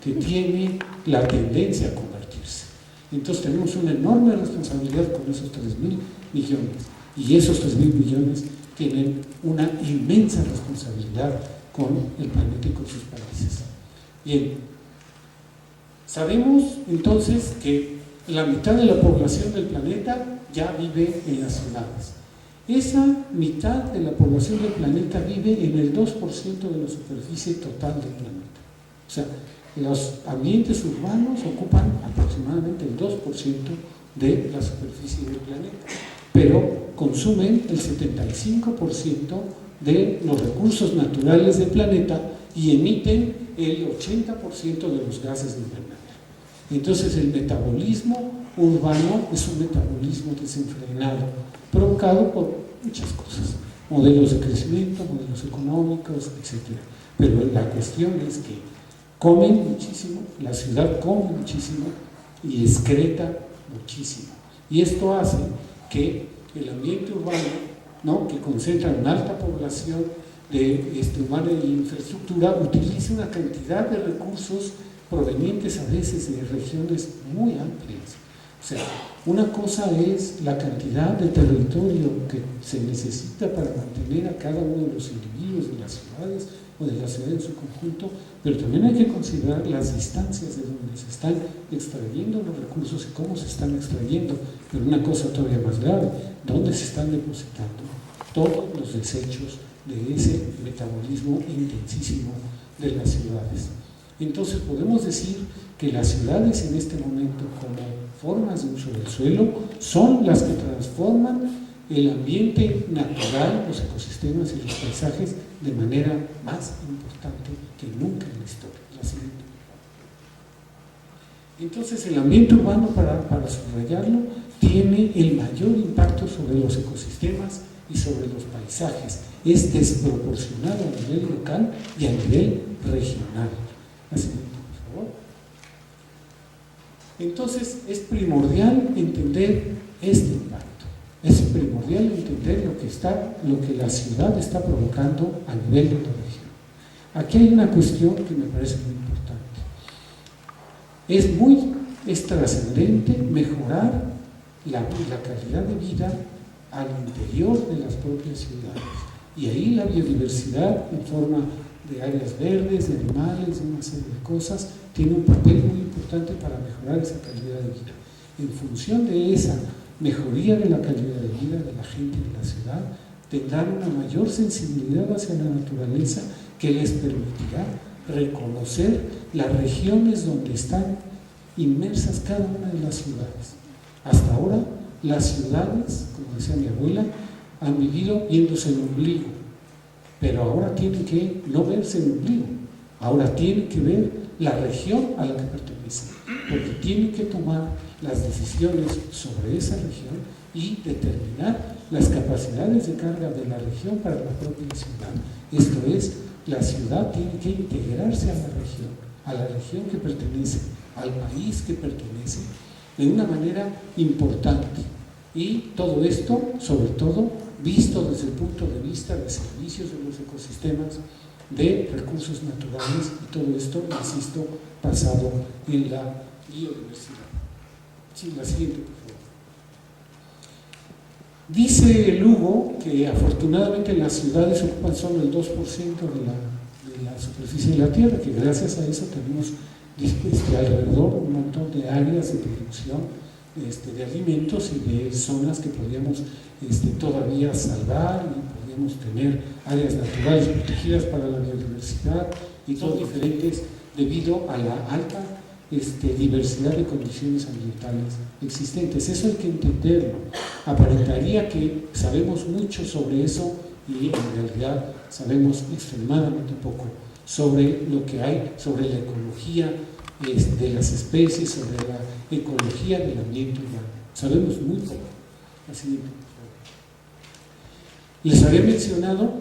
que tiene la tendencia a convertirse. Entonces tenemos una enorme responsabilidad con esos 3.000 millones y esos 3.000 millones tienen una inmensa responsabilidad con el planeta y con sus países. Bien, sabemos entonces que la mitad de la población del planeta ya vive en las ciudades. Esa mitad de la población del planeta vive en el 2% de la superficie total del planeta. O sea, los ambientes urbanos ocupan aproximadamente el 2% de la superficie del planeta, pero consumen el 75% de los recursos naturales del planeta y emiten el 80% de los gases de invernadero. Entonces el metabolismo urbano es un metabolismo desenfrenado, provocado por muchas cosas, modelos de crecimiento, modelos económicos, etc. Pero la cuestión es que comen muchísimo, la ciudad come muchísimo y excreta muchísimo. Y esto hace que el ambiente urbano, ¿no?, que concentra una alta población humana y infraestructura, utilice una cantidad de recursos provenientes a veces de regiones muy amplias. O sea, una cosa es la cantidad de territorio que se necesita para mantener a cada uno de los individuos de las ciudades o de la ciudad en su conjunto, pero también hay que considerar las distancias de donde se están extrayendo los recursos y cómo se están extrayendo. Pero una cosa todavía más grave, ¿dónde se están depositando todos los desechos de ese metabolismo intensísimo de las ciudades? Entonces podemos decir que las ciudades en este momento, como formas de uso del suelo, son las que transforman el ambiente natural, los ecosistemas y los paisajes de manera más importante que nunca en la historia. La siguiente. Entonces, el ambiente urbano, para subrayarlo, tiene el mayor impacto sobre los ecosistemas y sobre los paisajes. Es desproporcionado a nivel local y a nivel regional. La siguiente, por favor. Entonces, es primordial entender este impacto. Es primordial entender lo que la ciudad está provocando a nivel de la región. Aquí hay una cuestión que me parece muy importante. Es trascendente mejorar la calidad de vida al interior de las propias ciudades. Y ahí la biodiversidad, en forma de áreas verdes, de animales, de una serie de cosas, tiene un papel muy importante para mejorar esa calidad de vida. En función de esa mejoría de la calidad de vida de la gente de la ciudad, tendrán una mayor sensibilidad hacia la naturaleza que les permitirá reconocer las regiones donde están inmersas cada una de las ciudades. Hasta ahora, las ciudades, como decía mi abuela, han vivido viéndose el ombligo, pero ahora tienen que no verse el ombligo, ahora tienen que ver la región a la que pertenecen, porque tienen que tomar las decisiones sobre esa región y determinar las capacidades de carga de la región para la propia ciudad. Esto es, la ciudad tiene que integrarse a la región que pertenece, al país que pertenece, de una manera importante. Y todo esto, sobre todo, visto desde el punto de vista de servicios de los ecosistemas, de recursos naturales, y todo esto, insisto, basado en la biodiversidad. Sí, la siguiente, por favor. Dice Lugo que afortunadamente las ciudades ocupan solo el 2% de la superficie de la Tierra, que gracias a eso tenemos alrededor un montón de áreas de producción de alimentos y de zonas que podríamos todavía salvar, y podríamos tener áreas naturales protegidas para la biodiversidad y todo diferentes debido a la alta diversidad de condiciones ambientales existentes. Eso hay que entenderlo. Aparentaría que sabemos mucho sobre eso y en realidad sabemos extremadamente poco sobre lo que hay, sobre la ecología de las especies, sobre la ecología del ambiente urbano. Sabemos muy poco. La siguiente, por favor. Les había mencionado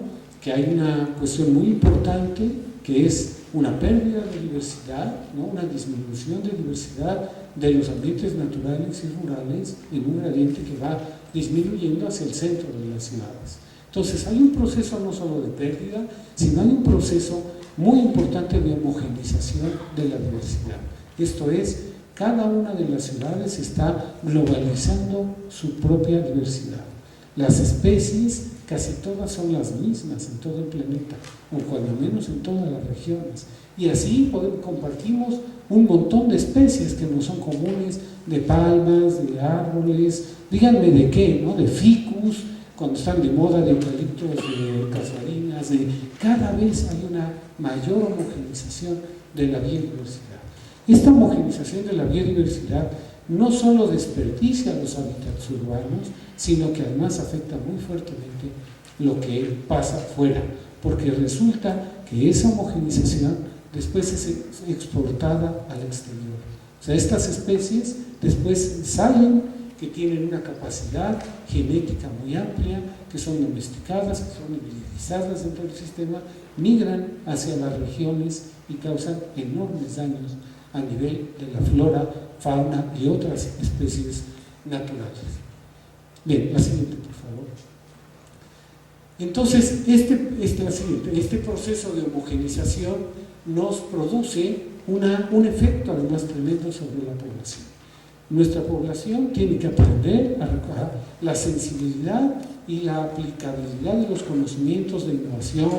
que hay una cuestión muy importante que es una pérdida de diversidad, ¿no? Una disminución de diversidad de los ambientes naturales y rurales en un gradiente que va disminuyendo hacia el centro de las ciudades. Entonces hay un proceso no solo de pérdida, sino hay un proceso muy importante de homogeneización de la diversidad. Esto es, cada una de las ciudades está globalizando su propia diversidad. Las especies casi todas son las mismas en todo el planeta, o cuando menos en todas las regiones. Y así compartimos un montón de especies que no son comunes, de palmas, de árboles, díganme de qué, ¿no? De ficus, cuando están de moda, de eucaliptos, de casuarinas, cada vez hay una mayor homogeneización de la biodiversidad. Esta homogeneización de la biodiversidad no solo desperdicia los hábitats urbanos, sino que además afecta muy fuertemente lo que pasa fuera, porque resulta que esa homogeneización después es exportada al exterior. O sea, estas especies después salen que tienen una capacidad genética muy amplia, que son domesticadas, que son hibridizadas dentro del sistema, migran hacia las regiones y causan enormes daños a nivel de la flora, fauna y otras especies naturales. Bien, la siguiente, por favor. Entonces, este proceso de homogeneización nos produce un efecto además tremendo sobre la población. Nuestra población tiene que aprender a la sensibilidad y la aplicabilidad de los conocimientos de innovación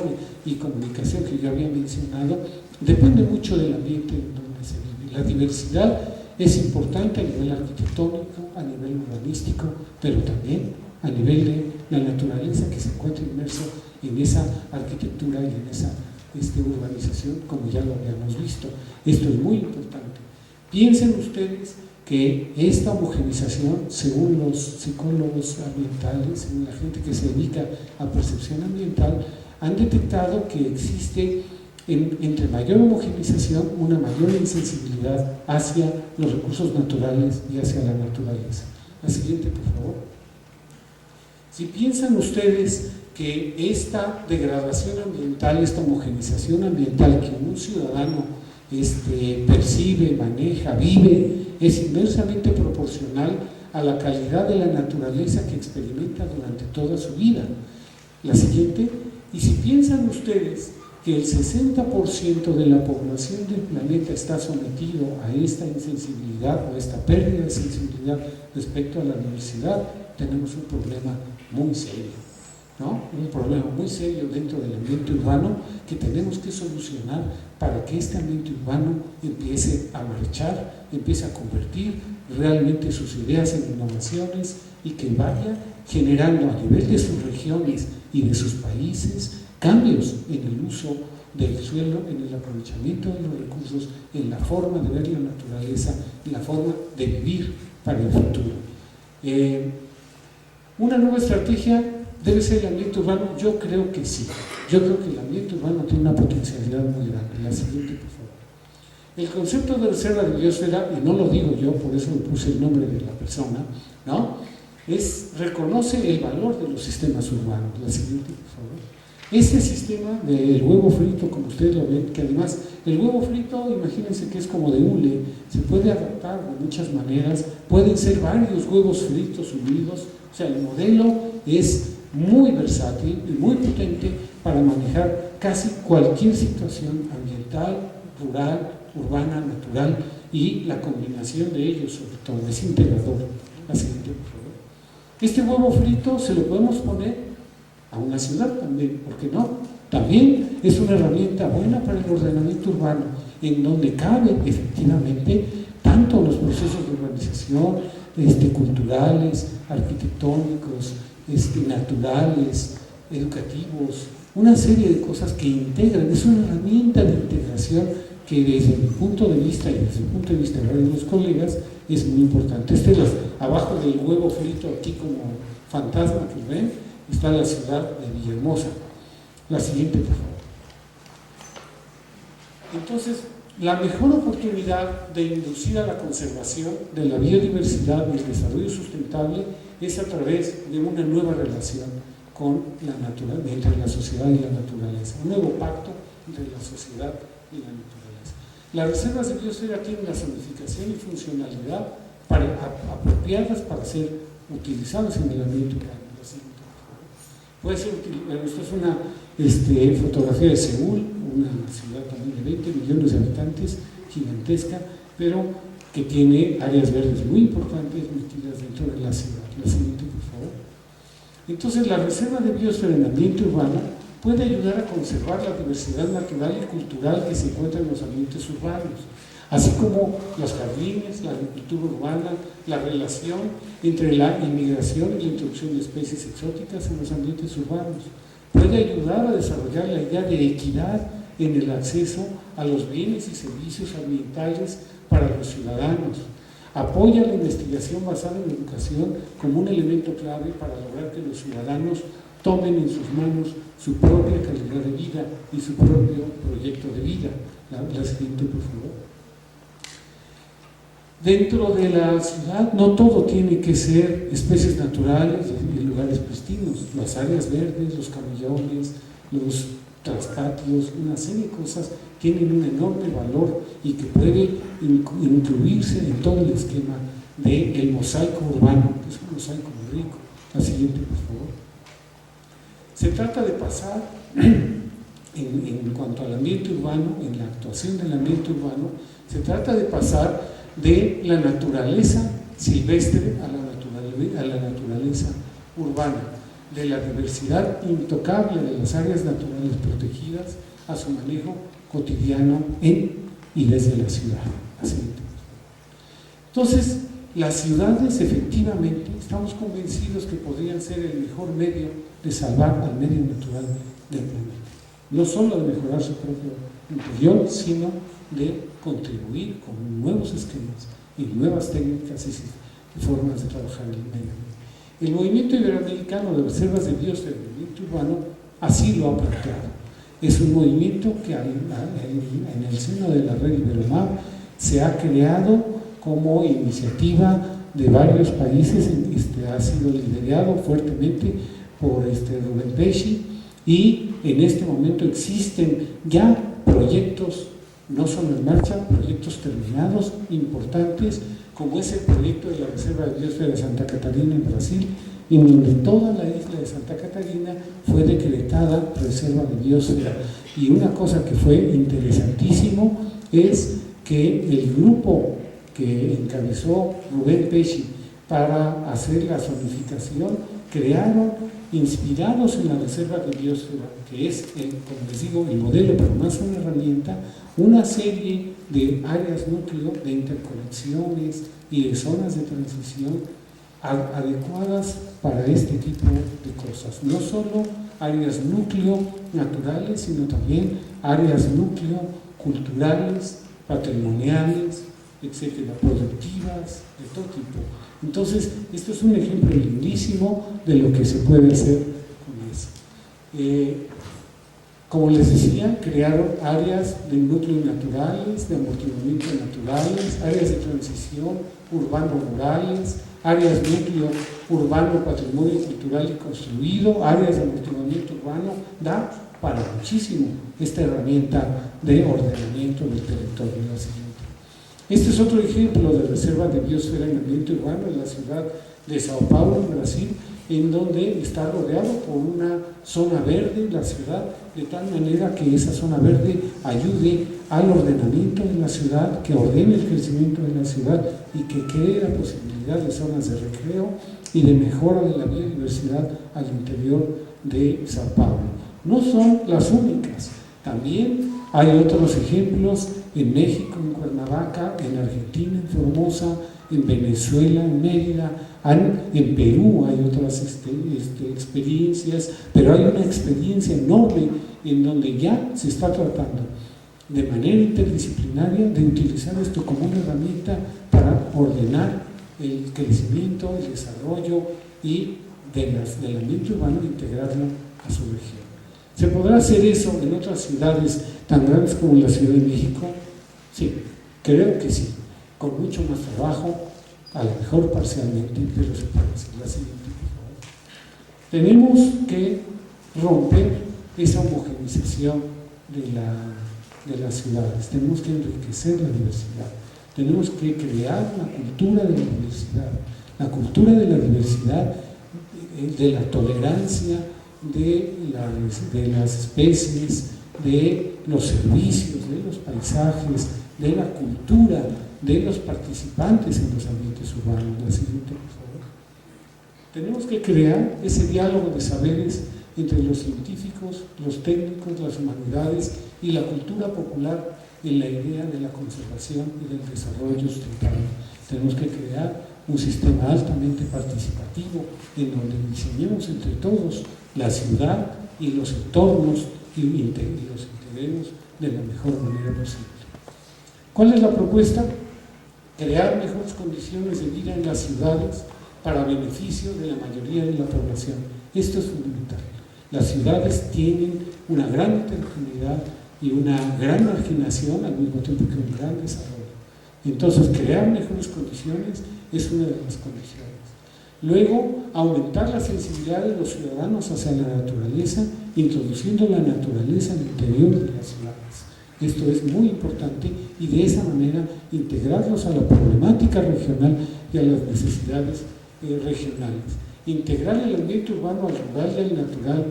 y comunicación que yo había mencionado, depende mucho del ambiente en donde se vive. La diversidad es importante a nivel arquitectónico, a nivel urbanístico, pero también a nivel de la naturaleza que se encuentra inmersa en esa arquitectura y en esa urbanización, como ya lo habíamos visto. Esto es muy importante. Piensen ustedes que esta homogenización, según los psicólogos ambientales, según la gente que se dedica a percepción ambiental, han detectado que existe entre mayor homogenización una mayor insensibilidad hacia los recursos naturales y hacia la naturaleza. La siguiente, por favor. Si piensan ustedes que esta degradación ambiental, esta homogenización ambiental que un ciudadano percibe, maneja, vive, es inversamente proporcional a la calidad de la naturaleza que experimenta durante toda su vida. La siguiente, y si piensan ustedes que el 60% de la población del planeta está sometido a esta insensibilidad o a esta pérdida de sensibilidad respecto a la diversidad, tenemos un problema muy serio, ¿no? Un problema muy serio dentro del ambiente urbano que tenemos que solucionar para que este ambiente urbano empiece a marchar, empiece a convertir realmente sus ideas en innovaciones y que vaya generando a nivel de sus regiones y de sus países cambios en el uso del suelo, en el aprovechamiento de los recursos, en la forma de ver la naturaleza, en la forma de vivir para el futuro. Una nueva estrategia debe ser el ambiente urbano. Yo creo que sí. Yo creo que el ambiente urbano tiene una potencialidad muy grande. La siguiente, por favor. El concepto de reserva de biosfera, y no lo digo yo, por eso le puse el nombre de la persona, ¿no? Reconoce el valor de los sistemas urbanos. La siguiente, por favor. Este sistema del huevo frito, como ustedes lo ven, que además el huevo frito, imagínense que es como de hule, se puede adaptar de muchas maneras, pueden ser varios huevos fritos unidos, o sea, el modelo es muy versátil y muy potente para manejar casi cualquier situación ambiental, rural, urbana, natural, y la combinación de ellos, sobre todo, es integrador. La siguiente, por favor. Este huevo frito se lo podemos poner a una ciudad también, ¿por qué no? También es una herramienta buena para el ordenamiento urbano, en donde caben efectivamente tanto los procesos de urbanización, culturales, arquitectónicos, naturales, educativos, una serie de cosas que integran. Es una herramienta de integración que desde mi punto de vista y desde el punto de vista de los colegas es muy importante. Abajo del huevo frito, aquí como fantasma que ven, está la ciudad de Villahermosa. La siguiente, por favor. Entonces, la mejor oportunidad de inducir a la conservación de la biodiversidad y el desarrollo sustentable es a través de una nueva relación con la naturaleza, entre la sociedad y la naturaleza, un nuevo pacto entre la sociedad y la naturaleza. Las reservas de biosfera tienen la zonificación y funcionalidad apropiadas para ser utilizadas en el ambiente urbano. Puede ser, esto es una fotografía de Seúl, una ciudad también de 20 millones de habitantes, gigantesca, pero que tiene áreas verdes muy importantes metidas dentro de la ciudad. La siguiente, por favor. Entonces, la reserva de biosfera en ambiente urbano puede ayudar a conservar la diversidad natural y cultural que se encuentra en los ambientes urbanos, así como los jardines, la agricultura urbana, la relación entre la inmigración y la introducción de especies exóticas en los ambientes urbanos. Puede ayudar a desarrollar la idea de equidad en el acceso a los bienes y servicios ambientales para los ciudadanos. Apoya la investigación basada en la educación como un elemento clave para lograr que los ciudadanos tomen en sus manos su propia calidad de vida y su propio proyecto de vida. La siguiente, por favor. Dentro de la ciudad no todo tiene que ser especies naturales y lugares pristinos. Las áreas verdes, los camellones, los traspatios, una serie de cosas tienen un enorme valor y que puede incluirse en todo el esquema del mosaico urbano, que es un mosaico muy rico. La siguiente, por favor. Se trata de pasar, en cuanto al ambiente urbano, en la actuación del ambiente urbano, se trata de pasar de la naturaleza silvestre a la naturaleza urbana, de la diversidad intocable de las áreas naturales protegidas a su manejo cotidiano en y desde la ciudad. Así. Entonces, las ciudades efectivamente estamos convencidos que podrían ser el mejor medio de salvar al medio natural del planeta. No solo de mejorar su propio interior, sino de contribuir con nuevos esquemas y nuevas técnicas y formas de trabajar el medio ambiente. El movimiento iberoamericano de reservas de biosfera y ambiente urbano así lo ha planteado. Es un movimiento que en el seno de la red Iberomar se ha creado como iniciativa de varios países, ha sido liderado fuertemente por Rubén Pesci, y en este momento existen ya proyectos, no solo en marcha, proyectos terminados, importantes, como es el proyecto de la Reserva de Biosfera de Santa Catarina en Brasil, en donde toda la isla de Santa Catarina fue decretada reserva de biosfera. Y una cosa que fue interesantísimo es que el grupo que encabezó Rubén Pesci para hacer la zonificación crearon, inspirados en la reserva de biosfera, que es, como les digo, el modelo, pero más una herramienta, una serie de áreas núcleo, de interconexiones y de zonas de transición adecuadas para este tipo de cosas. No solo áreas núcleo naturales, sino también áreas núcleo culturales, patrimoniales, etcétera, productivas, de todo tipo. Entonces, esto es un ejemplo lindísimo de lo que se puede hacer con eso. Como les decía, crearon áreas de núcleo naturales, de amortiguamiento naturales, áreas de transición urbano-rurales, áreas núcleo urbano, patrimonio cultural y construido, áreas de amortiguamiento urbano. Da para muchísimo esta herramienta de ordenamiento del territorio. Este es otro ejemplo de reserva de biosfera en ambiente urbano en la ciudad de Sao Paulo, en Brasil, en donde está rodeado por una zona verde la ciudad, de tal manera que esa zona verde ayude al ordenamiento de la ciudad, que ordene el crecimiento de la ciudad y que cree la posibilidad de zonas de recreo y de mejora de la biodiversidad al interior de Sao Paulo. No son las únicas, también hay otros ejemplos en México, en Cuernavaca, en Argentina, en Formosa, en Venezuela, en Mérida, en Perú hay otras experiencias, pero hay una experiencia enorme en donde ya se está tratando de manera interdisciplinaria de utilizar esto como una herramienta para ordenar el crecimiento, el desarrollo y del ambiente urbano e integrarlo a su región. ¿Se podrá hacer eso en otras ciudades tan grandes como la Ciudad de México? Sí, creo que sí, con mucho más trabajo, a lo mejor parcialmente, pero se puede hacer. La siguiente, por favor. Tenemos que romper esa homogeneización de las ciudades, tenemos que enriquecer la diversidad, tenemos que crear una cultura de la diversidad, la cultura de la diversidad, de la tolerancia, de las especies, de los servicios, de los paisajes, de la cultura, de los participantes en los ambientes urbanos. La siguiente, por favor. Tenemos que crear ese diálogo de saberes entre los científicos, los técnicos, las humanidades y la cultura popular en la idea de la conservación y del desarrollo sustentable. Tenemos que crear un sistema altamente participativo en donde diseñemos entre todos la ciudad y los entornos y los integremos de la mejor manera posible. ¿Cuál es la propuesta? Crear mejores condiciones de vida en las ciudades para beneficio de la mayoría de la población. Esto es fundamental. Las ciudades tienen una gran heterogeneidad y una gran marginación al mismo tiempo que un gran desarrollo. Entonces, crear mejores condiciones es una de las condiciones. Luego, aumentar la sensibilidad de los ciudadanos hacia la naturaleza, introduciendo la naturaleza en el interior de las ciudades. Esto es muy importante y de esa manera integrarlos a la problemática regional y a las necesidades regionales. Integrar el ambiente urbano al rural y al natural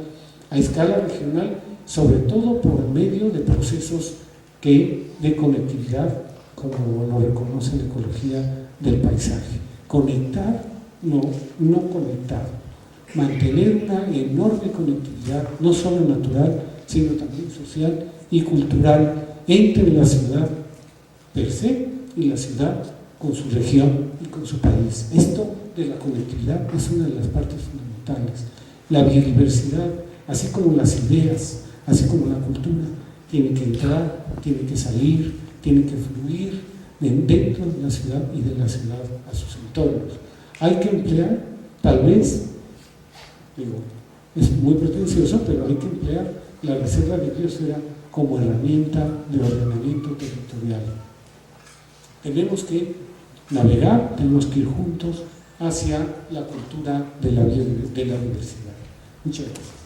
a escala regional, sobre todo por medio de procesos de conectividad, como lo reconoce la ecología del paisaje. Conectar, no conectar. Mantener una enorme conectividad, no solo natural, sino también social y cultural entre la ciudad per se y la ciudad con su región y con su país. Esto de la conectividad es una de las partes fundamentales. La biodiversidad, así como las ideas, así como la cultura, tiene que entrar, tiene que salir, tiene que fluir dentro de la ciudad y de la ciudad a sus entornos. Hay que emplear, tal vez, digo, es muy pretencioso, pero hay que emplear la reserva de biosfera como herramienta de ordenamiento territorial. Tenemos que navegar, tenemos que ir juntos hacia la cultura de la diversidad. Muchas gracias.